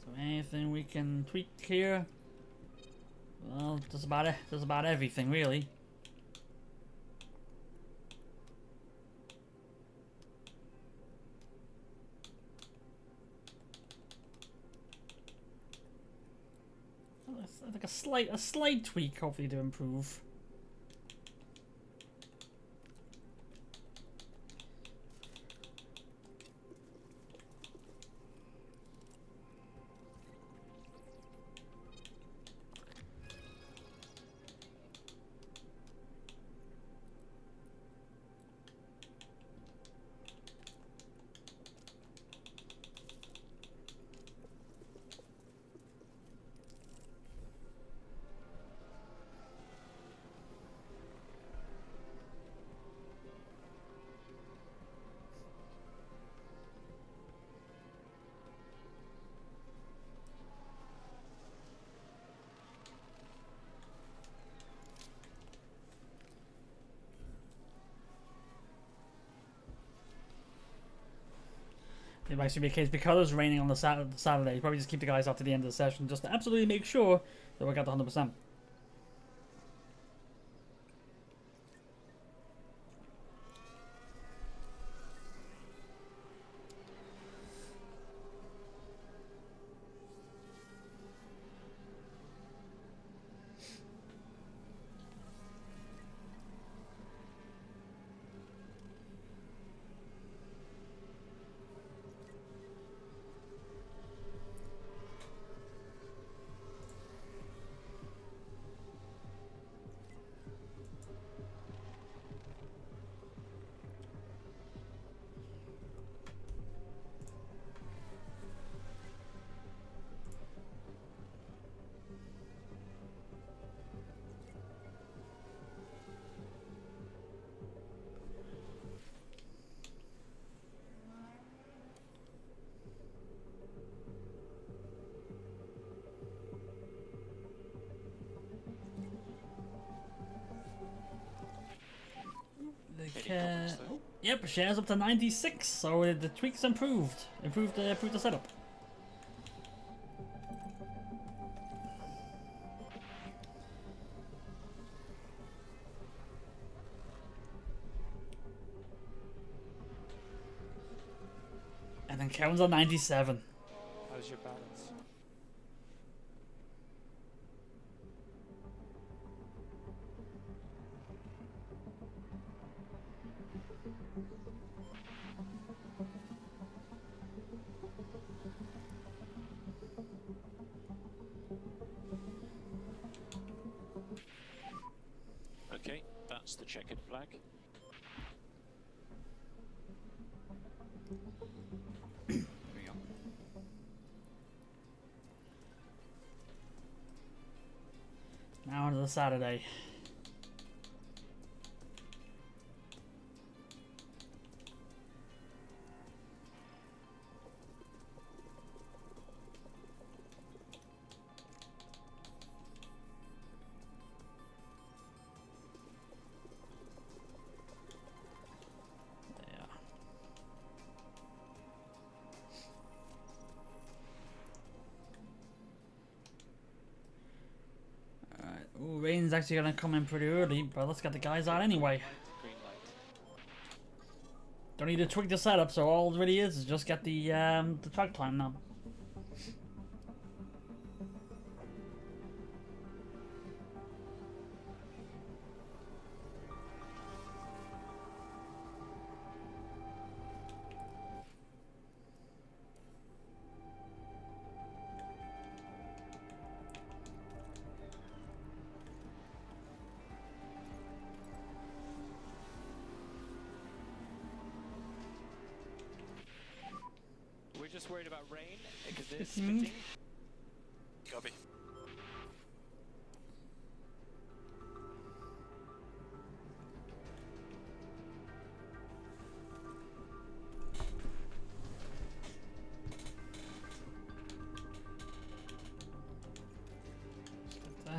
So anything we can tweak here? Well, just about it. Just about everything, really. Like a slight tweak, hopefully, to improve. It might be a case because it's raining on the Saturday. Probably just keep the guys out to the end of the session just to absolutely make sure that we got the 100%. Yep, shares up to 96, so the tweaks improved the setup. And then Kevin's on 97. How's your balance? Okay, that's the checkered flag. There we go. Now on to the Saturday. Ooh, rain's actually gonna come in pretty early, but let's get the guys out anyway. Green light. Don't need to tweak the setup, so all it really is just get the track time now. We're just worried about rain because it's 15 minutes. spitting. Copy.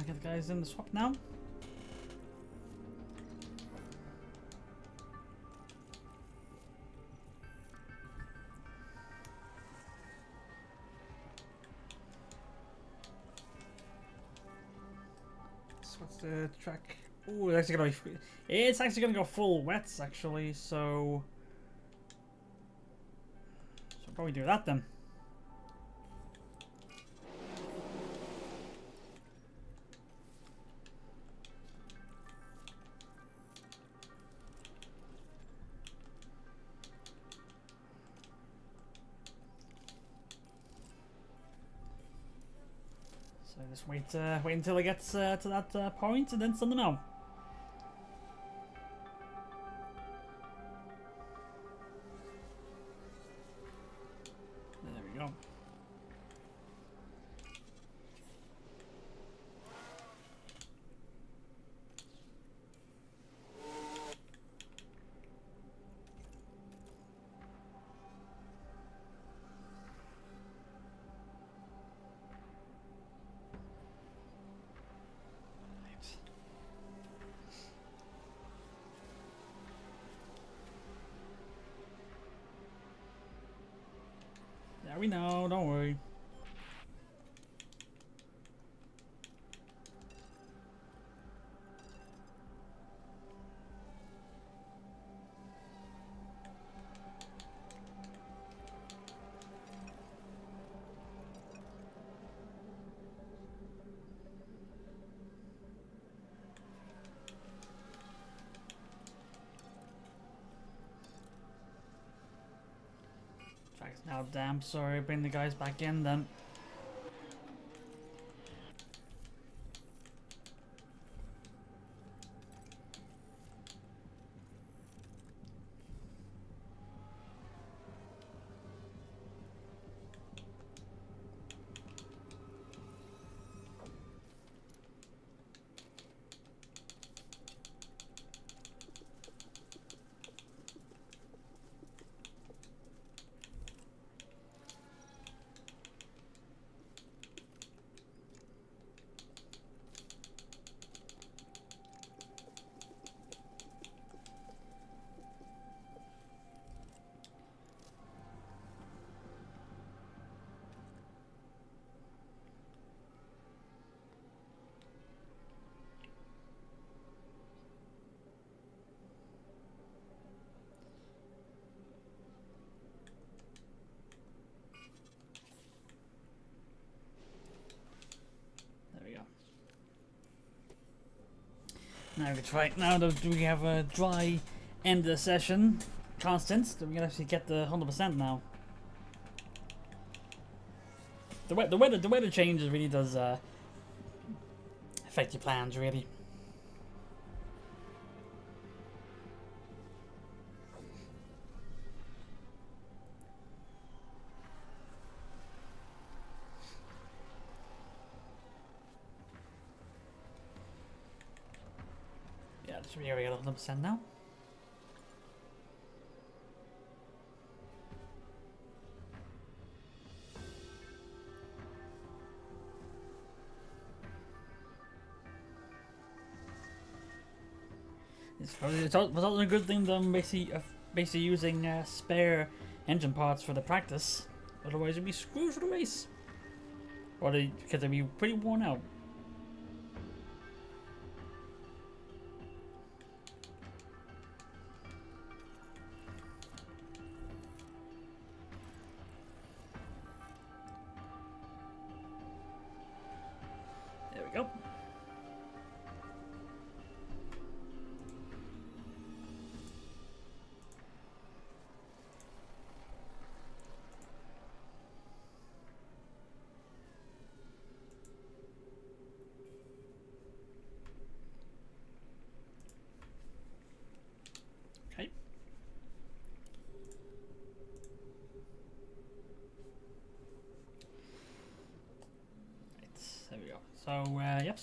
Get the guys in the swap now. So what's the track? Ooh, it's actually gonna be. It's actually gonna go full wets actually. So probably do that then. So just wait until it gets to that point and then send them out. There we go. Yeah, we know, don't worry. Track's now damp, sorry, bring the guys back in then. Now we try. Now that we have a dry end of the session, constant, that we can actually get the 100% now. The weather changes really does affect your plans really. Yeah, this should be able to get 100% now. It's also a good thing that I'm basically using spare engine parts for the practice. Otherwise, you'd be screwed for the race. Or because they'd be pretty worn out. There we go.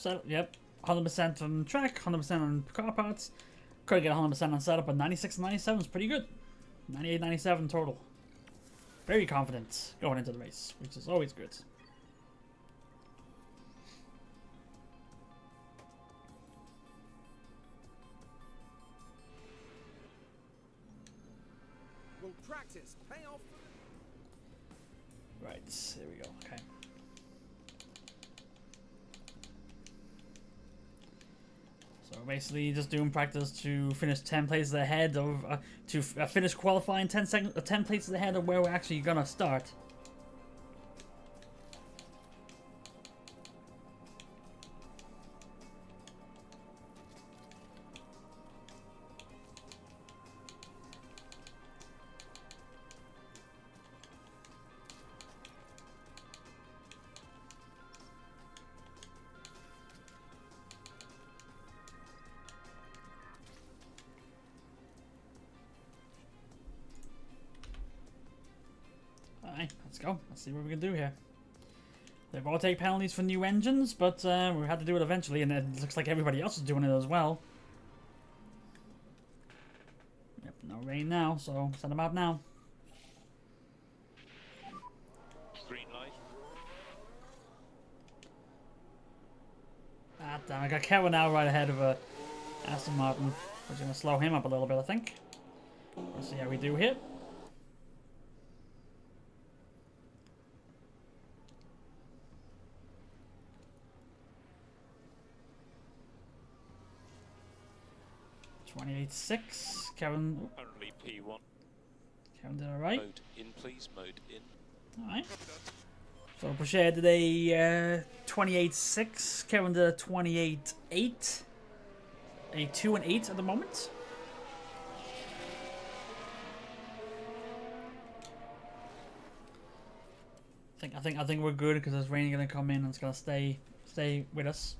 Yep, yep. 100% on track, 100% on car parts. Could get 100% on setup, but 96 and 97 is pretty good. 98, 97 total. Very confident going into the race, which is always good. Will practice pay off? Right, here we go. Okay. So basically, just doing practice to finish 10 places ahead of finish qualifying 10 places ahead of where we're actually gonna start. Alright, let's go. Let's see what we can do here. They will take penalties for new engines, but we had to do it eventually, and it looks like everybody else is doing it as well. Yep, no rain now, so set them out now. Green light. Ah, damn, I got Kevin now right ahead of Aston Martin, which is going to slow him up a little bit, I think. Let's see how we do here. .28.6. Kevin. Currently P1. Kevin did alright. Mode in, please. Mode in. Alright. So Boucher did a 28.6. Kevin did a 28.8. A 2 and 8 at the moment. I think we're good because there's rain gonna come in and it's gonna stay with us.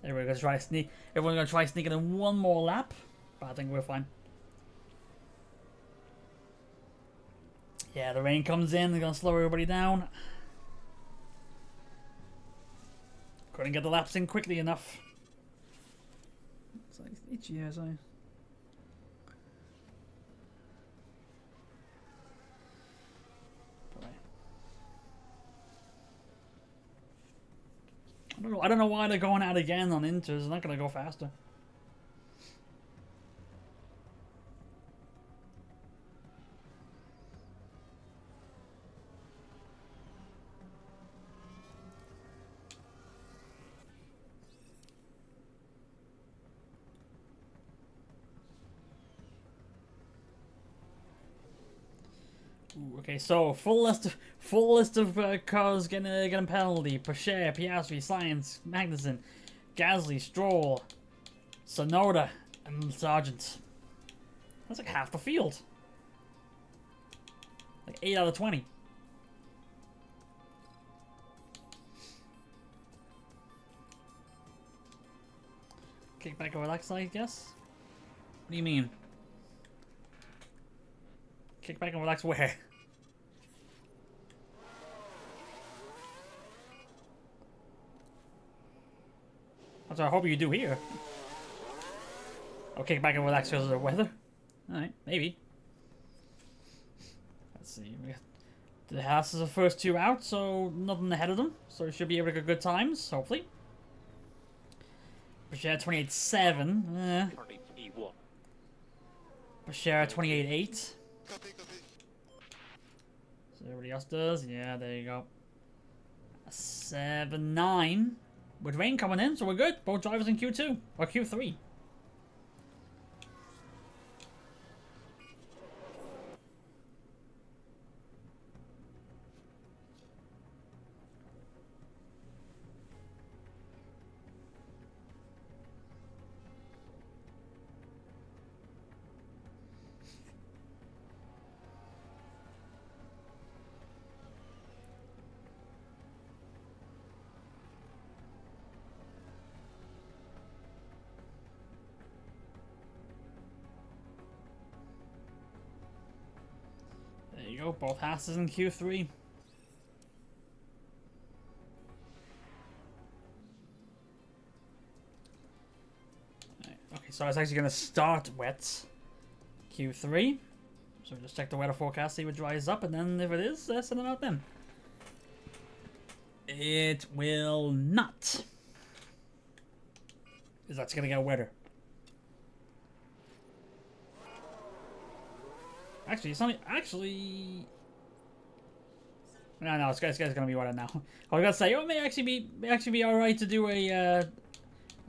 Everyone's gonna try sneak. Everyone's gonna try sneaking in one more lap, but I think we're fine. Yeah, the rain comes in. They're gonna slow everybody down. Couldn't get the laps in quickly enough. It's like itchy as I. I don't know why they're going out again on inters. It's not gonna go faster. Ooh, okay, so full list of cars getting a penalty: Porsche, Piastri, Science, Magnussen, Gasly, Stroll, Sonoda, and Sargent. That's like half the field. Like 8 out of 20. Kick back and relax, I guess. What do you mean? Kick back and relax where? That's what I hope you do here. Oh, kick back and relax because of the weather? Alright, maybe. Let's see. The Haas is the first 2 out, so nothing ahead of them. So we should be able to get good times, hopefully. Bashar 28.7. Currently P1. Bashar 28.8. Copy. So everybody else does. Yeah, there you go. 7.9. With rain coming in, so we're good. Both drivers in Q2. Or Q3. There you go, both Haas's in Q3. So it's actually going to start wet. Q3. So we just check the weather forecast, see what dries up, and then if it is, send them out then. It will not. Because that's going to get wetter. Actually, it's not. Actually. No, it's gonna be wetter now. I was gonna say, oh, it may actually be all right to do a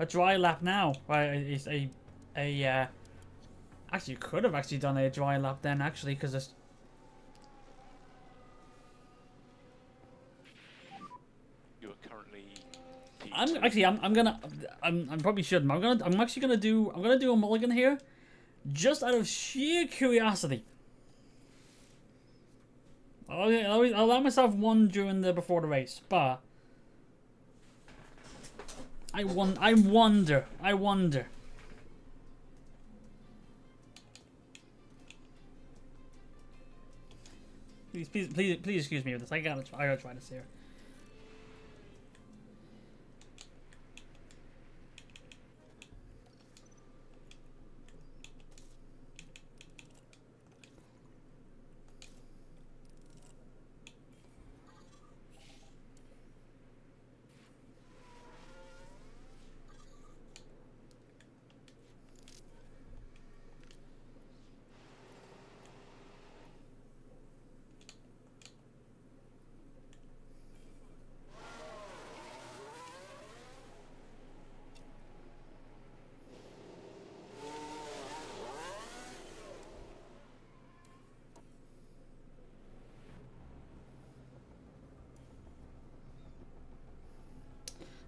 dry lap now. Actually, you could have actually done a dry lap then, actually, because it's. You are currently. I'm probably shouldn't. I'm actually gonna do a mulligan here, just out of sheer curiosity. I'll allow myself one during before the race, but I wonder. Please excuse me with this. I gotta try this here.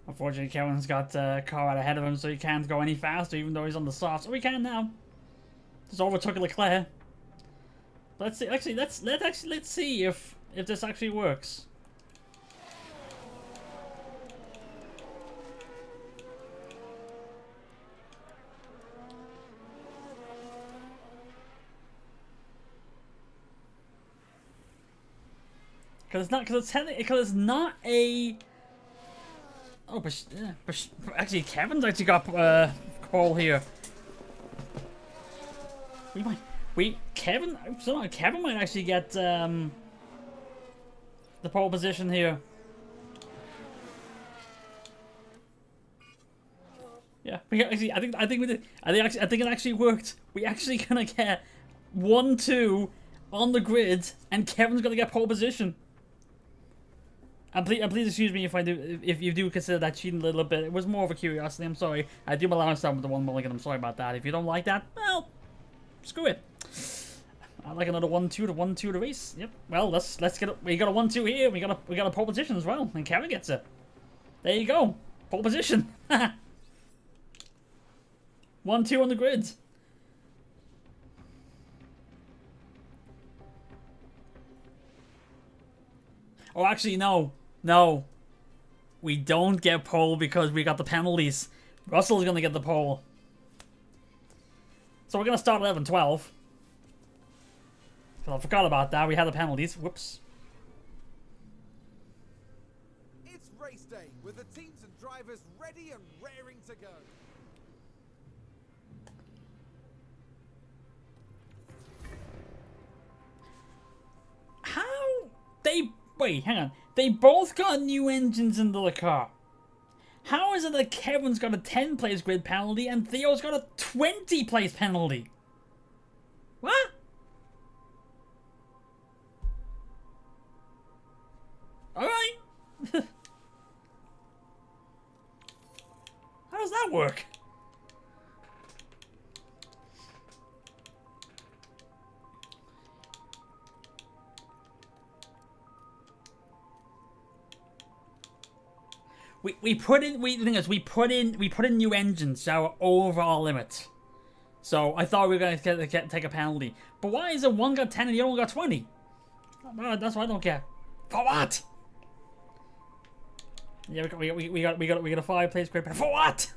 Unfortunately, Kevin's got a car out ahead of him, so he can't go any faster, even though he's on the softs. Oh, he can now. Just overtook Leclerc. Let's see. Actually, let's see if this actually works. Because it's not a. Oh, but actually, Kevin's actually got call here. Kevin might actually get the pole position here. Yeah, I think it actually worked. We actually gonna get 1-2 on the grid, and Kevin's gonna get pole position. And please excuse me if you do consider that cheating a little bit. It was more of a curiosity. I'm sorry. I do allow myself with the one mulligan. I'm sorry about that. If you don't like that, well, screw it. I like another 1-2 to race. Yep. Well, let's get it. We got a 1-2 here. We got a pole position as well, and Kevin gets it. There you go. Pole position. 1-2 on the grid. Oh, actually, no. No. We don't get pole because we got the penalties. Russell's going to get the pole. So we're going to start 11-12. I forgot about that. We had the penalties. Whoops. It's race day with the teams and drivers ready and raring to go. How? Wait, hang on. They both got new engines into the car. How is it that Kevin's got a 10-place grid penalty and Theo's got a 20-place penalty? What? Alright. How does that work? We put in new engines to our overall limit. So I thought we were gonna take a penalty. But why is it one got 10 and the other one got 20? That's what I don't get. For what? Yeah, we got a 5-place grid penalty. For what?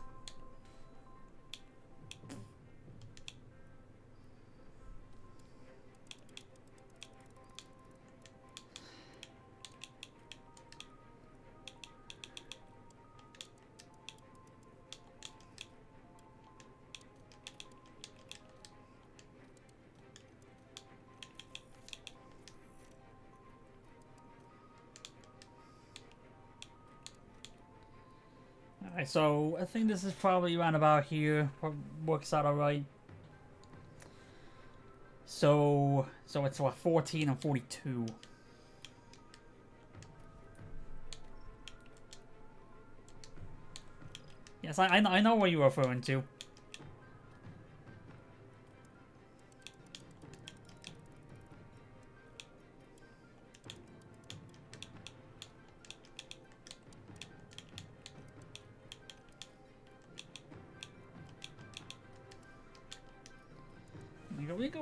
Alright, so I think this is probably around about here. Works out alright. So it's what, 14 and 42. Yes, I know what you're referring to.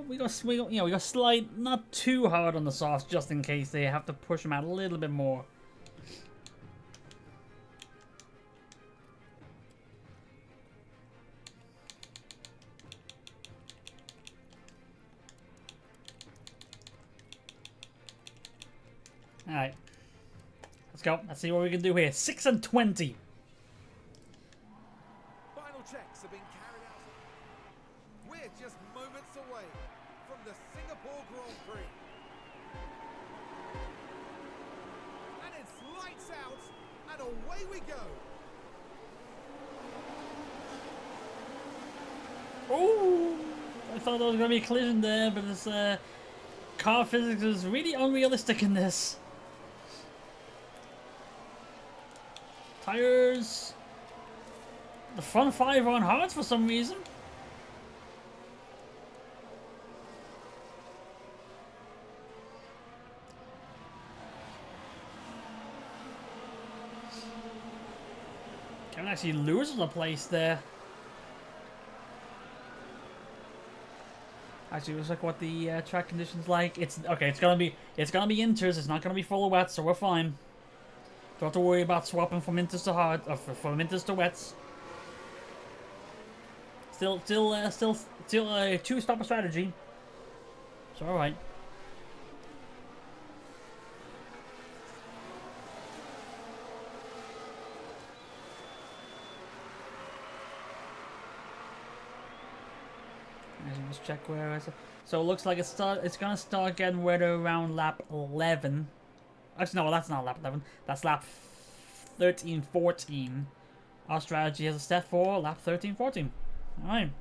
We go slight, not too hard on the sauce, just in case they have to push them out a little bit more. All right, let's go. Let's see what we can do here. 6 and 20. Final checks have been carried out. We're just moments away from the Singapore Grand Prix. And it's lights out, and away we go. Oh, I thought there was going to be a collision there, but this car physics is really unrealistic in this. Tires. The front 5 are on hards for some reason. Kevin actually loses a place there. Actually, looks like what the track conditions like. It's okay. It's gonna be inters. It's not gonna be full of wets, so we're fine. Don't have to worry about swapping from inters to hard, or from inters to wets. Still a 2-stopper strategy. It's all right. Let's check where is it. So it looks like it's gonna start getting wetter around lap 11. Actually, no, that's not lap 11. That's lap 13, 14. Our strategy has a set for lap 13, 14. All right.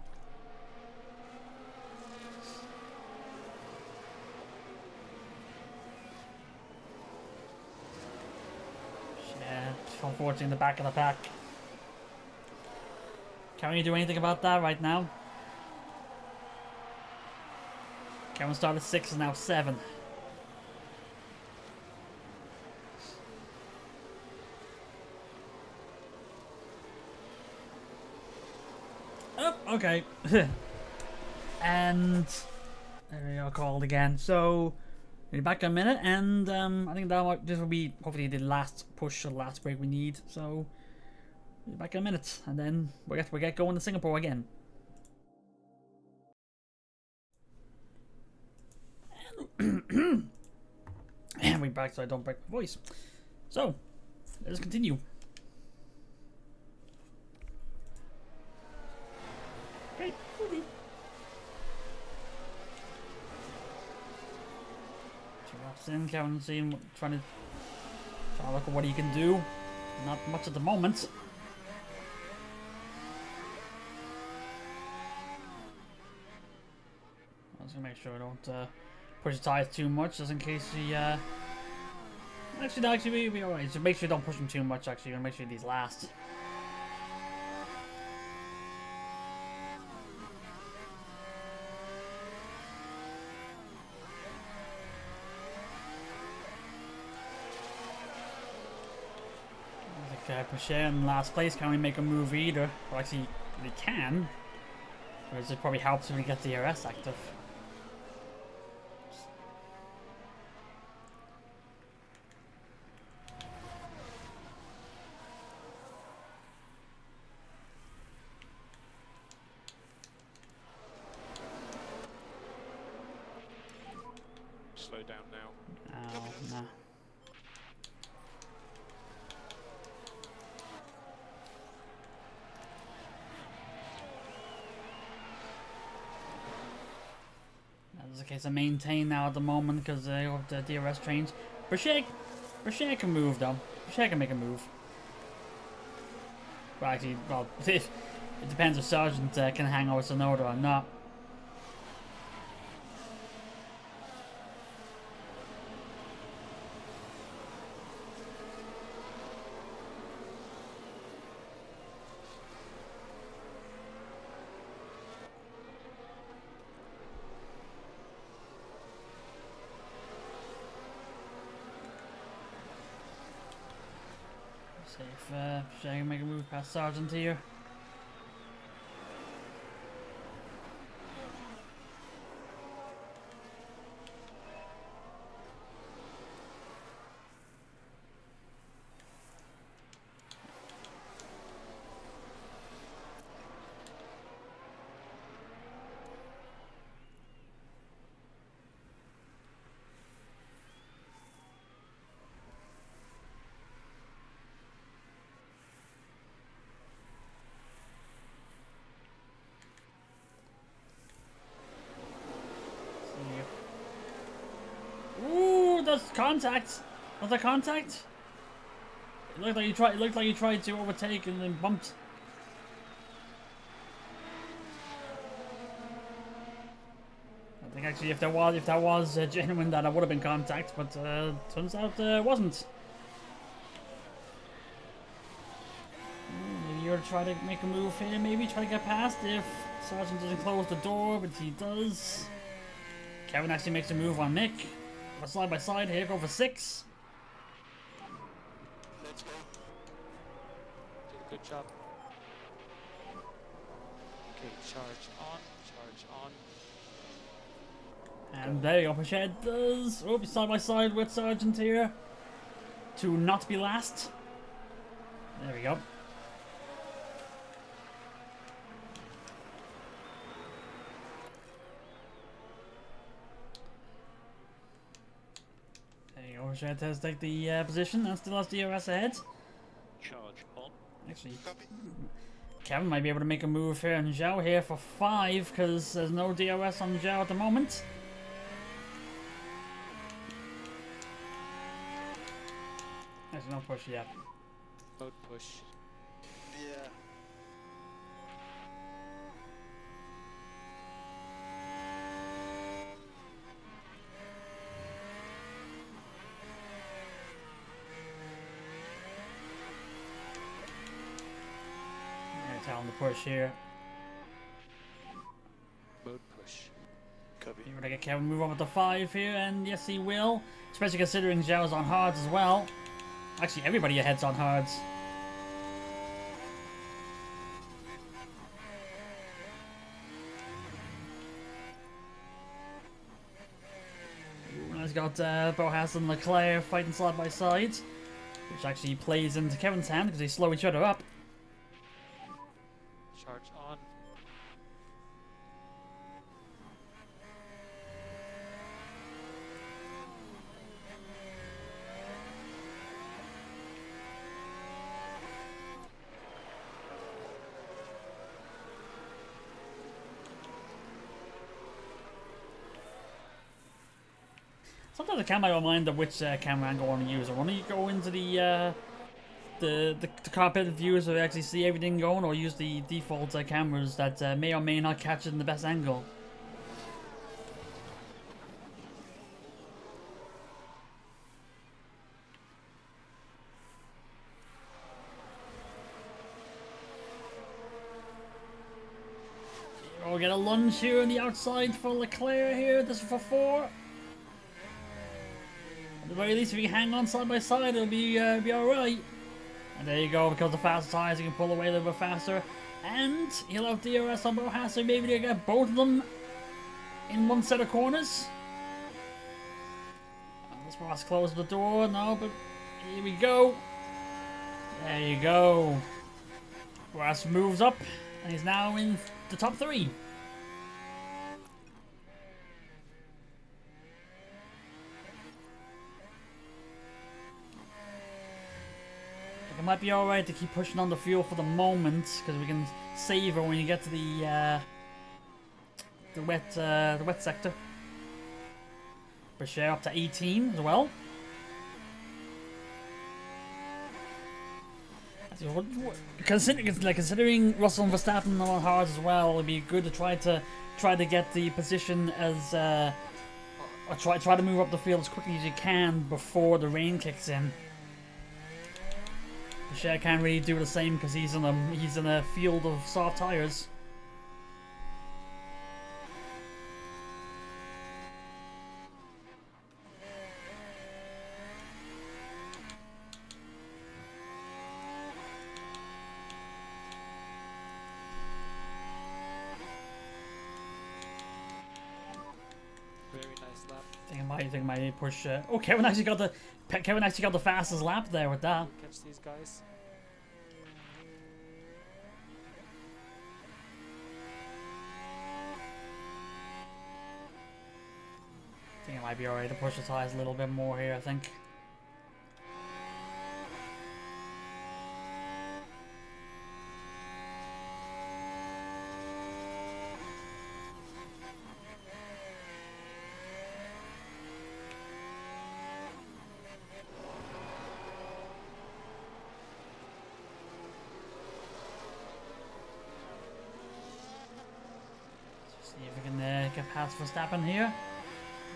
Yeah, unfortunately, in the back of the pack. Can we do anything about that right now? Kevin started 6 and now 7. Oh, okay. And there we go, called again. So we'll be back in a minute, and I think this will be hopefully the last push or the last break we need. So we'll be back in a minute, and then we get going to Singapore again. And we're back so I don't break my voice. So, let's continue. Okay. 2 laps in, Kevin trying to look at what he can do. Not much at the moment. I was gonna make sure I don't push the tires too much, just in case he actually be alright. So make sure you don't push them too much. Actually, make sure these last. Pusher in last place can't really make a move either. Well, actually, they can. But it probably helps when we get the DRS active. Slow down now. Oh, nah. That's the case. I maintain now at the moment because of the DRS change. Brashear can move though. Brashear can make a move. Well, actually, well, it depends if Sergeant can hang over Sonoda or not. See if I can make a move past Sergeant here. Ooh, that's contact. Was that contact? It looked like you tried. It looked like you tried to overtake and then bumped. I think actually, if that was genuine, that would have been contact. But turns out it wasn't. Maybe you're trying to make a move here. Maybe try to get past if Sergeant doesn't close the door, but he does. Kevin actually makes a move on Nick. Side by side here, go for 6. Let's go. Did a good job. Okay, charge on. And there you go, Pachet does. Oh, side by side with Sergeant here. To not be last. There we go. Pachet does take the position and still has DRS ahead. Charge on. Actually, Kevin might be able to make a move here on Zhao here for 5 because there's no DRS on Zhao at the moment. There's no push yet. Mode push. Yeah. Tell him to push here. Mode push. Copy. You're gonna get Kevin move over to 5 here, and yes, he will. Especially considering Zhao's on hards as well. Actually, everybody ahead's on hards. He's got Haas and Leclerc fighting side by side, which actually plays into Kevin's hand because they slow each other up. Charge on. Sometimes I can't mind of which camera angle I want to use. I want to go into the cockpit view so we actually see everything going, or use the default cameras that may or may not catch it in the best angle. We'll get a lunge here on the outside for Leclerc here. This is for 4. At the very least, if you hang on side by side, it'll be alright. And there you go, because the fast tires, you can pull away a little bit faster. And he'll have DRS on Haas, so maybe to get both of them in one set of corners. Let's Ross close the door. No, but here we go. There you go. Ross moves up, and he's now in the top 3. It might be alright to keep pushing on the fuel for the moment, because we can save her when you get to the wet sector. Bashir up to 18 as well. Considering Russell and Verstappen are on hards as well, it'd be good to try to get the position as or try to move up the field as quickly as you can before the rain kicks in. Bashir can't really do the same because he's in a field of soft tires. Very nice lap. I think I might push. Oh, Kevin actually got the fastest lap there with that. Catch these guys. I think it might be alright to push the tires a little bit more here. I think. See if we can get past Verstappen here.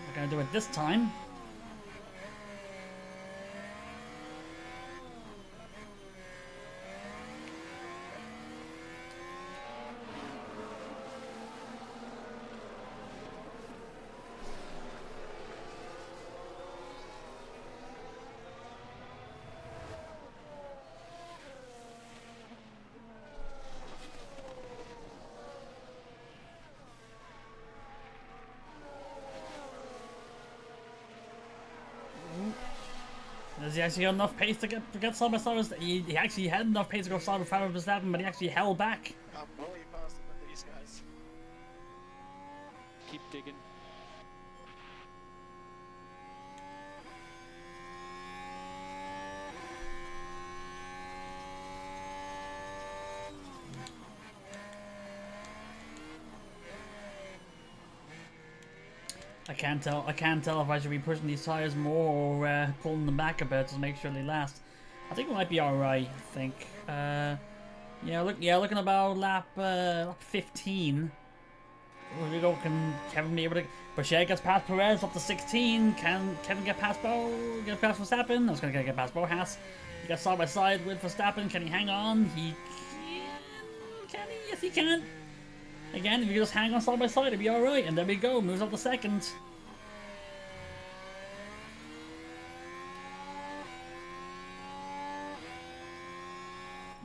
We're gonna do it this time. Does he actually got enough pace to get side by side? He actually had enough pace to go side by side with Verstappen, but he actually held back. I'm way faster than these guys. Keep digging. I can't tell if I should be pushing these tires more or pulling them back a bit to make sure they last. I think we might be alright. I think. Looking about lap 15. Here we go. Can Kevin be able to? Bashir gets past Perez up to 16. Can Kevin get past Verstappen? I was gonna get past Haas. He got side by side with Verstappen. Can he hang on? He can. He? Yes, he can. Again, if you just hang on side by side, it'll be alright. And there we go, moves up to second.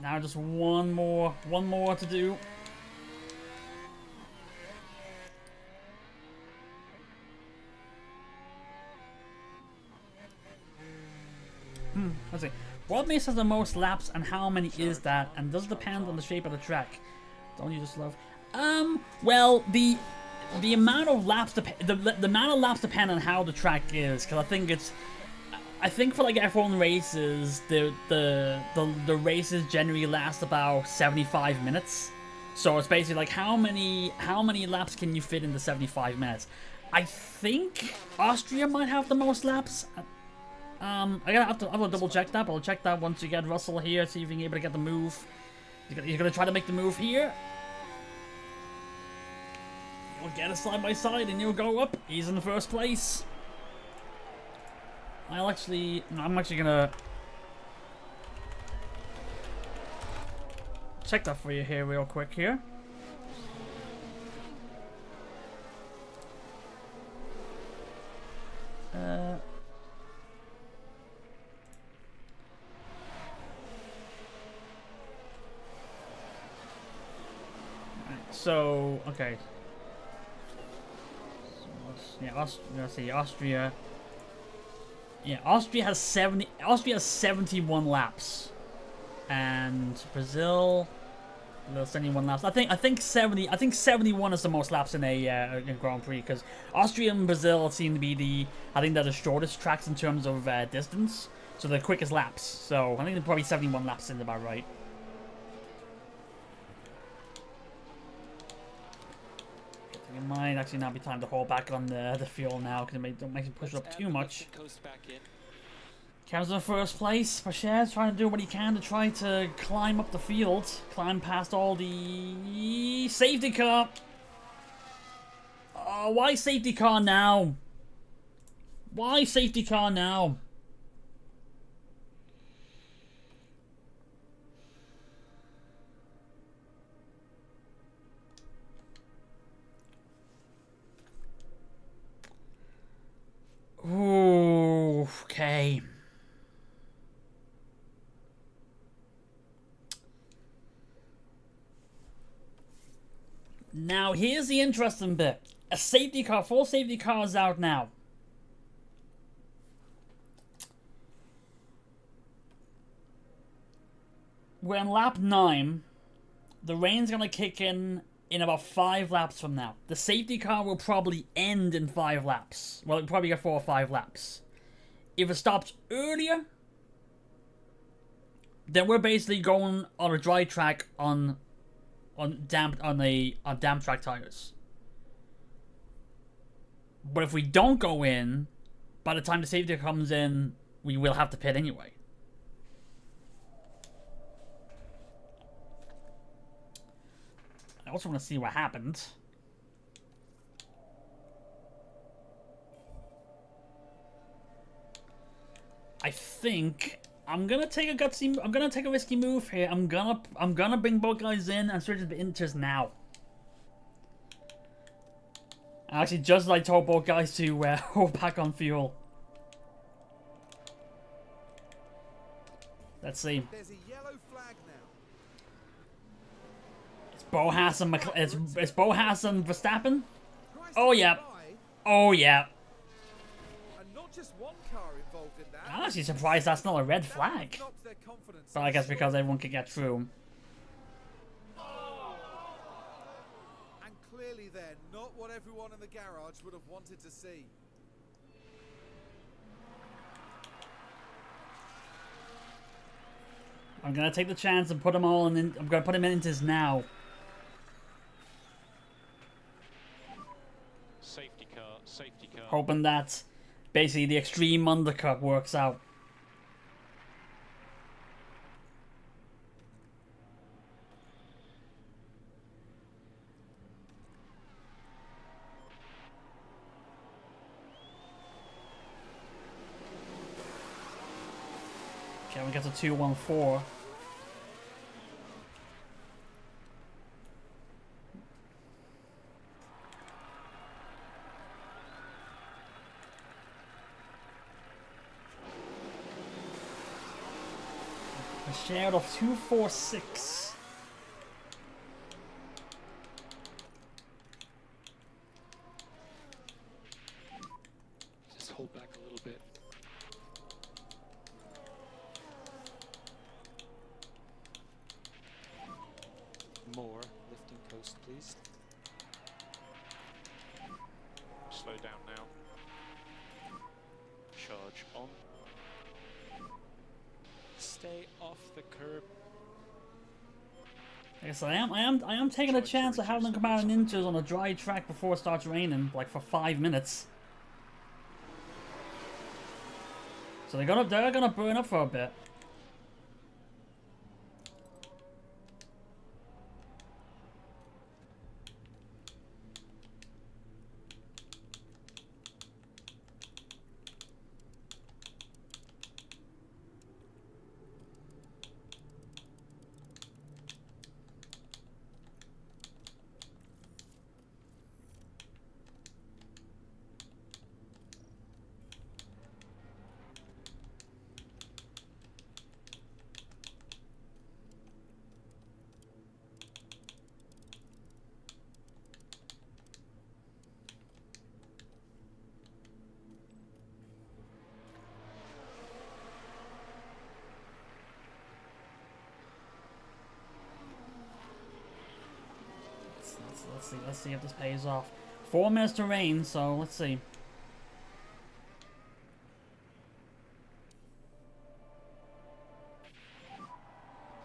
Now just one more to do. Let's see. What makes us the most laps and how many is that? And does it depend on the shape of the track? Don't you just love? Well, the amount of laps the amount of laps depend on how the track is, because I think for like F1 races, the races generally last about 75 minutes. So it's basically like how many laps can you fit into 75 minutes? I think Austria might have the most laps. I have to double check that, but I'll check that once you get Russell here, see if you're able to get the move. You're gonna try to make the move here. You'll get a side by side and you'll go up. He's in the first place. I'm actually gonna check that for you here real quick here. So, okay. Yeah, let's see, Austria. Yeah, Austria has 71 laps, and Brazil, 71 laps. I think 71 is the most laps in a Grand Prix, because Austria and Brazil seem to be they're the shortest tracks in terms of distance, so the quickest laps. So I think they're probably 71 laps in about right. It might actually not be time to hold back on the fuel now, because it don't make it push it up too much. Comes in first place. Pache's trying to do what he can to try to climb up the field. Climb past all the safety car. Oh, why safety car now? Why safety car now? Ooh, okay. Now, here's the interesting bit. A safety car, full safety car is out now. We're in lap 9. The rain's gonna kick in about 5 laps from now. The safety car will probably end in 5 laps. Well, it'll probably get 4 or 5 laps. If it stops earlier, then we're basically going on a dry track on damp track tires. But if we don't go in, by the time the safety car comes in, we will have to pit anyway. I also want to see what happened. I think I'm gonna take a risky move here. I'm gonna bring both guys in and switch the inters now. Actually, just as I told both guys to hold back on fuel. Let's see. There's a yellow flag now. It's Haas and Verstappen. Oh yeah. Oh yeah. And not just one car involved in that. I'm actually surprised that's not a red flag. But I guess because everyone can get through. And clearly then, not what everyone in the garage would have wanted to see. I'm gonna take the chance and put them all in. I'm gonna put him in inters now. Safety car, safety car. Hoping that basically the extreme undercut works out. Okay, we get to 2-1-4. A share of 2-4-6. Just hold back a little bit. More lifting coast, please. Slow down now. Charge on. Stay off the curb. I guess I am taking a chance of having them come out in inters on a dry track before it starts raining, like for 5 minutes. So they're gonna burn up for a bit. Let's see if this pays off. 4 minutes to rain, so let's see.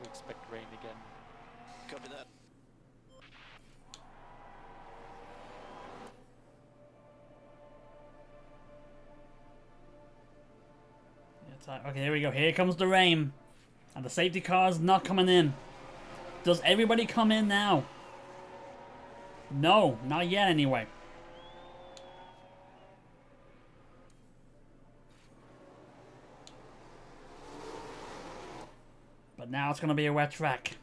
We expect rain again. Copy that. Yeah, Okay, here we go. Here comes the rain. And the safety car's not coming in. Does everybody come in now? No, not yet anyway. But now it's going to be a wet track.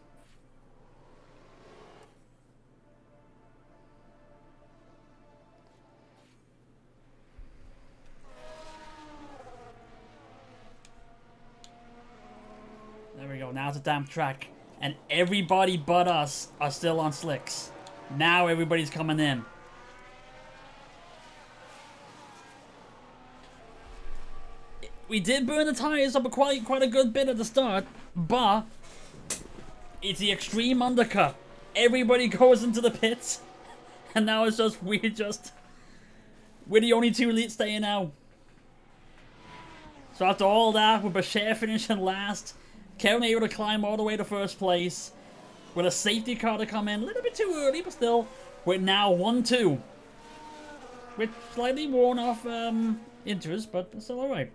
There we go. Now it's a damp track. And everybody but us are still on slicks. Now everybody's coming in. We did burn the tires up quite a good bit at the start, but it's the extreme undercut. Everybody goes into the pits, and now it's just we're the only two staying out. So after all that, with Bashir finishing last, Kevin able to climb all the way to first place, with a safety car to come in a little bit too early, but still, we're now 1-2. With slightly worn off inters, but it's still alright.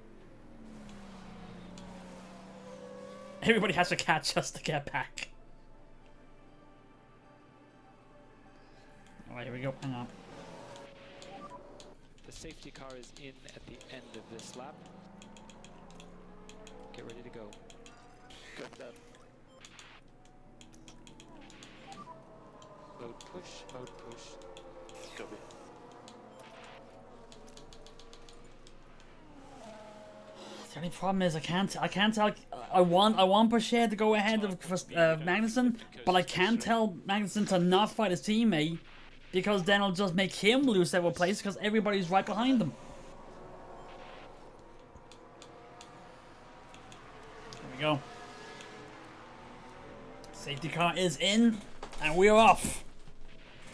Everybody has to catch us to get back. Alright, here we go. Hang on. The safety car is in at the end of this lap. Get ready to go. Good done. Mode push, mode push. Copy. The only problem is I can't tell. I want Bashir to go ahead of Magnussen, but I can't tell Magnussen to not fight his teammate because then it'll just make him lose several places because everybody's right behind him. There we go. Safety car is in, and we're off.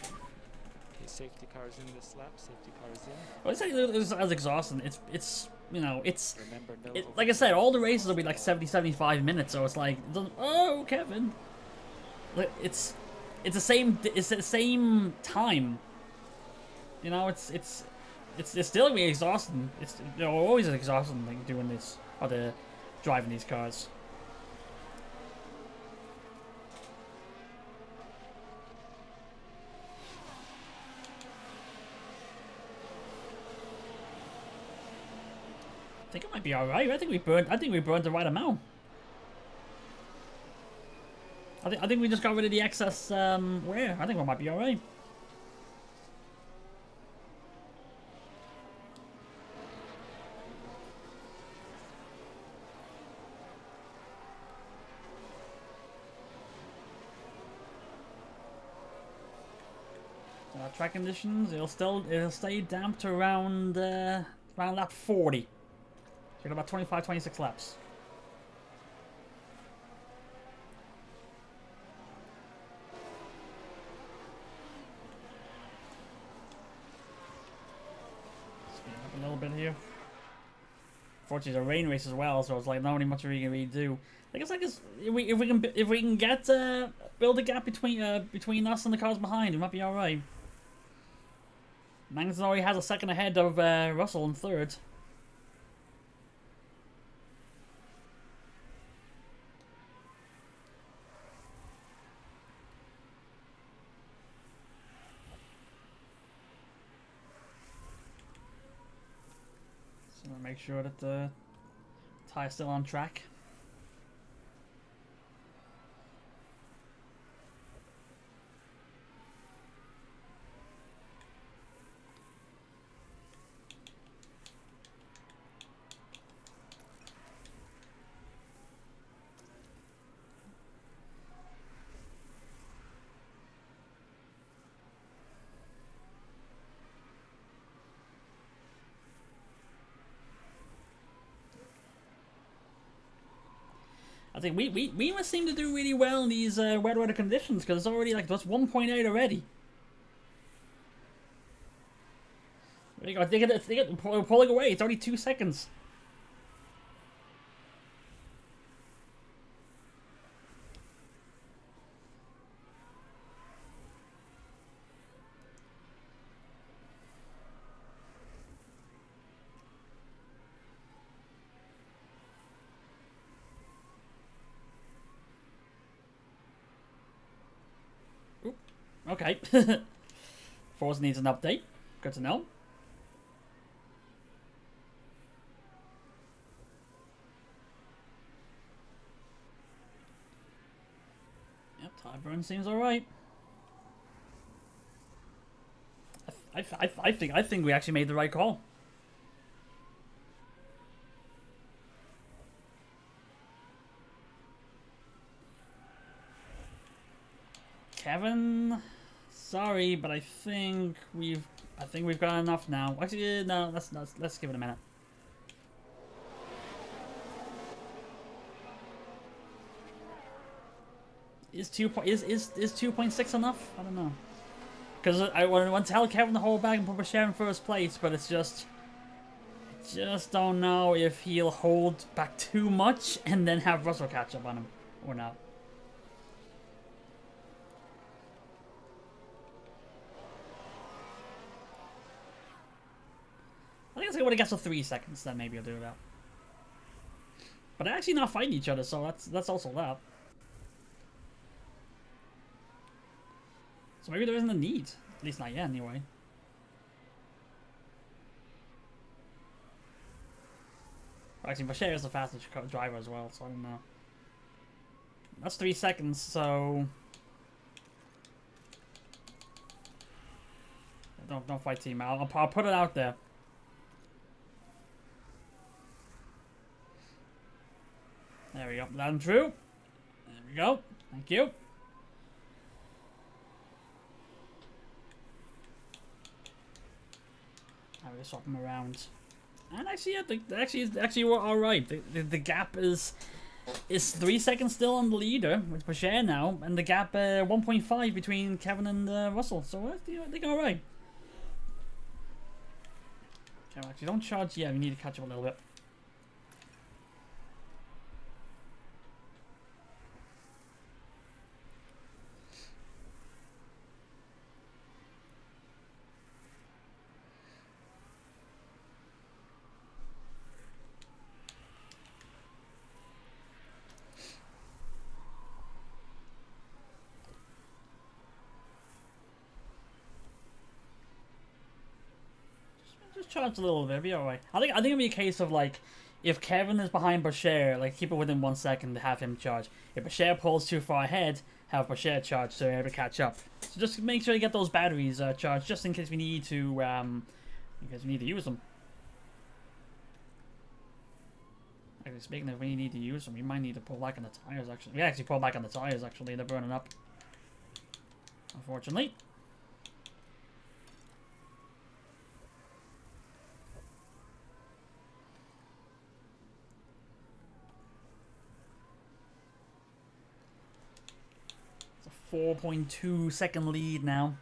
Okay, safety car is in this lap. Safety car is in. Well, it's like as exhausting. It's you know it's Remember, no like I said, all the races will be like 70-75 minutes, so it's like oh Kevin, it's the same time. You know, it's still gonna be exhausting. It's always exhausting like doing this or driving these cars. I think it might be alright. I think we burned the right amount. I think we just got rid of the excess wear. I think we might be alright. Track conditions, it'll stay damp to around lap 40. So about 25-26 laps. Speed up a little bit here. Unfortunately, it's a rain race as well, so it's like not really much we can really do. I guess if we can get build a gap between us and the cars behind, it might be all right. Magnussen already has a second ahead of Russell in third. So we'll make sure that the tire's still on track. I think we must seem to do really well in these wet weather conditions because it's already like that's 1.8 already. There you go. They get pulling away. It's already 2 seconds. Okay. Force needs an update. Good to know. Yep, tire burn seems alright. I think we actually made the right call. Kevin, sorry, but I think we've got enough now. Actually, no, let's give it a minute. Is 2.6 enough? I don't know. Because I want to tell Kevin to hold back and put Bashir in first place, but it's just don't know if he'll hold back too much and then have Russell catch up on him or not. I think it's like when it gets to 3 seconds, then maybe I'll do that. But they're actually not fighting each other, so that's also that. So maybe there isn't a need. At least not yet, anyway. Actually, Bashir is the fastest driver as well, so I don't know. That's 3 seconds, so... Don't fight team. I'll put it out there. There we go. Let him through. There we go. Thank you. Now we swap them around. And actually, yeah, actually we're all right. The gap is 3 seconds still on the leader with Bashir now, and the gap 1.5 between Kevin and Russell. So I think all right. Okay, actually, don't charge yet. We need to catch up a little bit. Just charge a little bit, be alright. I think it'll be a case of like, if Kevin is behind Bashir, like keep it within 1 second to have him charge. If Bashir pulls too far ahead, have Bashir charge so you're able to catch up. So just make sure you get those batteries charged, just in case we need to use them. Actually, speaking of when you need to use them, we might need to pull back on the tires. Actually, we actually pull back on the tires. Actually, they're burning up. Unfortunately. It's a 4.2 second lead now.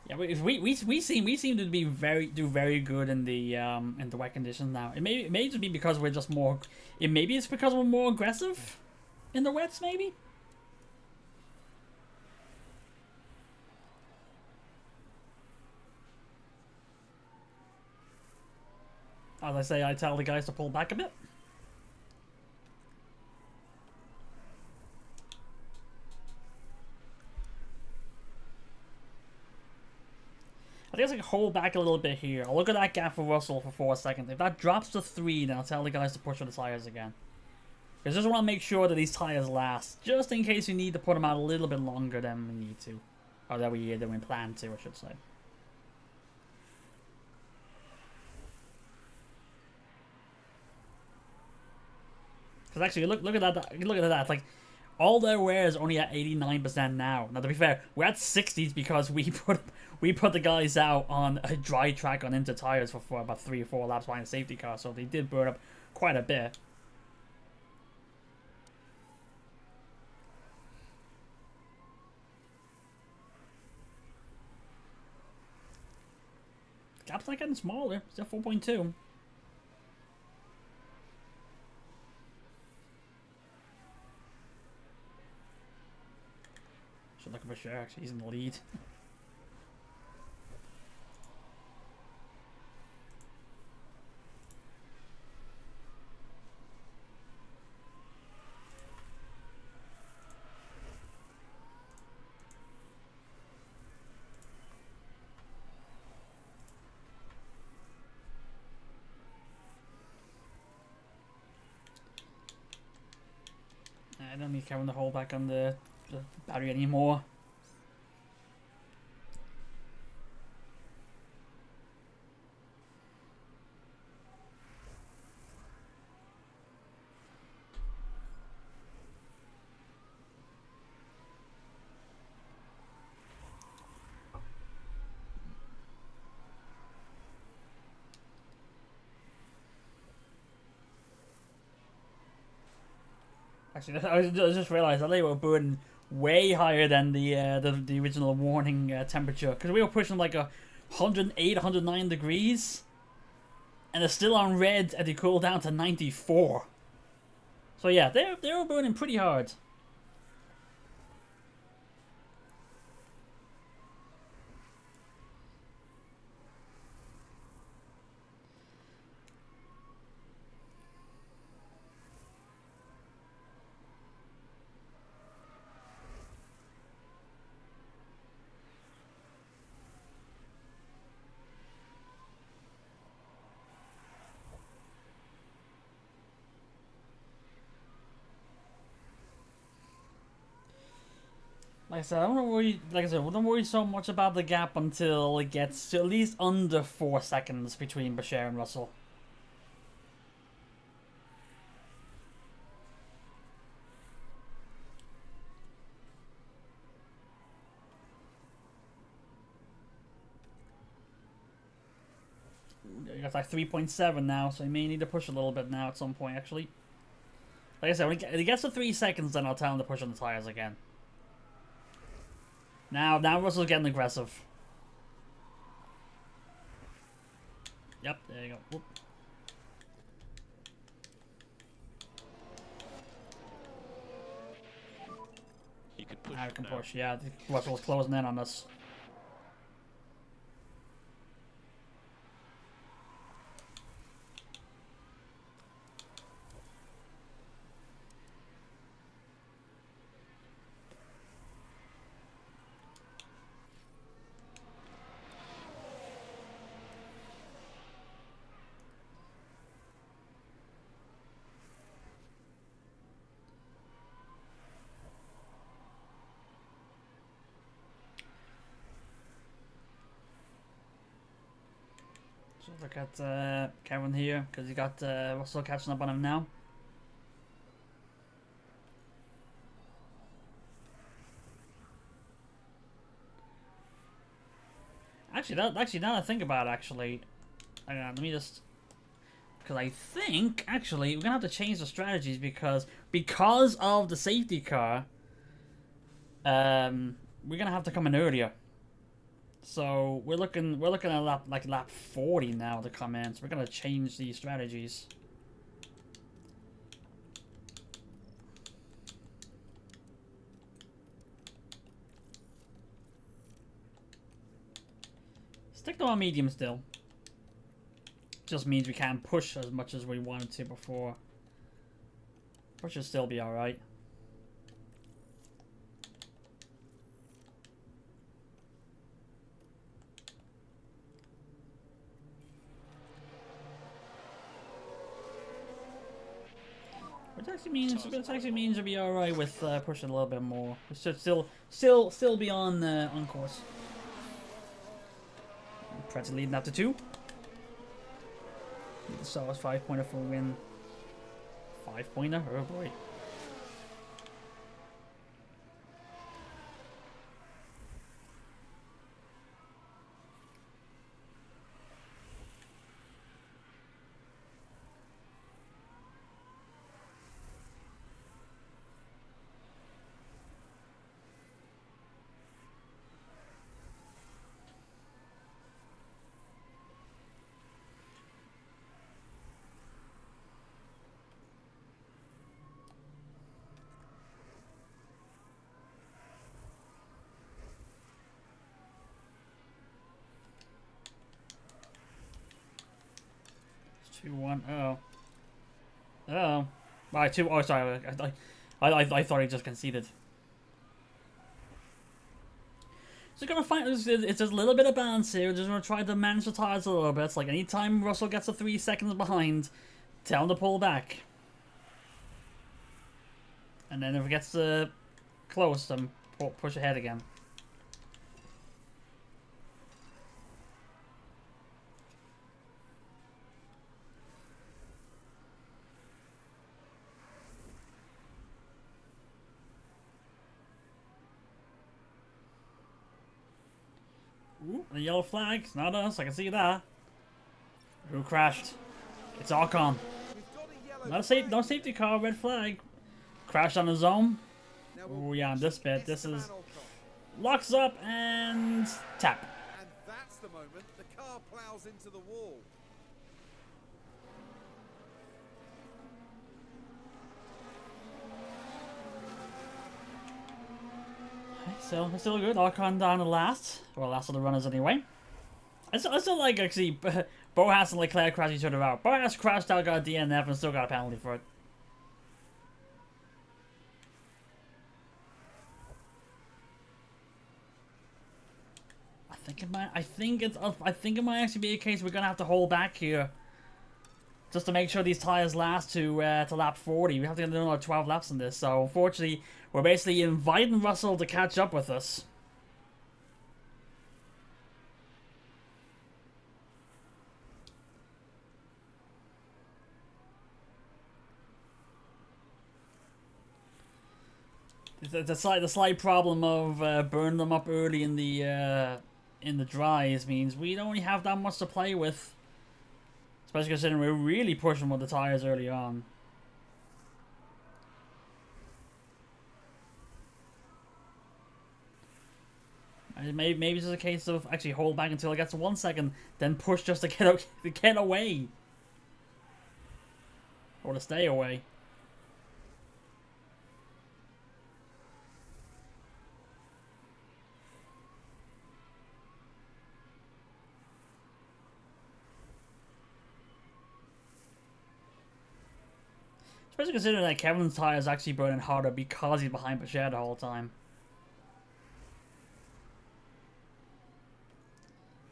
Yeah, we seem to be very good in the wet conditions now. It may just be because we're just more. Maybe it's because we're more aggressive in the wets. Maybe. As I say, I tell the guys to pull back a bit. I think it's like hold back a little bit here. I'll look at that gap for Russell for 4 seconds. If that drops to 3, then I'll tell the guys to push for the tires again. Because I just want to make sure that these tires last, just in case we need to put them out a little bit longer than we need to, or that we plan to, I should say. Because actually, look at that. Look at that. Like, all their wear is only at 89% now. Now, to be fair, we're at 60s because we put the guys out on a dry track on into tires for about 3 or 4 laps behind the safety car, so they did burn up quite a bit. The gap's not getting smaller. It's at 4.2. Should look for sure. Actually, he's in the lead. don't need Kevin to hold back on the battery anymore. Actually, I just realised that they were burning way higher than the original warning temperature, because we were pushing like 108, 109 degrees, and they're still on red, and they cooled down to 94. So yeah, they were burning pretty hard. Like I said, I don't worry. Like I said, we don't worry so much about the gap until it gets to at least under 4 seconds between Bashir and Russell. It's like 3.7 now, so you may need to push a little bit now at some point. Actually, like I said, when it gets to 3 seconds, then I'll tell him to push on the tires again. Now Russell's getting aggressive. Yep, there you go. Whoop. You can push. Now we can now. push. Yeah, Russell's closing in on us. So look at Kevin here, because he got Russell catching up on him now. Actually, now that I think about it, hang on, let me just, because I think actually we're gonna have to change the strategies because of the safety car. We're gonna have to come in earlier. So we're looking at lap 40 now to come in. So we're gonna change the strategies. Stick to our medium still. Just means we can't push as much as we wanted to before. Push should still be alright. Which actually means we'll be alright with pushing a little bit more. We should still be on course. Pretty leading up to 2. The Sauce 5-pointer for a win. 5-pointer? Oh boy. It's 2-1. Oh. Oh. Right, 2. Oh, sorry. I thought he just conceded. So gonna find it's just a little bit of balance here. We're just gonna try to manage the tires a little bit. It's like anytime Russell gets a 3 seconds behind, tell him to pull back. And then if it gets close, then push ahead again. Ooh, the yellow flag. It's not us. I can see that. Who crashed? It's Archon. Not a no safety car. Red flag. Crashed on his own. Oh yeah, on this bit, this is locks up and tap. And that's the moment the car plows into the wall. So it's still good. Archon down to last. Well, last of the runners anyway. I still like actually Haas and Leclerc crash each other out. Haas crashed out, got a DNF, and still got a penalty for it. I think it might actually be a case we're gonna have to hold back here, just to make sure these tires last to lap 40. We have to get another 12 laps in this. So unfortunately, we're basically inviting Russell to catch up with us. The slight problem of burning them up early in the dries means we don't really have that much to play with, especially considering we're really pushing with the tires early on. Maybe it's just a case of actually hold back until it gets to 1 second, then push just to get away, or to stay away. Especially considering that Kevin's tire is actually burning harder because he's behind Bashir the whole time.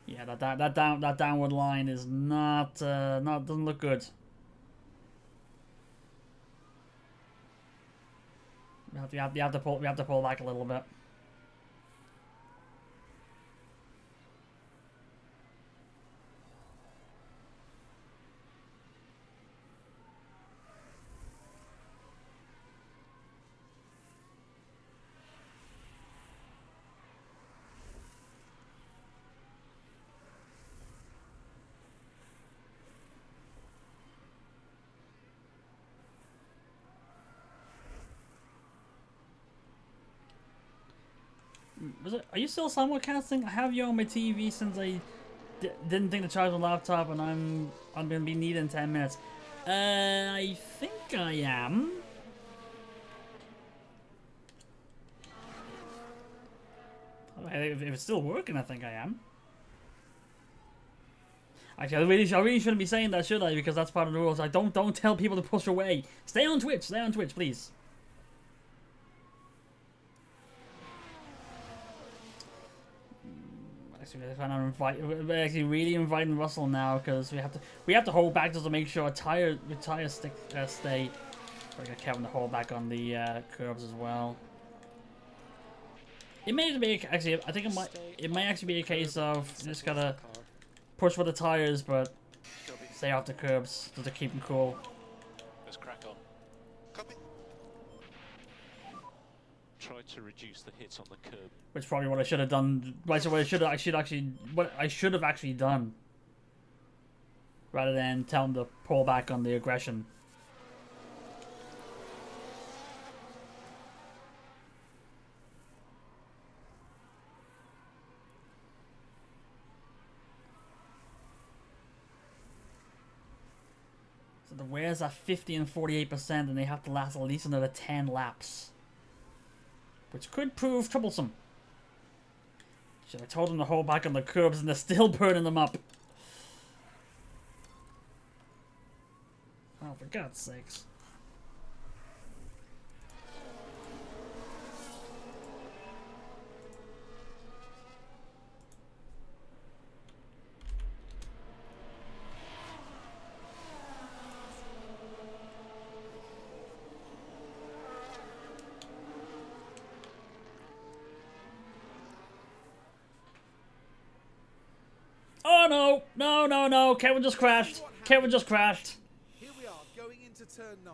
Yeah, that downward line is doesn't look good. We have to pull back a little bit. Are you still simulcasting? I have you on my TV since I didn't think to charge my laptop, and I'm gonna be needed in 10 minutes. I think I am. If it's still working, I think I am. Actually, I really shouldn't be saying that, should I? Because that's part of the rules. Don't tell people to push away. Stay on Twitch, please. We're actually really inviting Russell now, because we have to hold back just to make sure tires stay. We got Kevin to hold back on the curbs as well. It may be actually. I think it might actually be a case of you just gotta push with the tires, but stay off the curbs just to keep them cool. Let's crack on. Copy. Try to reduce the hits on the curb. Which is probably what I should have done. What I should have actually done, rather than tell them to pull back on the aggression. So the wears are 50 and 48%, and they have to last at least another 10 laps, which could prove troublesome. Should have told them to hold back on the curbs, and they're still burning them up. Oh, for God's sakes. no, no, no, no. Kevin just crashed. Kevin just crashed. Here we are, going into turn 9.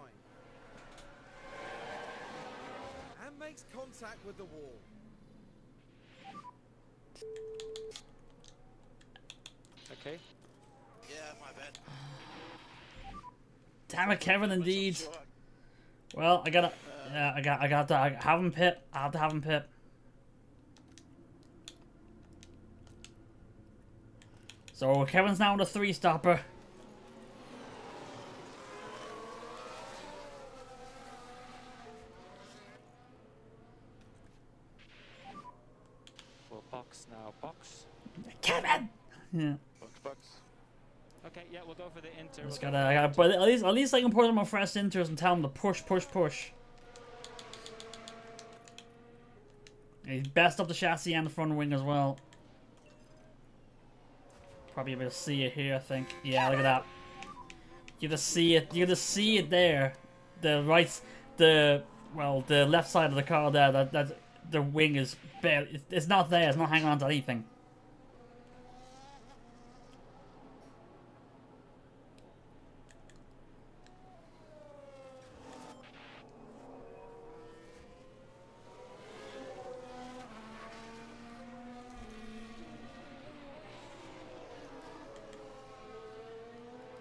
And makes contact with the wall. Okay. Yeah, my bad. Damn it, Kevin, indeed. Well, I gotta, yeah, I got to have him pit. I have to have him pit. So Kevin's now the 3-stopper. Well, box now, box. Kevin. Yeah. Box. Okay, yeah, we'll go for the inter. Just gotta, I gotta, but at least I can put him on fresh inters and tell him to push, push, push. He's best up the chassis and the front wing as well. Probably able to see it here, I think. Yeah, look at that. You just see it. You just see it there. The left side of the car there. That the wing is bare. It's not there. It's not hanging on to anything.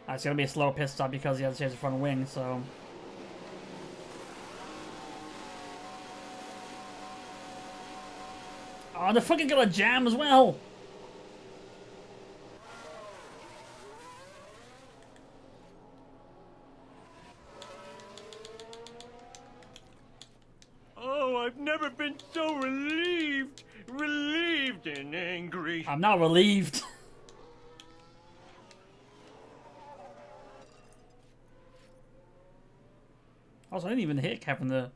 It's gonna be a slow pit stop because he has to change the front wing, so. Oh, they're fucking gonna jam as well! Oh, I've never been so relieved. Relieved and angry. I'm not relieved. Also, I didn't even hit Kevin there.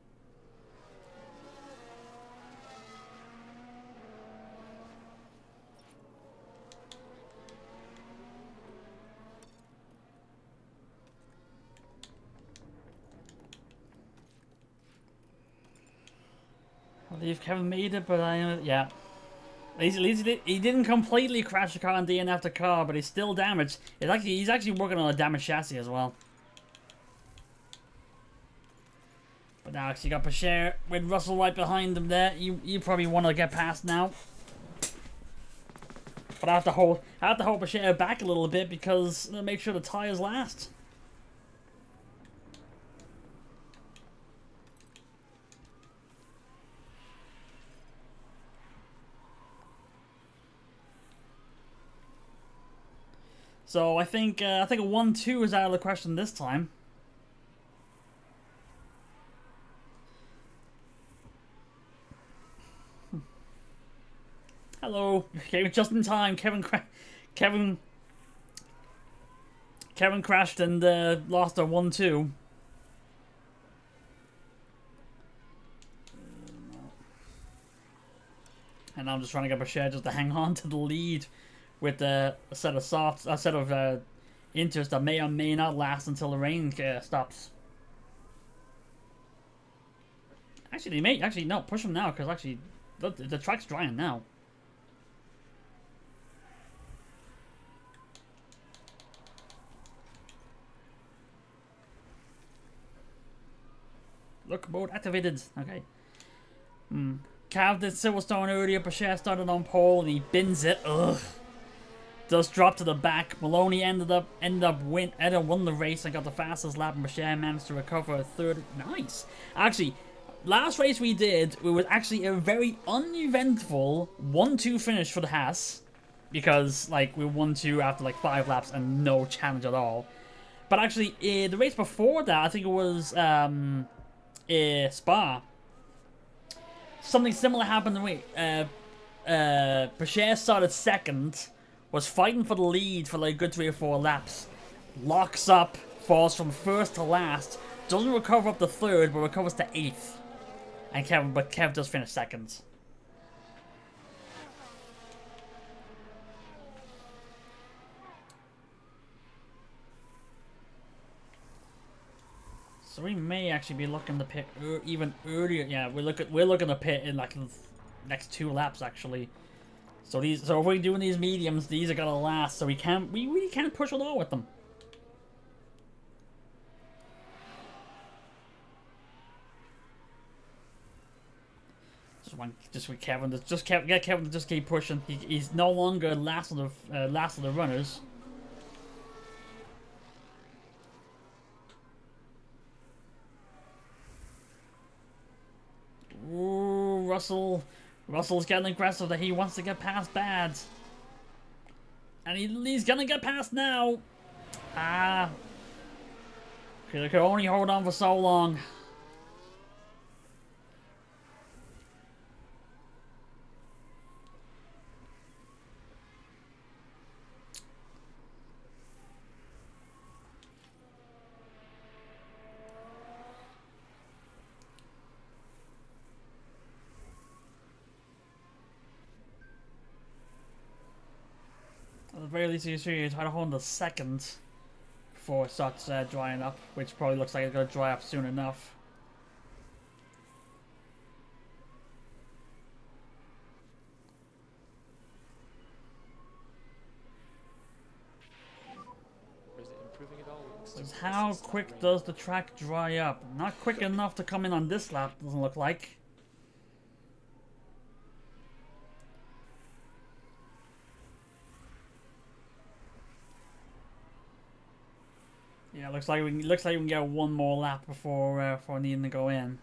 I believe Kevin made it, but yeah. At least he didn't completely crash the car and DNF the car, but he's still damaged. He's actually working on a damaged chassis as well. But now, you got Bashir with Russell right behind him there. You probably want to get past now. But I have to hold Bashir back a little bit because to make sure the tires last. So I think a 1-2 is out of the question this time. Hello, came just in time. Kevin crashed and lost a 1-2. And I'm just trying to get Bashir just to hang on to the lead with a set of inters that may or may not last until the rain stops. Actually, they may no push them now because actually the track's drying now. Look, mode activated. Okay. Cav did Silverstone earlier. Bashir started on pole and he bins it. Ugh. Just dropped to the back. Maloney ended up won the race and got the fastest lap, and Bashir managed to recover a third. Nice. Actually, last race we did, it was actually a very uneventful 1-2 finish for the Haas. Because, like, we 1-2 after, like, 5 laps and no challenge at all. But actually, the race before that, I think it was, Spa. Something similar happened to me. Bashir started second, was fighting for the lead for like a good 3 or 4 laps, locks up, falls from first to last, doesn't recover up to third, but recovers to 8th. And Kev does finish second. So we may actually be looking to pit even earlier. Yeah, we're looking to pit in like the next 2 laps actually. So if we're doing these mediums, these are gonna last. So we really can't push it all with them. Just with Kevin, get Kevin to just keep pushing. He's no longer last of the runners. Ooh, Russell's getting aggressive that he wants to get past Bads. And he's gonna get past now. Ah. Could only hold on for so long. At the very least, you try to hold the second before it starts drying up, which probably looks like it's going to dry up soon enough. Or is it improving at all? It looks like How quick does the track dry up? Not quick enough to come in on this lap, doesn't look like. Yeah, looks like we can get one more lap before needing to go in.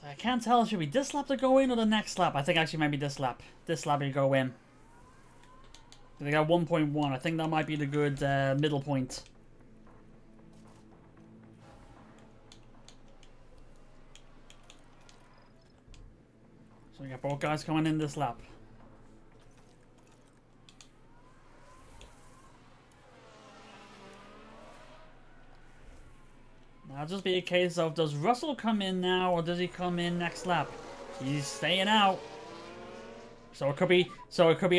I can't tell if it should be this lap to go in or the next lap. I think actually maybe this lap. This lap you go in. They got 1.1. I think that might be the good middle point. So we got both guys coming in this lap. Now just be a case of, does Russell come in now or does he come in next lap? He's staying out. So it could be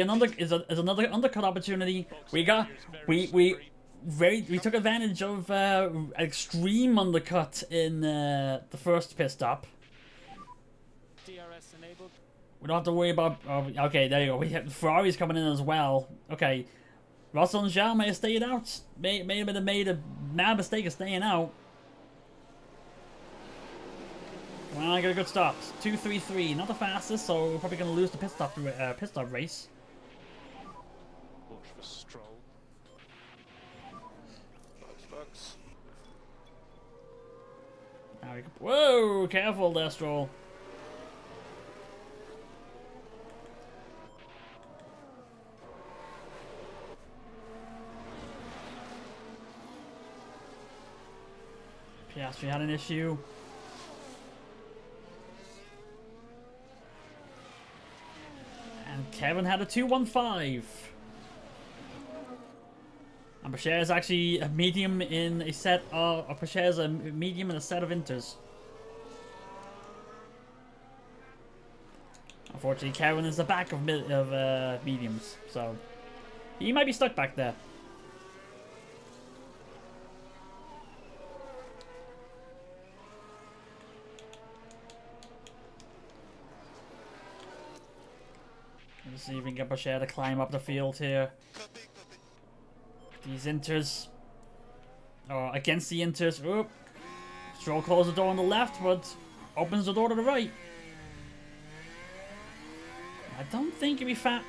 another another undercut opportunity. We took advantage of extreme undercut in the first pit stop. DRS enabled. We don't have to worry about. Okay, there you go. We have Ferrari's coming in as well. Okay, Russell and Zhao may have stayed out. May have made a mad mistake of staying out. Well, I got a good stop. 2:33, not the fastest, so we're probably going to lose the pit stop race. Watch for Stroll. Bugs. Now we can, whoa, careful there, Stroll. Piastri had an issue. And Kevin had a 2:15. And Bashir is actually a medium in a set of... Bashir is a medium in a set of inters. Unfortunately, Kevin is the back of mediums, so... He might be stuck back there. Let's see if we can get Bashir to climb up the field here. These inters. Oh, against the inters. Oop. Stroll closes the door on the left, but opens the door to the right. I don't think he'll be fast.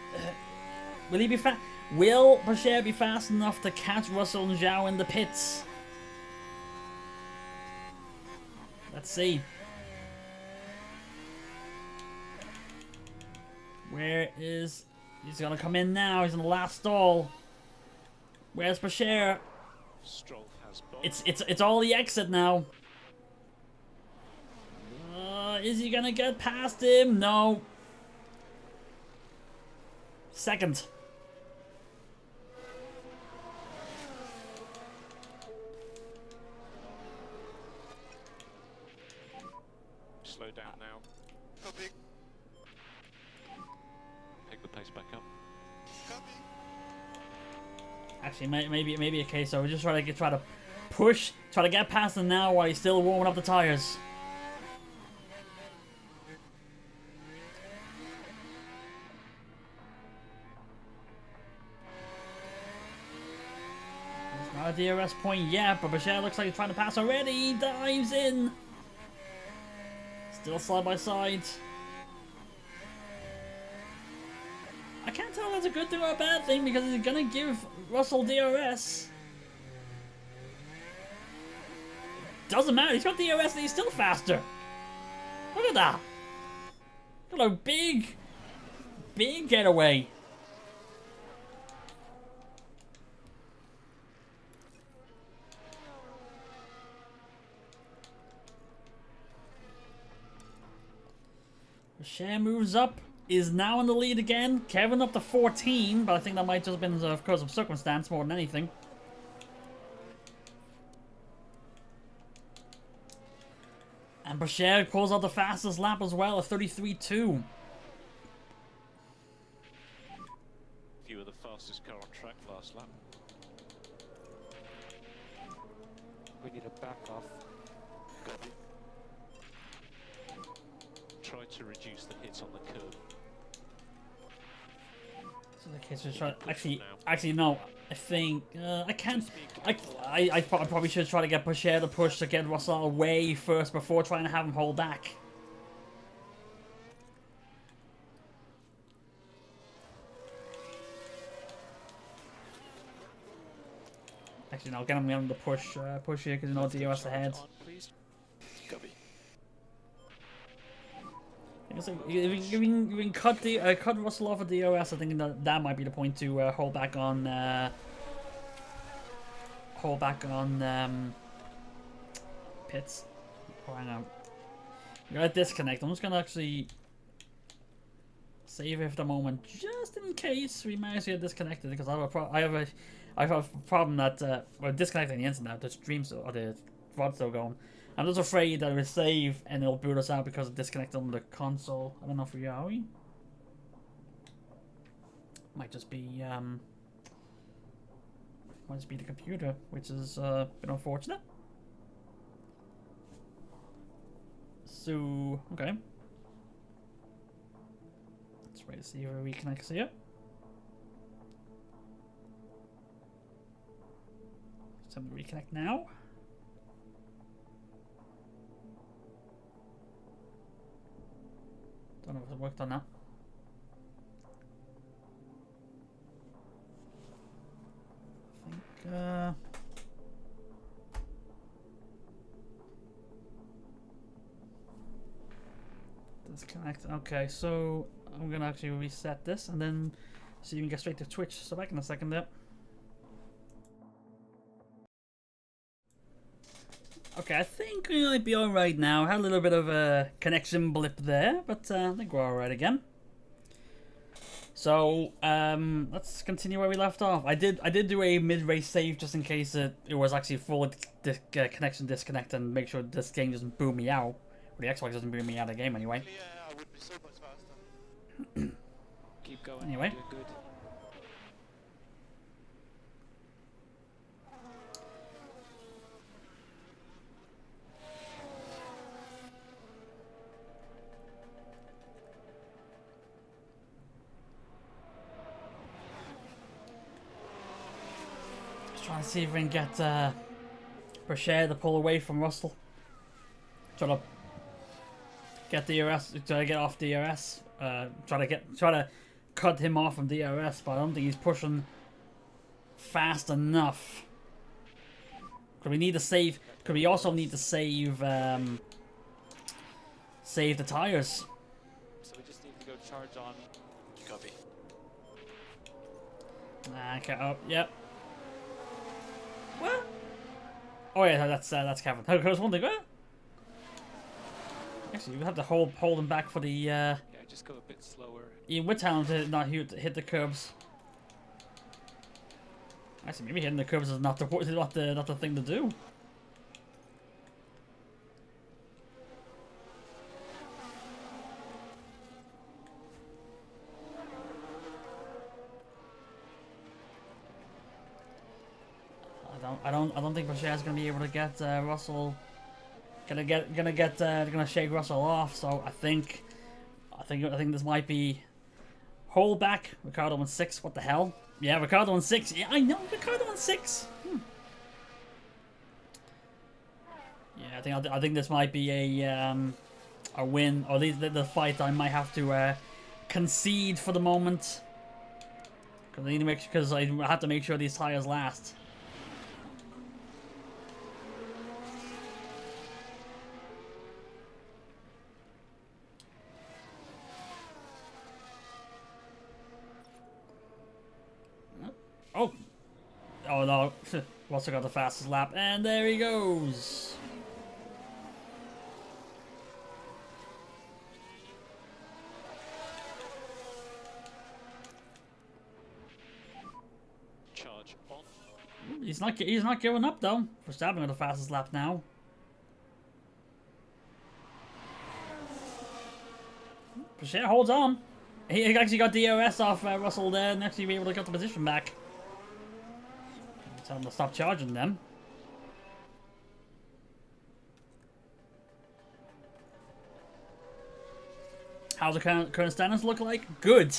Will he be fast? Will Bashir be fast enough to catch Russell and Zhao in the pits? Let's see. Where is... He's gonna come in now. He's in the last stall. Where's Bashir? Stroll has both. It's all the exit now. Is he gonna get past him? No. Second. slow down now. Copy. Pick the pace back up. Copy. Actually, maybe a case. So we're just try to push, try to get past him now while he's still warming up the tires. Not a DRS point yet, but Bashir looks like he's trying to pass already. He dives in. Still side by side. I can't tell if that's a good thing or a bad thing because he's gonna give Russell DRS. Doesn't matter, he's got DRS and he's still faster. Look at that. Look at a big getaway. Share moves up, is now in the lead again. Kevin up to 14, but I think that might just have been because of circumstance more than anything. And Bashir pulls out the fastest lap as well, a 33.2. You were the fastest car on track last lap. We need a back off. Copy. Try to reduce the hits on the curb. So the case is try actually no. I think I can't. I probably should try to get Bashir to push to get Russell away first before trying to have him hold back. Actually, no, get him to push here because you know DRS ahead. On, please. Copy. It's like, if you can cut Russell off of DRS, I think that might be the point to hold back on pits. Oh, hang on. You gotta disconnect. I'm just gonna actually save it for the moment, just in case we manage to get disconnected, because I have a problem that we're disconnecting the internet. The streams or the VOD's still going. I'm just afraid that we'll save and it'll boot us out because of disconnecting the console. I don't know if we are we? Might just be the computer, which is a bit unfortunate. So okay. Let's wait to see where we reconnect here. It's time to reconnect now. Don't know if it worked or not. I think disconnect. Okay, so I'm gonna actually reset this and then see if we can get straight to Twitch. So back in a second there. Okay, I think we might be alright now. Had a little bit of a connection blip there, but I think we're alright again. So, let's continue where we left off. I did do a mid-race save just in case it was actually full connection disconnect and make sure this game doesn't boom me out. Or the Xbox doesn't boom me out of the game anyway. Yeah, I would be so much faster. Keep going. Anyway. You're doing good. Trying to see if we can get Bashir to pull away from Russell. Try to get DRS, try to get off DRS. Try to cut him off from DRS, but I don't think he's pushing fast enough. Could we need to save? Could we also need to save save the tires? So we just need to go charge on. Copy. Okay. Oh, yep. What? Oh yeah, that's Kevin. I was wondering, what? Actually, we have to hold him back for the. Yeah, just go a bit slower. Ian Whittown to not hit the curbs. Actually, maybe hitting the curbs is not the thing to do. I don't think Bashir's gonna be able to get Russell. Gonna shake Russell off. So I think this might be hold back. Ricardo in 6. What the hell? Yeah, Ricardo in 6. Yeah, I know Ricardo in 6. Yeah, I think this might be a win, or the fight I might have to concede for the moment. Because I have to make sure these tires last. Oh! Oh no. Russell got the fastest lap, and there he goes! Charge on. He's not giving up though. Verstappen got the fastest lap now. Bashir holds on. He actually got DRS off Russell there and actually be able to get the position back. Tell him to stop charging them. How's the current standings look like? Good.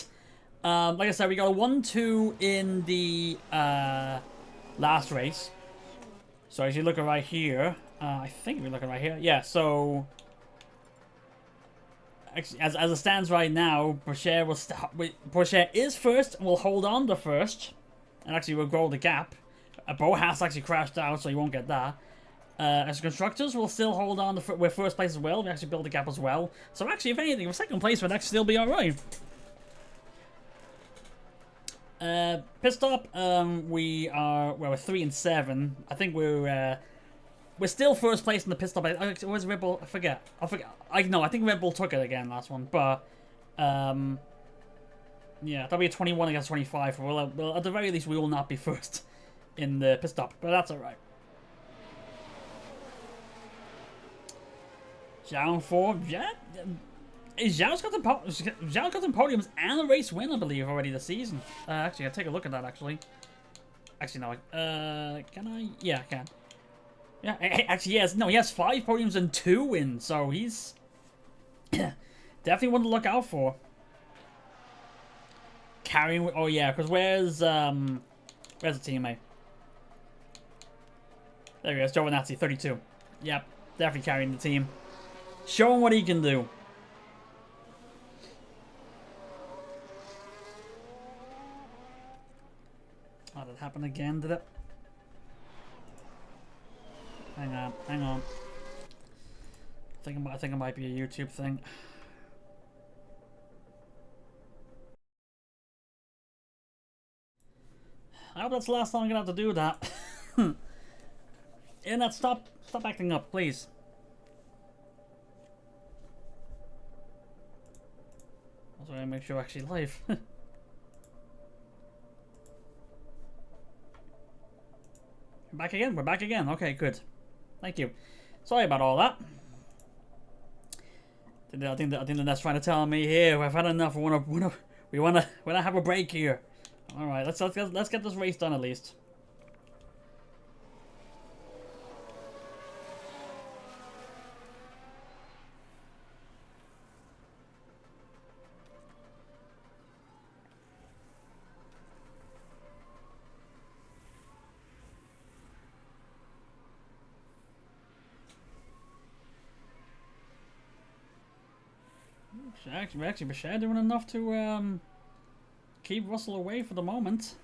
Like I said, we got a 1-2 in the last race. So as you look right here, I think we're looking right here. Yeah, so actually, as it stands right now, Bashir is first and will hold on to first, and actually will grow the gap. Haas actually crashed out, so you won't get that. As constructors, we'll still hold on to we're first place as well. We actually build the gap as well. So actually, if anything, second place would actually still be alright. Pit stop. We're 3 and 7. I think we're still first place in the pit stop. Was Red Bull? I forget. I think Red Bull took it again last one, but yeah, that'll be a 21 against 25. Well, at the very least, we will not be first in the pit stop, but that's alright. Zhao 4, yeah. Zhao's got some podiums and a race win, I believe, already this season. Actually, I'll take a look at that, actually. Actually, no. Can I? Yeah, I can. Yeah, actually, he has 5 podiums and 2 wins, so he's definitely one to look out for. Carrying, oh yeah, because where's the teammate? There he is, Giovinazzi, 32. Yep, definitely carrying the team. Showing what he can do. Oh, did it happen again, did it? Hang on. I think it might be a YouTube thing. I hope that's the last time I'm gonna have to do that. And stop acting up, please. Also, I make sure actually live. Back again? We're back again. Okay, good. Thank you. Sorry about all that. I think the net's trying to tell me here. We've had enough. We wanna have a break here. All right, let's get this race done at least. Actually, Bashir doing enough to keep Russell away for the moment.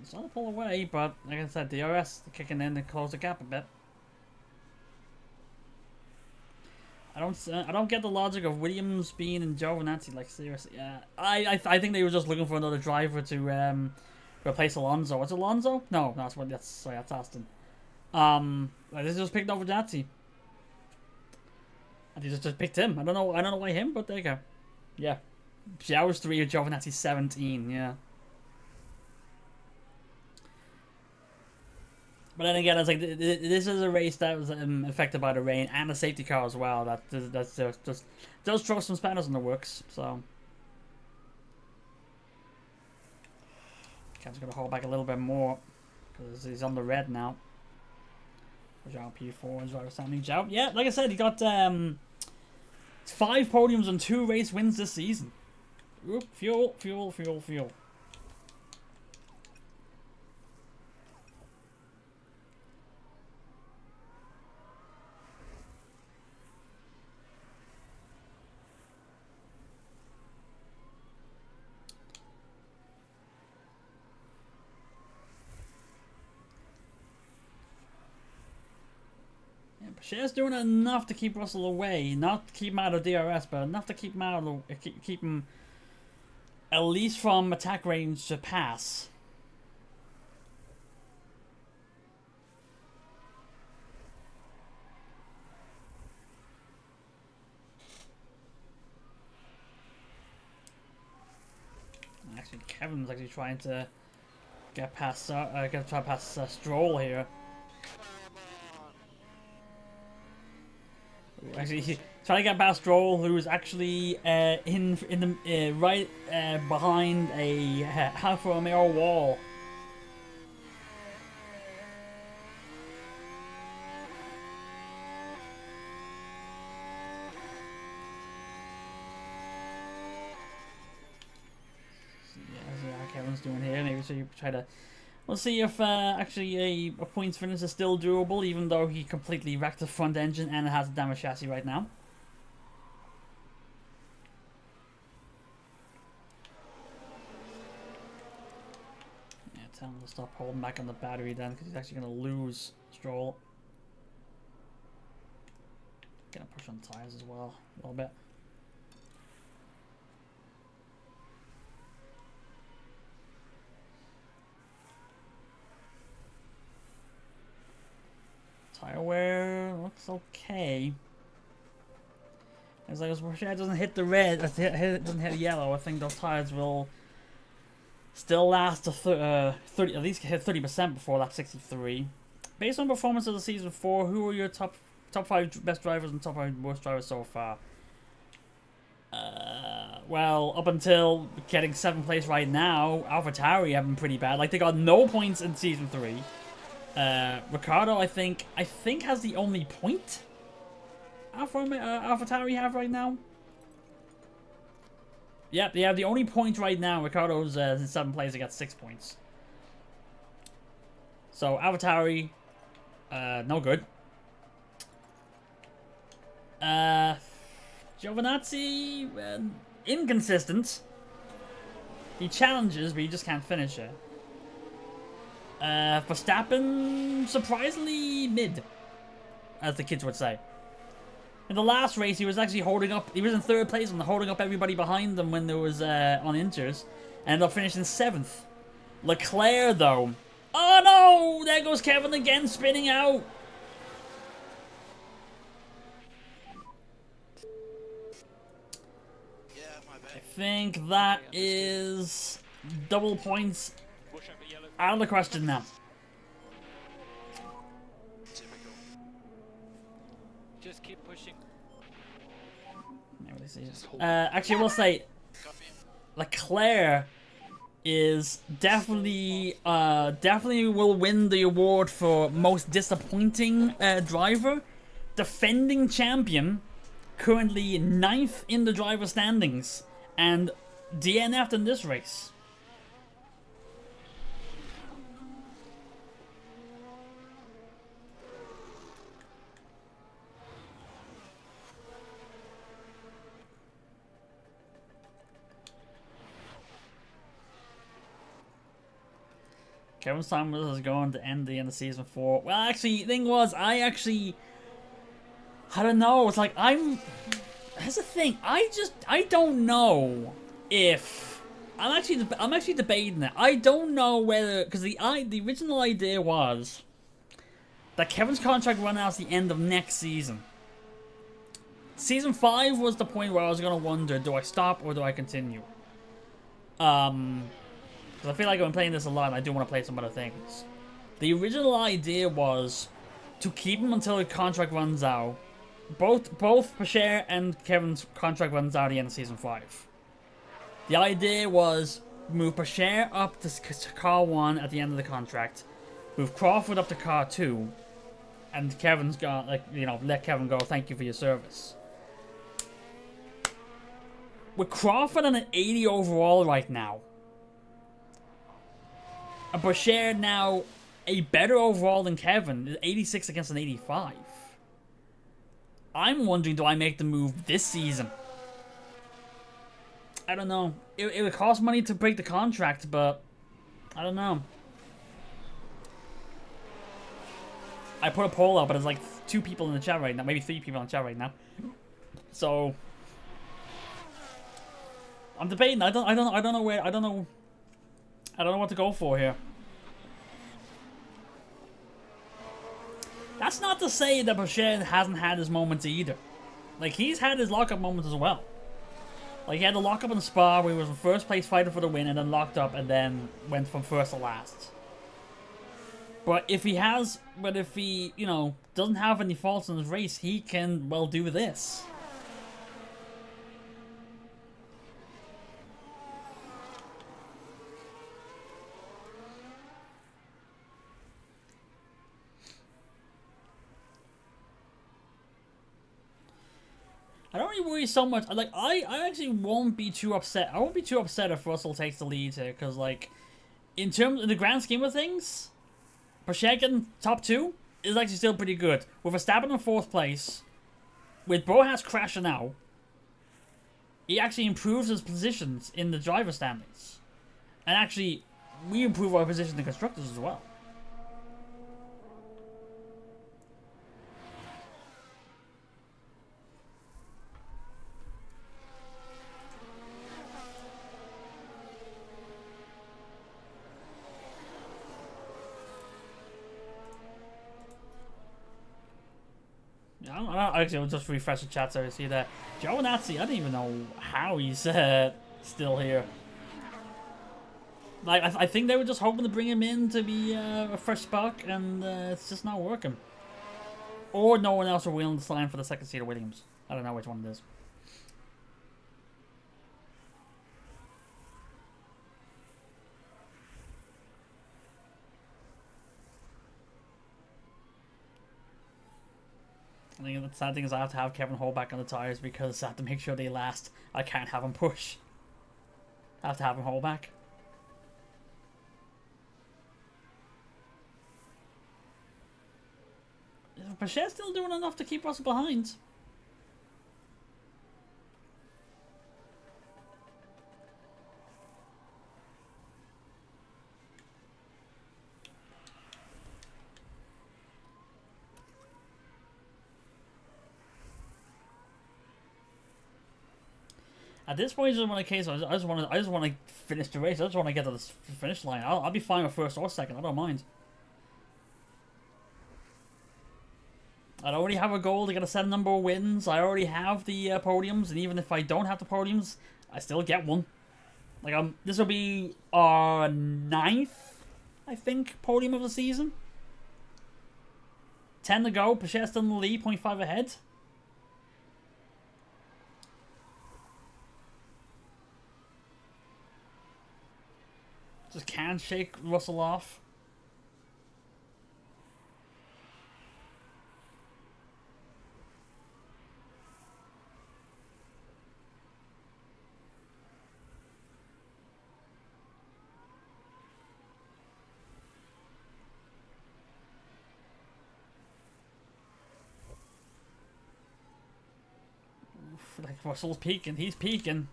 It's not a pull away, but like I said, DRS kicking in to close the gap a bit. I don't get the logic of Williams being in Giovinazzi. Like seriously, yeah. I think they were just looking for another driver to replace Alonso. What's Alonso? No, that's Aston. They just picked up Giovinazzi. And he just picked him. I don't know why him, but there you go. Yeah. Zhao's 3, Giovinazzi 17, yeah. But then again, it's like this is a race that was affected by the rain and the safety car as well. That just does throw some spanners in the works. So Cam's gonna hold back a little bit more. because he's on the red now. Zhao P4 and driver standing. Zhao, yeah, like I said, he got 5 podiums and 2 race wins this season. Oop, fuel. She's doing enough to keep Russell away, not to keep him out of DRS, but enough to keep him out of keep him at least from attack range to pass. Actually, Kevin's actually trying to get past Stroll here. Actually, he's trying to get past Stroll, who's actually in the right behind a Alfa Romeo wall. See how Kevin's doing here. Maybe so you try to. We'll see if actually a points finish is still doable, even though he completely wrecked the front engine and it has a damaged chassis right now. Yeah, tell him to stop holding back on the battery then, because he's actually going to lose Stroll. Gonna push on tires as well, a little bit. Tire wear looks okay. As long as it doesn't hit the red, doesn't hit the yellow, I think those tires will still last to 30, at least hit 30% before lap 63. Based on performance of the season 4, who are your top 5 best drivers and top 5 worst drivers so far? Well, up until getting 7th place right now, AlphaTauri have been pretty bad. Like, they got no points in season 3. Ricardo, I think has the only point AlphaTauri have right now. Yep, they have the only point right now. Ricardo's in 7th place. They got 6 points. So AlphaTauri, no good. Giovinazzi, inconsistent. He challenges, but he just can't finish it. Verstappen, surprisingly mid, as the kids would say. In the last race, he was actually holding up. He was in 3rd place and holding up everybody behind them when there was on inters. Ended up finishing 7th. Leclerc, though. Oh no! There goes Kevin again, spinning out. Yeah, my bad. I think that is double points out of the question now. Typical. Just keep pushing. Actually, I will say Coffee. Leclerc is definitely will win the award for most disappointing driver. Defending champion, currently 9th in the driver standings, and DNF'd in this race. Kevin's time with us is going to end the end of season 4. Well, actually, the thing was, I don't know. It's like, here's the thing. I don't know if I'm actually debating it. I don't know whether, because the original idea was that Kevin's contract run out at the end of next season. Season 5 was the point where I was gonna wonder, do I stop or do I continue? Because I feel like I've been playing this a lot and I do want to play some other things. The original idea was to keep him until his contract runs out. Both Pacher and Kevin's contract runs out at the end of season 5. The idea was move Pacher up to car 1 at the end of the contract. with Crawford up to car 2, and Kevin's gone, like, you know, let Kevin go, thank you for your service. With Crawford on an 80 overall right now, and Boucher now a better overall than Kevin, 86 against an 85. I'm wondering, do I make the move this season? I don't know. It would cost money to break the contract, but I don't know. I put a poll up, but there's like 2 people in the chat right now, maybe 3 people in the chat right now. So I'm debating. I don't know what to go for here. That's not to say that Boucher hasn't had his moments either. Like, he's had his lockup moments as well. Like, he had the lockup in Spa where he was in first place fighting for the win and then locked up and then went from first to last. But if he, you know, doesn't have any faults in his race, he can, well, do this. I don't really worry so much. Like, I actually won't be too upset. I won't be too upset if Russell takes the lead here, because, like, in the grand scheme of things, Boucher getting top 2 is actually still pretty good. With Verstappen in 4th place, with Boas crashing out, he actually improves his positions in the driver standings. And actually, we improve our position in the constructors as well. Actually, I'll just refresh the chat so I see that. Giovinazzi, I don't even know how he's still here. Like, I think they were just hoping to bring him in to be a fresh spark, and it's just not working. Or no one else are willing to sign for the second seat of Williams. I don't know which one it is. I think the sad thing is I have to have Kevin hold back on the tires because I have to make sure they last. I can't have him push. I have to have him hold back. Is Boucher still doing enough to keep us behind? At this point, I just want to finish the race. I just want to get to the finish line. I'll be fine with first or second. I don't mind. I already have a goal to get a set number of wins. I already have the podiums, and even if I don't have the podiums, I still get one. Like, this will be our 9th, I think, podium of the season. 10 to go. Boucher's still in the lead, 0.5 ahead. Just can't shake Russell off. Like, Russell's peaking. He's peaking.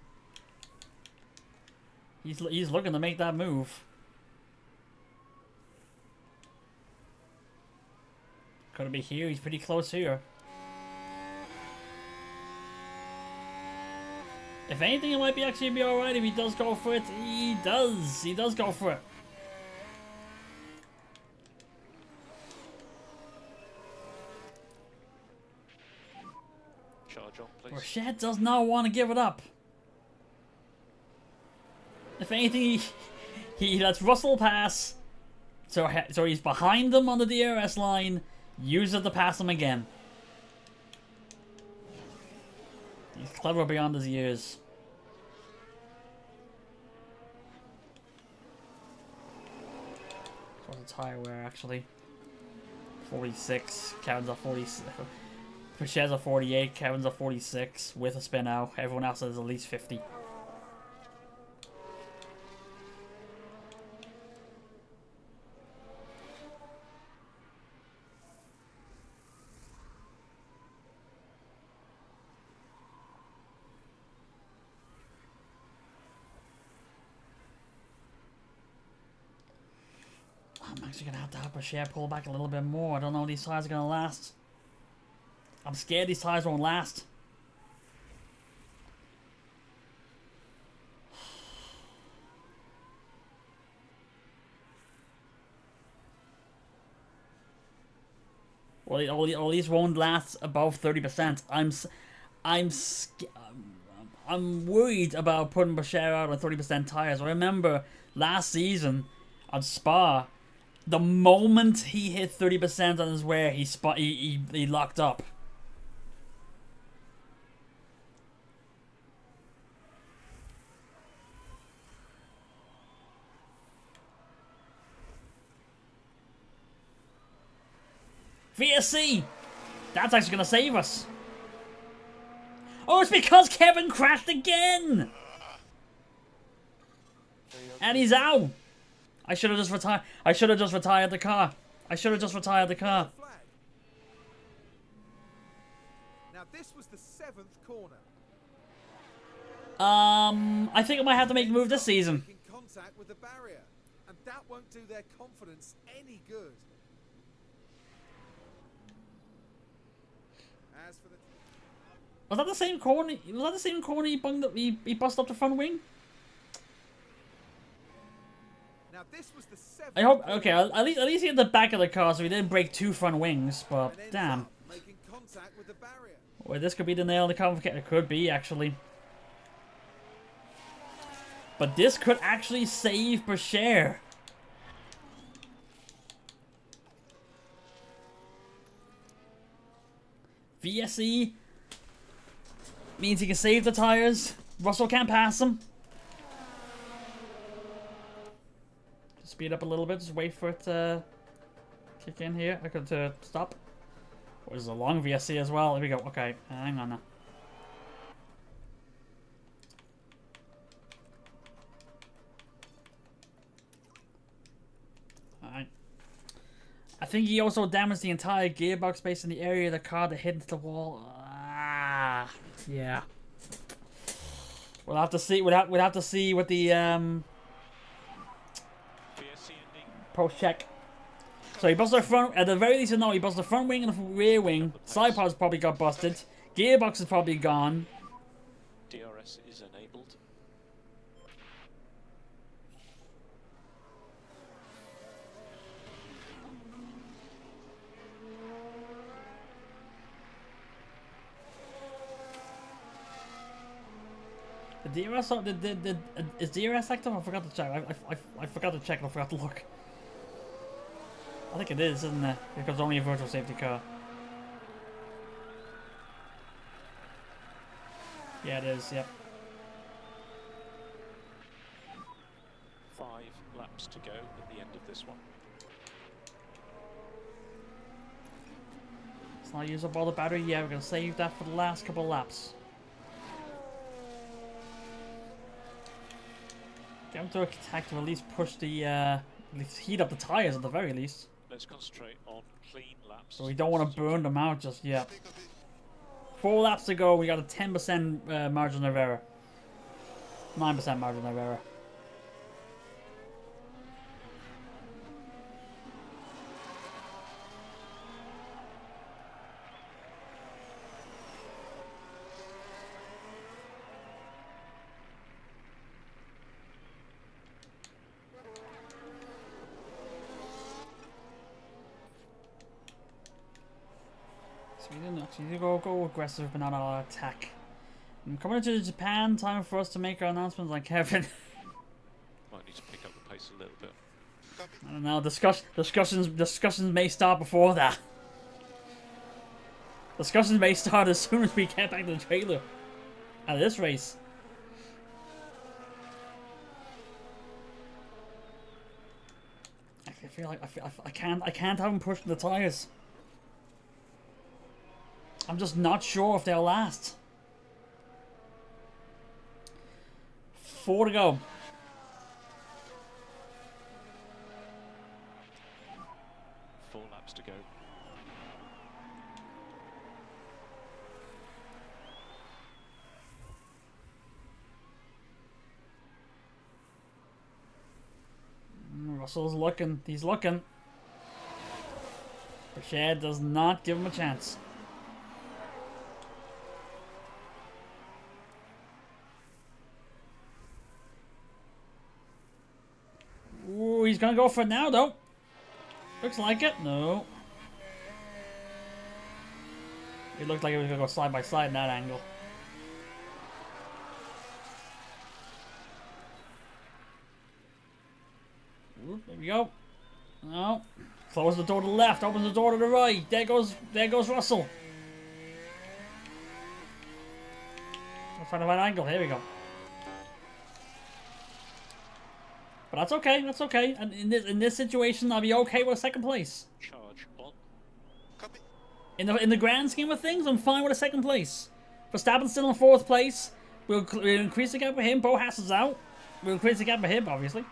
He's looking to make that move. Could it be here? He's pretty close here. If anything, it might be actually be alright if he does go for it. He does. He does go for it. Charge on, please. Rashad does not want to give it up. If anything, he lets Russell pass, so he's behind him on the DRS line, uses it to pass him again. He's clever beyond his years. the tire wear actually? 46. Kevin's at 46. Pichet's at 48. Kevin's at 46 with a spin out. Everyone else is at least 50. I'm actually going to have Pichet pull back a little bit more. I don't know if these tires are going to last. I'm scared these tires won't last. Well, these won't last above 30%. I'm worried about putting Bashir out on 30% tires. I remember last season on Spa, the moment he hit 30% on his wear, he locked up. VSC! That's actually gonna save us. Oh, it's because Kevin crashed again! And he's out! I should have just retired. I should have just retired the car. I should have just retired the car. Now this was the 7th corner. I think I might have to make the move this season. Making contact with the barrier, and that won't do their confidence any good. As for the Was that the same corner? Was that the same corner he bunged up? He busted up the front wing. now this was the 7th. I hope. Okay, at least he had the back of the car, so he didn't break 2 front wings. But and ends damn. up making contact with the barrier. Well, this could be the nail in the coffin. It could be actually. But this could actually save Bashir. VSE means he can save the tires. Russell can't pass him. Just speed up a little bit. Just wait for it to kick in here. I could stop. Oh, this is a long VSE as well. There we go. Okay, hang on now. Alright. I think he also damaged the entire gearbox space in the area of the car that hit into the wall. Ah, yeah. We'll have to see. We'll have to see what the post check. So he busted the front. At the very least, no, he busted the front wing and the rear wing. Side pods probably got busted. Gearbox is probably gone. DRS is enabled. The DRS, is DRS active? I forgot to check. I forgot to check and I forgot to look. I think it is, isn't it? Because it's only a virtual safety car. Yeah, it is, yep. 5 laps to go at the end of this one. Let's not use up all the battery. Yeah, we're going to save that for the last couple of laps. Get him to attack to at least push the, at least heat up the tires at the very least. Let's concentrate on clean laps. So we don't want to burn them out just yet. 4 laps to go, we got a 10% margin of error. 9% margin of error. So you go aggressive but not all attack. And coming into Japan, time for us to make our announcements like Kevin. Might need to pick up the pace a little bit. I don't know, discussions may start before that. Discussions may start as soon as we get back to the trailer. Out of this race. feel like I can't have him pushing the tires. I'm just not sure if they'll last. 4 to go. Four laps to go. Russell's looking. He's looking. Bashad does not give him a chance. Ooh, he's gonna go for it now, though. Looks like it. No. It looked like it was gonna go side by side in that angle. Ooh, there we go. No. Close the door to the left. Opens the door to the right. There goes Russell. Let's find the right angle. Here we go. But that's okay. That's okay. And in this situation, I'll be okay with a second place. Charge on. Copy. In the grand scheme of things, I'm fine with a second place. Verstappen's still in 4th place. We'll increase the gap with him. Haas is out. We'll increase the gap with him, obviously.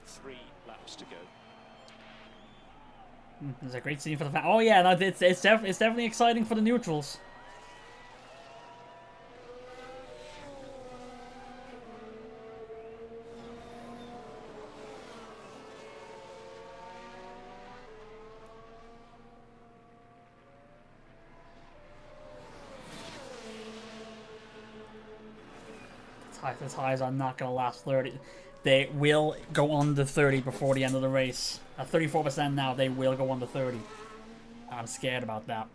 3 laps to go. There's a great scene for the fan. Oh yeah, no, it's definitely exciting for the neutrals. The tires are not going to last 30. They will go under 30 before the end of the race. At 34% now, they will go under 30. I'm scared about that.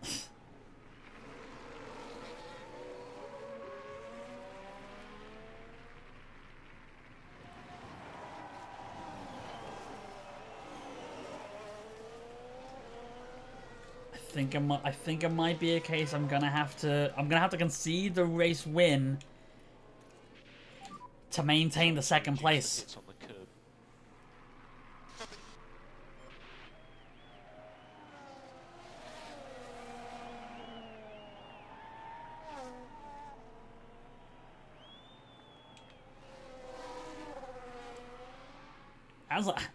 I think it might be a case I'm gonna have to concede the race win to maintain the second place. It's on the curb.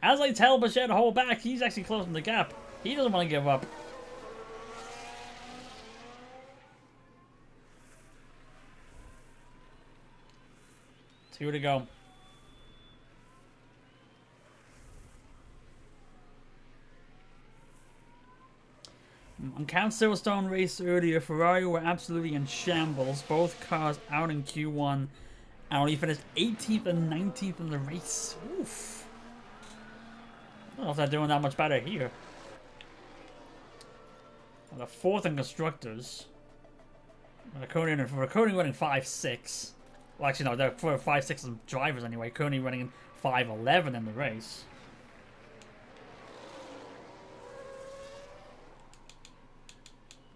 As I tell Bashad to hold back, he's actually closing the gap. He doesn't want to give up. Two to go. On Count Silverstone race earlier, Ferrari were absolutely in shambles. Both cars out in Q1. And only finished 18th and 19th in the race. Oof. I don't know if they're doing that much better here. Well, they're 4th in constructors. Recording running 5-6. Well, actually, no, they're 5-6 in drivers anyway. Currently running in 5-11 in the race.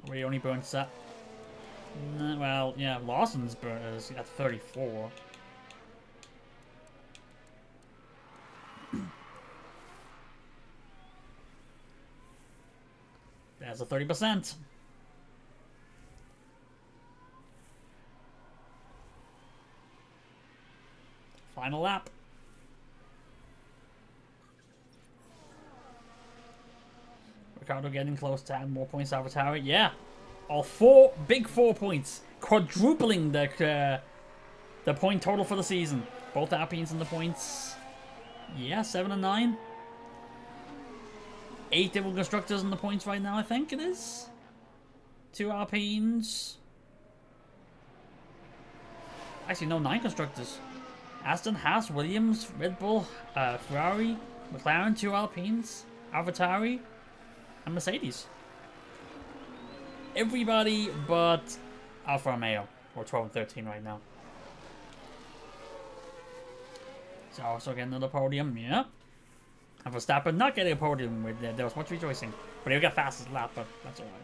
Where he only burns that. Well, yeah, Lawson's is at 34. There's a 30%. Final lap. Ricardo getting close to add more points to AlphaTauri. Yeah. All big 4 points. Quadrupling the point total for the season. Both Alpines in the points. Yeah, 7 and 9. 8 different constructors in the points right now, I think it is. 2 Alpines. Actually, no, 9 constructors. Aston, Haas, Williams, Red Bull, Ferrari, McLaren, 2 Alpines, AlphaTauri, and Mercedes. Everybody but Alfa Romeo. We're 12 and 13 right now. So also getting another podium, yeah. And Verstappen not getting a podium, there was much rejoicing. But he'll get fastest lap, but that's alright.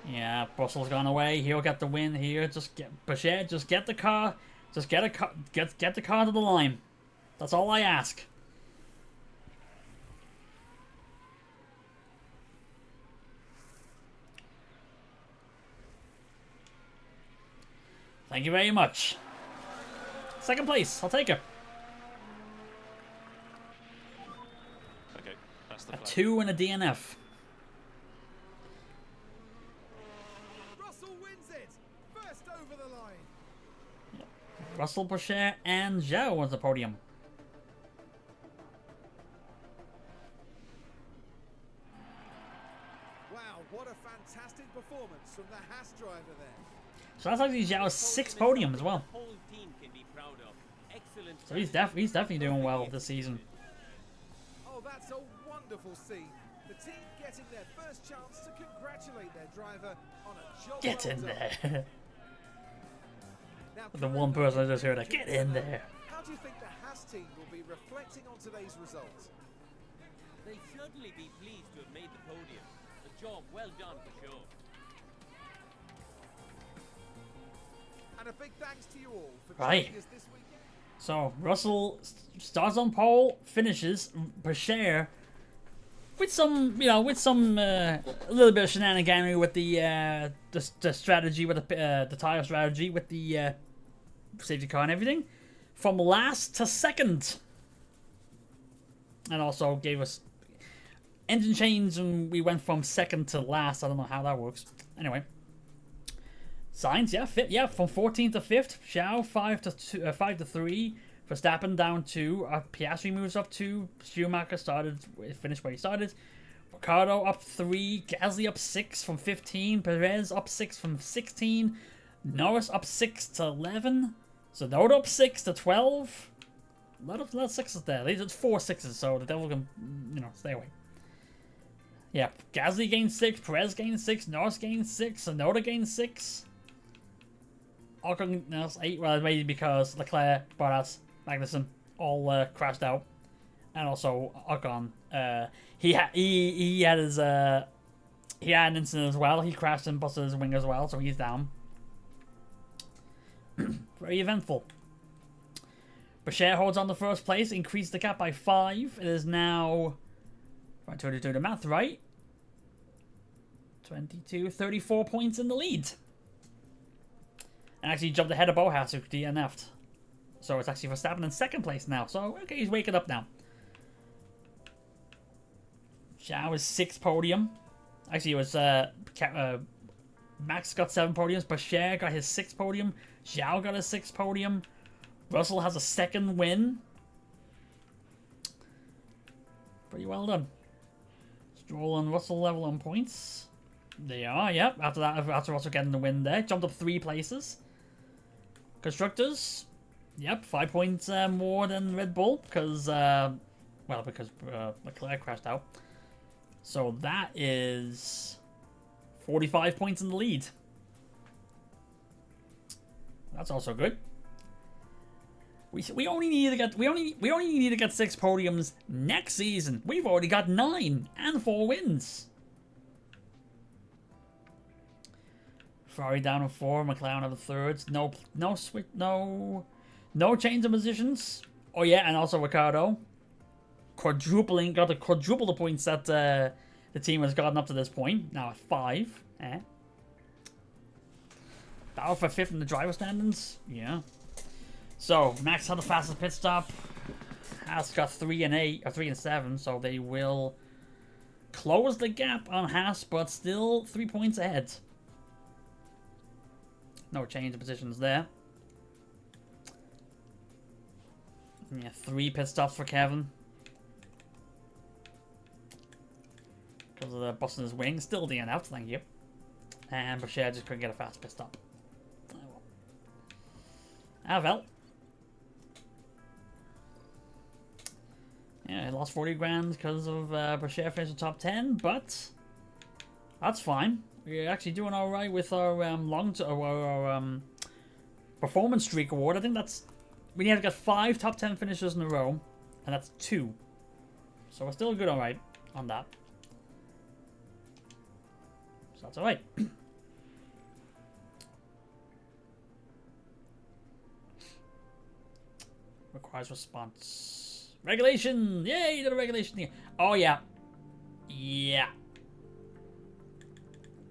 Yeah, Brussels gone away. He'll get the win here. Just get Bashad, just get the car. Just get the car to the line. That's all I ask. Thank you very much. Second place, I'll take it. Okay, that's the A flag. 2 and a DNF. Russell wins it. First over the line. Russell, Boucher, and Zhao on the podium. Wow, what a fantastic performance from the Haas driver there. So that's actually Zhao's 6th podium as well. The whole team can be proud of. Excellent. So he's definitely doing well this season. Oh, that's a wonderful scene. The team getting their first chance to congratulate their driver on a job Get well in done. there. Now, The one person I just heard that. Get in there. How do you think the Haas team will be reflecting on today's results? They'd certainly be pleased to have made the podium. A job well done for sure. And a big thanks to you all for Right. joining us this weekend. So Russell starts on pole, finishes Boucher with some, a little bit of shenaniganery with the strategy, with the tire strategy, with the safety car and everything, from last to second, and also gave us engine change, and we went from second to last. I don't know how that works. Anyway. Sainz, from 14th to 5th. Zhao 5 to 3. Verstappen down 2. Piastri moves up 2. Schumacher finished where he started. Ricciardo up 3. Gasly up 6 from 15. Perez up 6 from 16. Norris up 6 to 11. Tsunoda up 6 to 12. A lot of sixes there. These are 4 sixes, so the devil can, stay away. Yeah, Gasly gained 6. Perez gained 6. Norris gained 6. Tsunoda gained 6. Ocon, that's 8, well, maybe because Leclerc, Bottas, Magnussen all crashed out, and also Ocon, he had his he had an incident as well. He crashed and busted his wing as well, so he's down. Very eventful. Boucher holds on the first place, increased the gap by 5. It is now, right, to do the math right, 34 points in the lead. And actually jumped ahead of Haas, who DNF'd. So it's actually Verstappen in second place now. So, okay, he's waking up now. Zhao is 6th podium. Actually, it was Max got 7 podiums. Boucher got his 6th podium. Zhao got his 6th podium. Russell has a 2nd win. Pretty well done. Stroll and Russell level on points. They are, yep. After that, after Russell getting the win there. Jumped up 3 places. Constructors, yep, 5 points more than Red Bull because Leclerc crashed out. So that is 45 points in the lead. That's also good. We only need to get 6 podiums next season. We've already got 9 and 4 wins. Ferrari down in 4, McLaren at the 3rd. No change in positions. Oh yeah, and also Ricciardo got to quadruple the points that the team has gotten up to this point. Now at 5. Battle for 5th in the driver standings. Yeah. So Max had the fastest pit stop. Haas got 3 and 8 or 3 and 7, so they will close the gap on Haas, but still 3 points ahead. No change in positions there. Yeah, 3 pit stops for Kevin. Because of the busting his wing. Still DNF, thank you. And Boucher just couldn't get a fast pit stop. Ah well. Yeah, he lost 40 grand because of Boucher finishing top 10, but that's fine. We're actually doing all right with our performance streak award. I think we have got 5 top 10 finishes in a row, and that's 2. So we're still good, all right, on that. So that's all right. Car's response. Regulation! Yay, you did a regulation here. Oh, yeah. Yeah.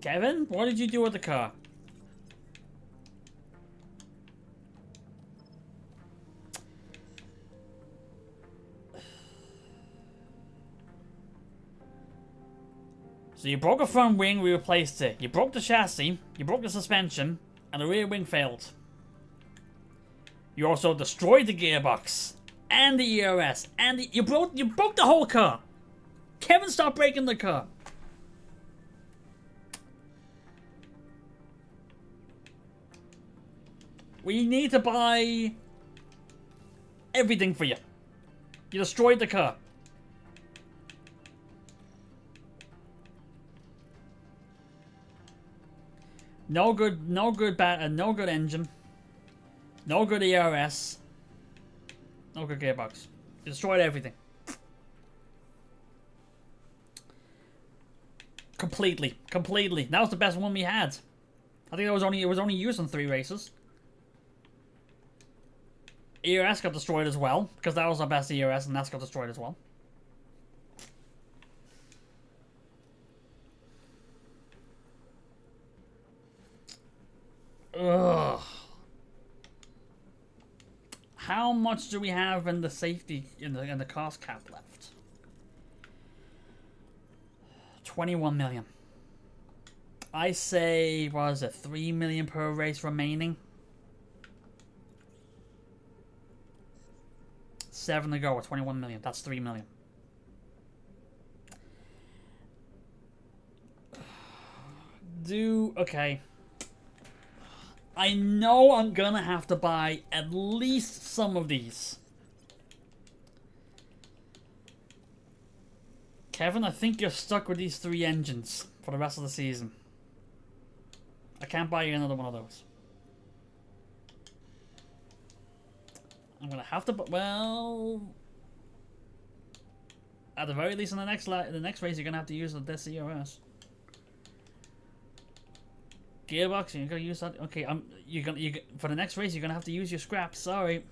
Kevin, what did you do with the car? So you broke a front wing, we replaced it. You broke the chassis, you broke the suspension, and the rear wing failed. You also destroyed the gearbox, and the ERS, and you broke the whole car. Kevin, stop breaking the car. We need to buy everything for you. You destroyed the car. No good engine. No good ERS. No good gearbox. You destroyed everything. Completely. That was the best one we had. I think it was only used in 3 races. ERS got destroyed as well, because that was our best ERS, and that's got destroyed as well. Ugh. How much do we have in the safety in the cost cap left? 21 million. I say, what is it, 3 million per race remaining? 7 to go with 21 million. That's 3 million. Okay. I know I'm gonna have to buy at least some of these. Kevin, I think you're stuck with these 3 engines for the rest of the season. I can't buy you another one of those. I'm gonna have to, well, at the very least in the next race, you're gonna have to use the CRS. Gearbox, you're gonna use that. Okay, for the next race, you're gonna have to use your scraps. Sorry,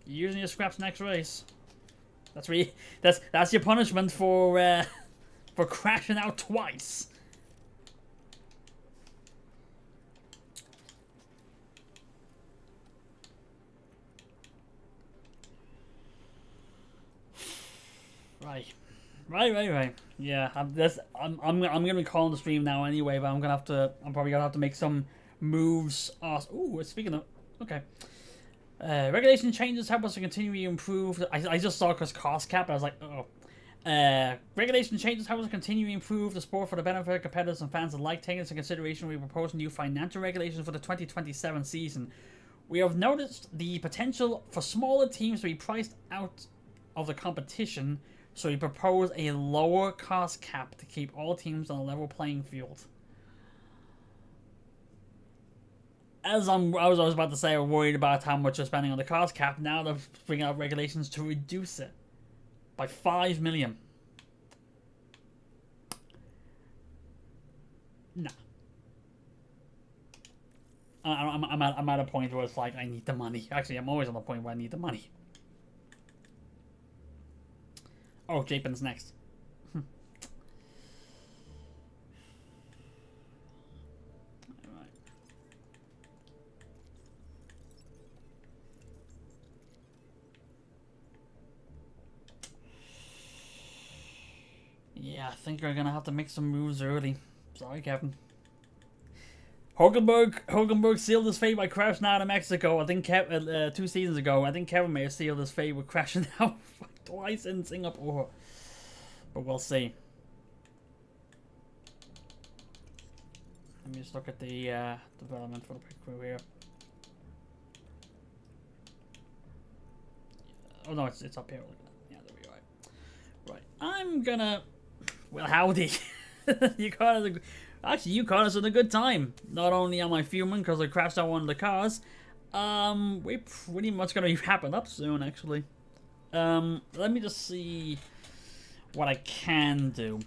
you're using your scraps next race. That's your punishment for crashing out twice. Right. Yeah, I'm gonna be calling the stream now anyway, but I'm probably gonna have to make some moves. Ooh, speaking of, okay. Regulation changes help us to continue to improve. I just saw Chris cost cap, and I was like, oh. Regulation changes help us to continue to improve the sport for the benefit of competitors and fans alike. Taking into consideration, we propose new financial regulations for the 2027 season. We have noticed the potential for smaller teams to be priced out of the competition, so we propose a lower cost cap to keep all teams on a level playing field. As I was about to say, I'm worried about how much they're spending on the cost cap. Now they're bringing out regulations to reduce it by 5 million. Nah. I'm at a point where it's like, I need the money. Actually, I'm always on the point where I need the money. Oh, Japin's next. Alright. Yeah, I think we're gonna have to make some moves early. Sorry, Kevin. Hulkenberg sealed his fate by crashing out of Mexico. I think 2 seasons ago. I think Kevin may have sealed his fate with crashing out twice in Singapore, but we'll see. Let me just look at the development for the pit crew here. Oh no, it's up here. Look at that. Yeah, there we go. Right, I'm gonna. Well, howdy. You caught us at a good time. Not only am I fuming because I crashed out one of the cars, we're pretty much gonna be wrapping up soon, actually. Let me just see what I can do.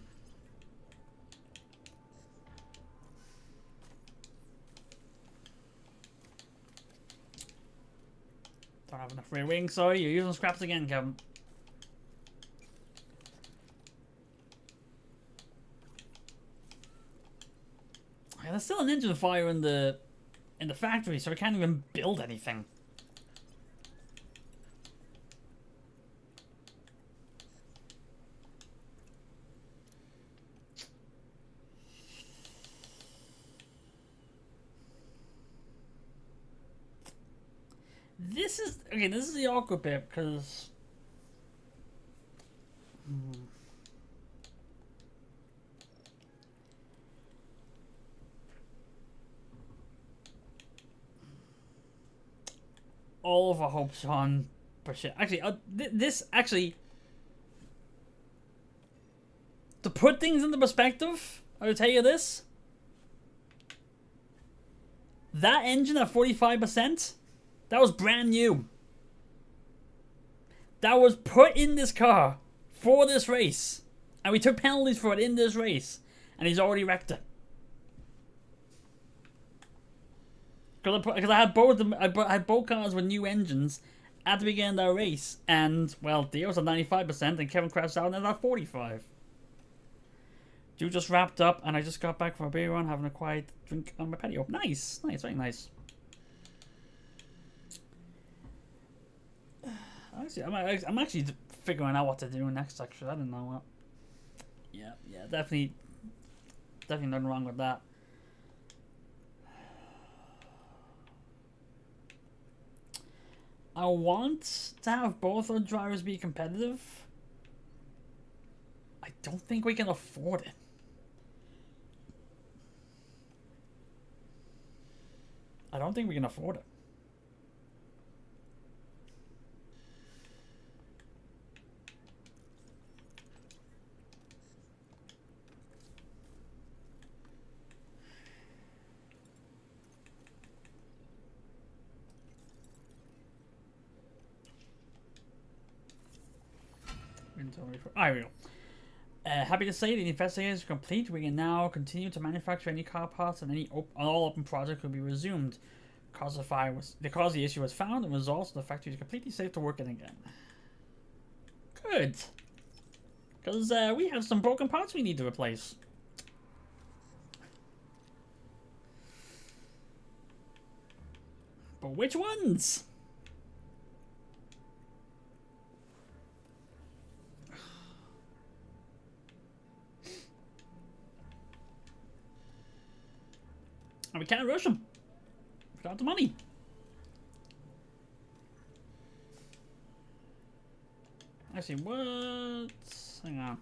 Enough rear wing, sorry, you're using scraps again, Kevin. Yeah, there's still an engine fire in the factory, so we can't even build anything. This is okay. This is the awkward bit because all of our hopes on Porsche. Actually, this actually to put things into perspective, I will tell you this: that engine at 45%, that was brand new. That was put in this car for this race, and we took penalties for it in this race, and he's already wrecked it. Because I had both cars with new engines at the beginning of that race, and well, Dio's at 95%, and Kevin crashed out and at 45. Dude just wrapped up, and I just got back from a beer run, having a quiet drink on my patio. Nice, nice, very nice. Actually, I'm actually figuring out what to do next. Actually, I don't know what. Yeah, definitely nothing wrong with that. I want to have both our drivers be competitive. I don't think we can afford it. I don't think we can afford it. Here we go. Happy to say the investigation is complete. We can now continue to manufacture any car parts and all open projects will be resumed. Because the issue was found and resolved, so the factory is completely safe to work in again. Good. Because we have some broken parts we need to replace. But which ones? And we can't rush them. Without the money. Actually, what? Hang on.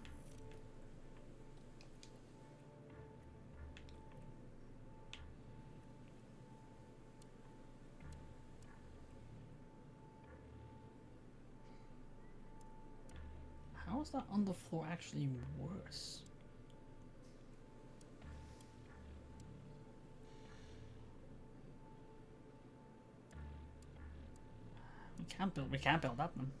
How is that underfloor actually worse? We can't build that then.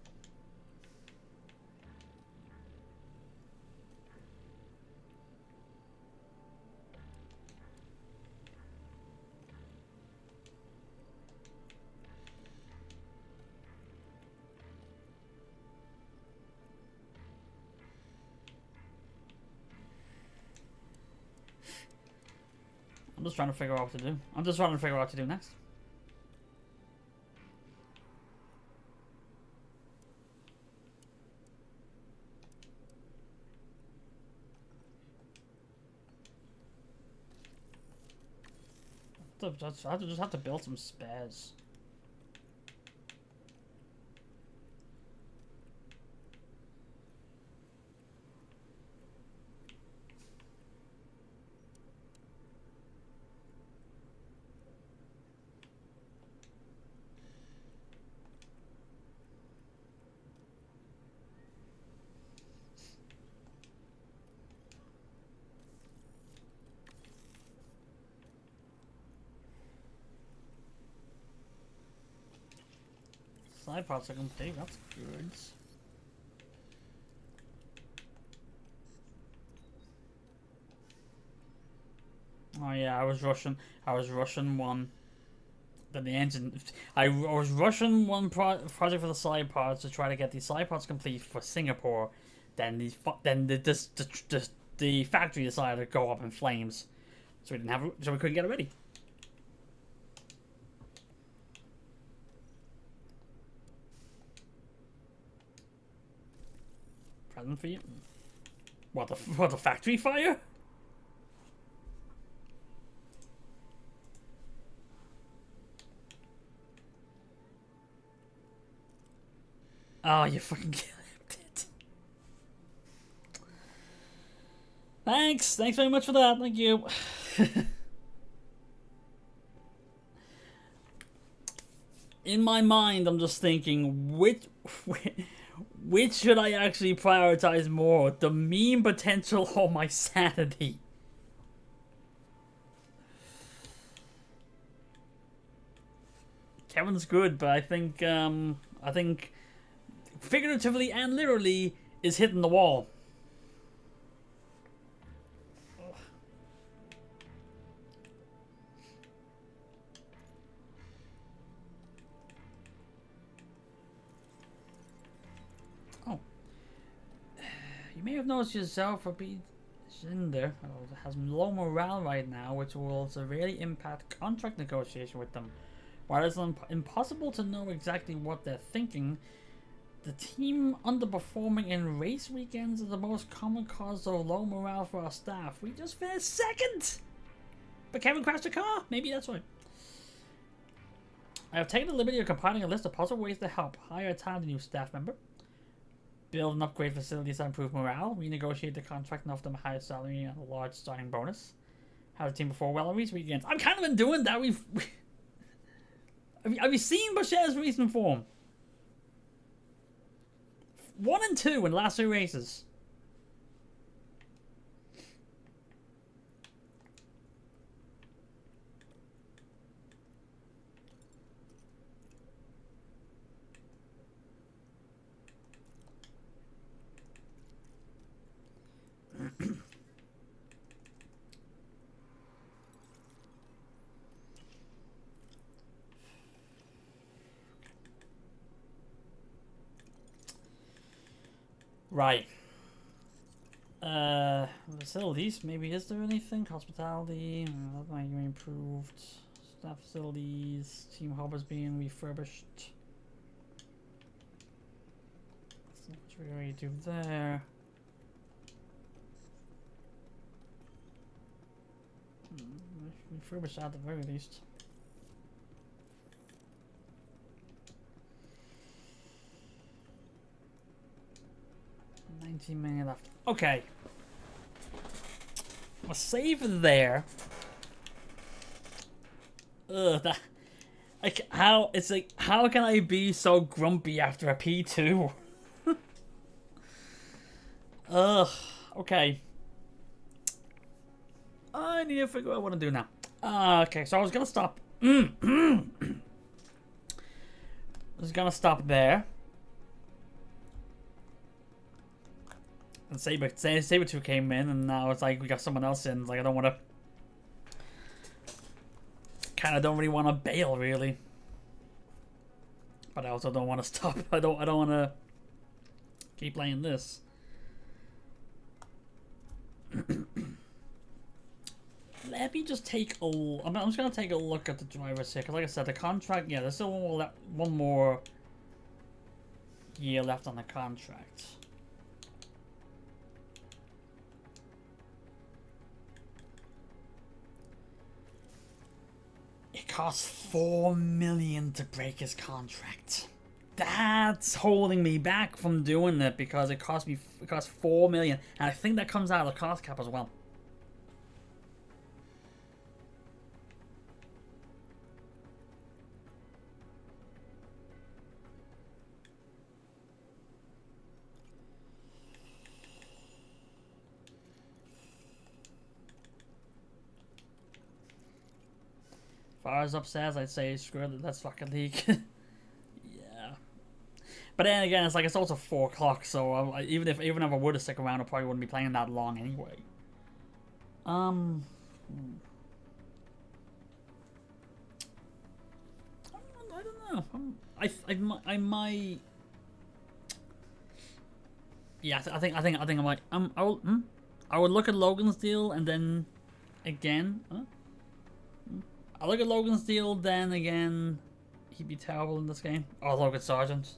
I'm just trying to figure out what to do. I'm just trying to figure out what to do next. I just have to build some spares. Side parts are complete, that's good. Oh yeah, I was rushing one. Then the engine. I was rushing one project for the side pods to try to get the side pods complete for Singapore. Then the factory decided to go up in flames, so we couldn't get it ready. Present for you. What the factory fire? Oh, you fucking killed it. Thanks very much for that. Thank you. In my mind, I'm just thinking, which should I actually prioritize more? The meme potential or my sanity? Kevin's good, but I think figuratively and literally is hitting the wall. Oh. You may have noticed yourself a bit in there. It has low morale right now, which will severely impact contract negotiation with them. While it's impossible to know exactly what they're thinking, the team underperforming in race weekends is the most common cause of low morale for our staff. We just finished second! But Kevin crashed a car? Maybe that's why. I have taken the liberty of compiling a list of possible ways to help. Hire a talented new staff member. Build and upgrade facilities that improve morale. Renegotiate the contract and offer them a higher salary and a large starting bonus. Have the team perform well on race weekends. I've kind of been doing that. Have you seen Boucher's recent form? 1 and 2 in the last 2 races. Right. Facilities. Maybe is there anything? Hospitality. That might be improved. Staff facilities. Team hub is being refurbished. That's not what we already do there. Refurbish at the very least. $19 million left. Okay. I'll save there. Ugh, that. Like, how. It's like, how can I be so grumpy after a P2? Ugh. Okay. I need to figure out what to do now. Okay, so I was gonna stop. I was gonna stop there. And Saber 2 came in, and now it's like we got someone else in. It's like I don't want to. Kind of don't really want to bail, really. But I also don't want to stop. I don't want to keep playing this. Let me just take a. I'm just gonna take a look at the drivers here, because like I said, the contract. Yeah, there's still one more year left on the contract. It costs $4 million to break his contract. That's holding me back from doing it because it costs $4 million, and I think that comes out of the cost cap as well. Far as upstairs, I'd say screw it, let's fucking league. Yeah. But then again, it's like it's also 4 o'clock, so even if I would have stuck around, I probably wouldn't be playing that long anyway. I might. Yeah, I think I might. I would look at Logan's deal and then again. I look at Logan's deal, then again, he'd be terrible in this game. Oh, Logan Sargent.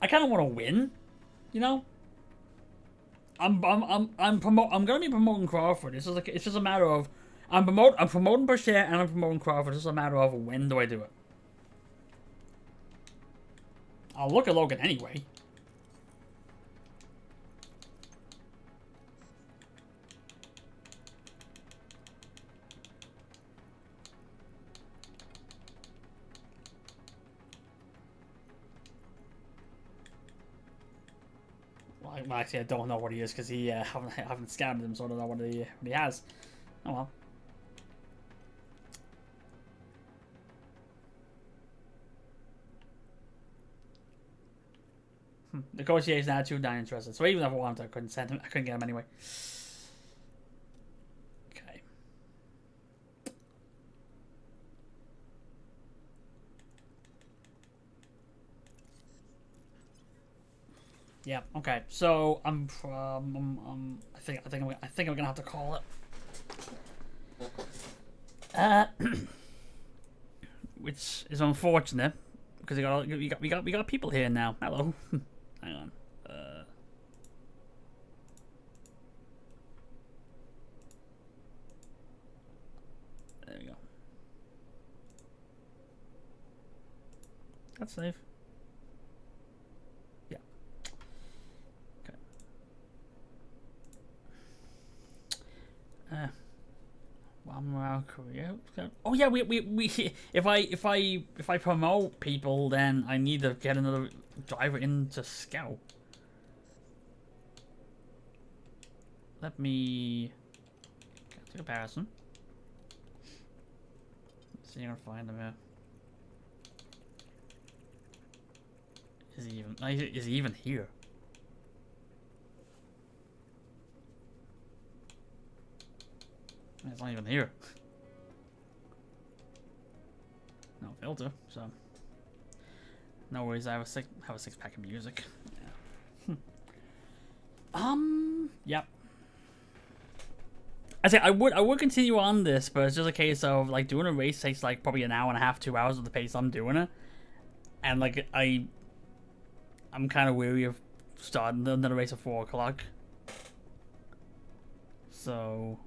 I kind of want to win, you know. I'm gonna be promoting Crawford. It's just a matter of I'm promoting Boucher and I'm promoting Crawford. It's just a matter of when do I do it. I'll look at Logan anyway. Well, actually, I don't know what he is because I haven't scanned him, so I don't know what he has. Oh well. Negotiation attitude, not interested. So even if I wanted, I couldn't send him. I couldn't get him anyway. Okay. Yeah. Okay. So I think I'm gonna have to call it. Which is unfortunate because we got people here now. Hello. Hang on. There we go. That's safe. Yeah. Okay. One more career. Oh yeah, we if I promote people, then I need to get another driver into scout. Let me get the comparison. Let's see if I can find him here. Is he even here? It's not even here. No filter, so no worries. I have a six pack of music. Yeah. Yep. I say I would continue on this, but it's just a case of like doing a race takes like probably an hour and a half, 2 hours of the pace I'm doing it, and like I'm kind of weary of starting another race at 4 o'clock. So.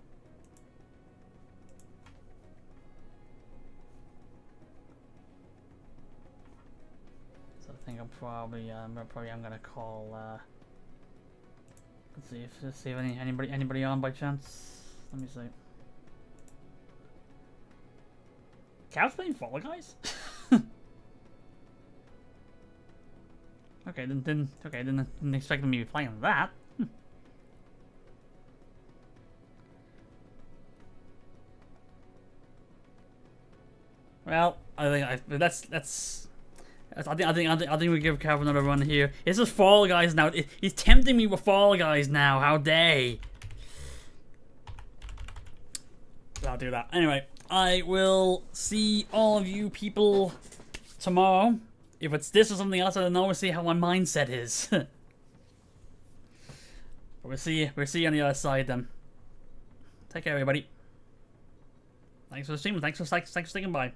I think I'm probably I'm gonna call. Let's see if anybody on by chance. Let me see. Cavs playing Fall Guys? Okay, didn't expect them to be playing that. Well, I think we give Cav another run here. This is Fall Guys now. He's tempting me with Fall Guys now. How dare! I'll do that. Anyway, I will see all of you people tomorrow. If it's this or something else, I don't know. We'll see how my mindset is. But we'll see you on the other side then. Take care, everybody. Thanks for streaming. Thanks for sticking by.